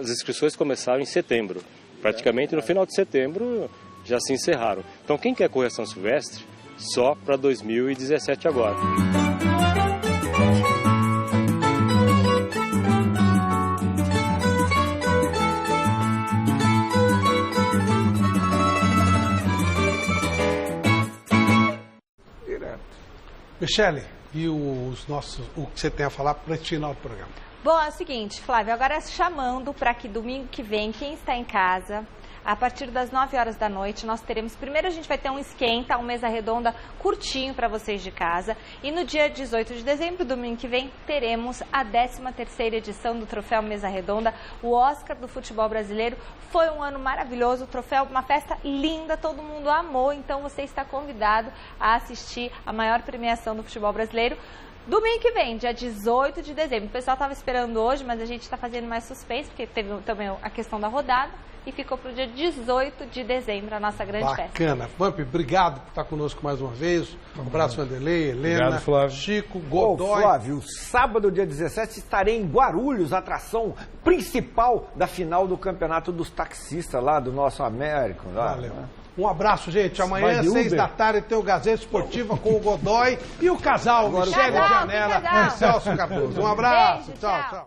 as inscrições começaram em setembro. Praticamente no final de setembro já se encerraram. Então quem quer correr a São Silvestre, só para 2017 agora.
Michele, e o que você tem a falar para esse final do programa?
Bom, é o seguinte, Flávio, agora chamando para que domingo que vem, quem está em casa, a partir das 9 horas da noite, nós teremos, primeiro a gente vai ter um esquenta, uma mesa redonda curtinho para vocês de casa. E no dia 18 de dezembro, domingo que vem, teremos a 13ª edição do Troféu Mesa Redonda, o Oscar do futebol brasileiro. Foi um ano maravilhoso, o troféu, uma festa linda, todo mundo amou, então você está convidado a assistir a maior premiação do futebol brasileiro. Domingo que vem, dia 18 de dezembro. O pessoal estava esperando hoje, mas a gente está fazendo mais suspense, porque teve também a questão da rodada. E ficou para o dia 18 de dezembro, a nossa grande festa.
Bacana. Vamp, obrigado por estar conosco mais uma vez. Um abraço, Vanderlei, Helena,
obrigado, Flávio.
Chico, Godoy.
Flávio, sábado, dia 17, estarei em Guarulhos, atração principal da final do campeonato dos taxistas lá do nosso Américo. Lá,
valeu.
Né?
Um abraço, gente. Amanhã, 6 da tarde, tem o Gazeta Esportiva com o Godoy e o casal, Michele Janela e Celso Cardoso. Um abraço. Beijo, tchau, tchau.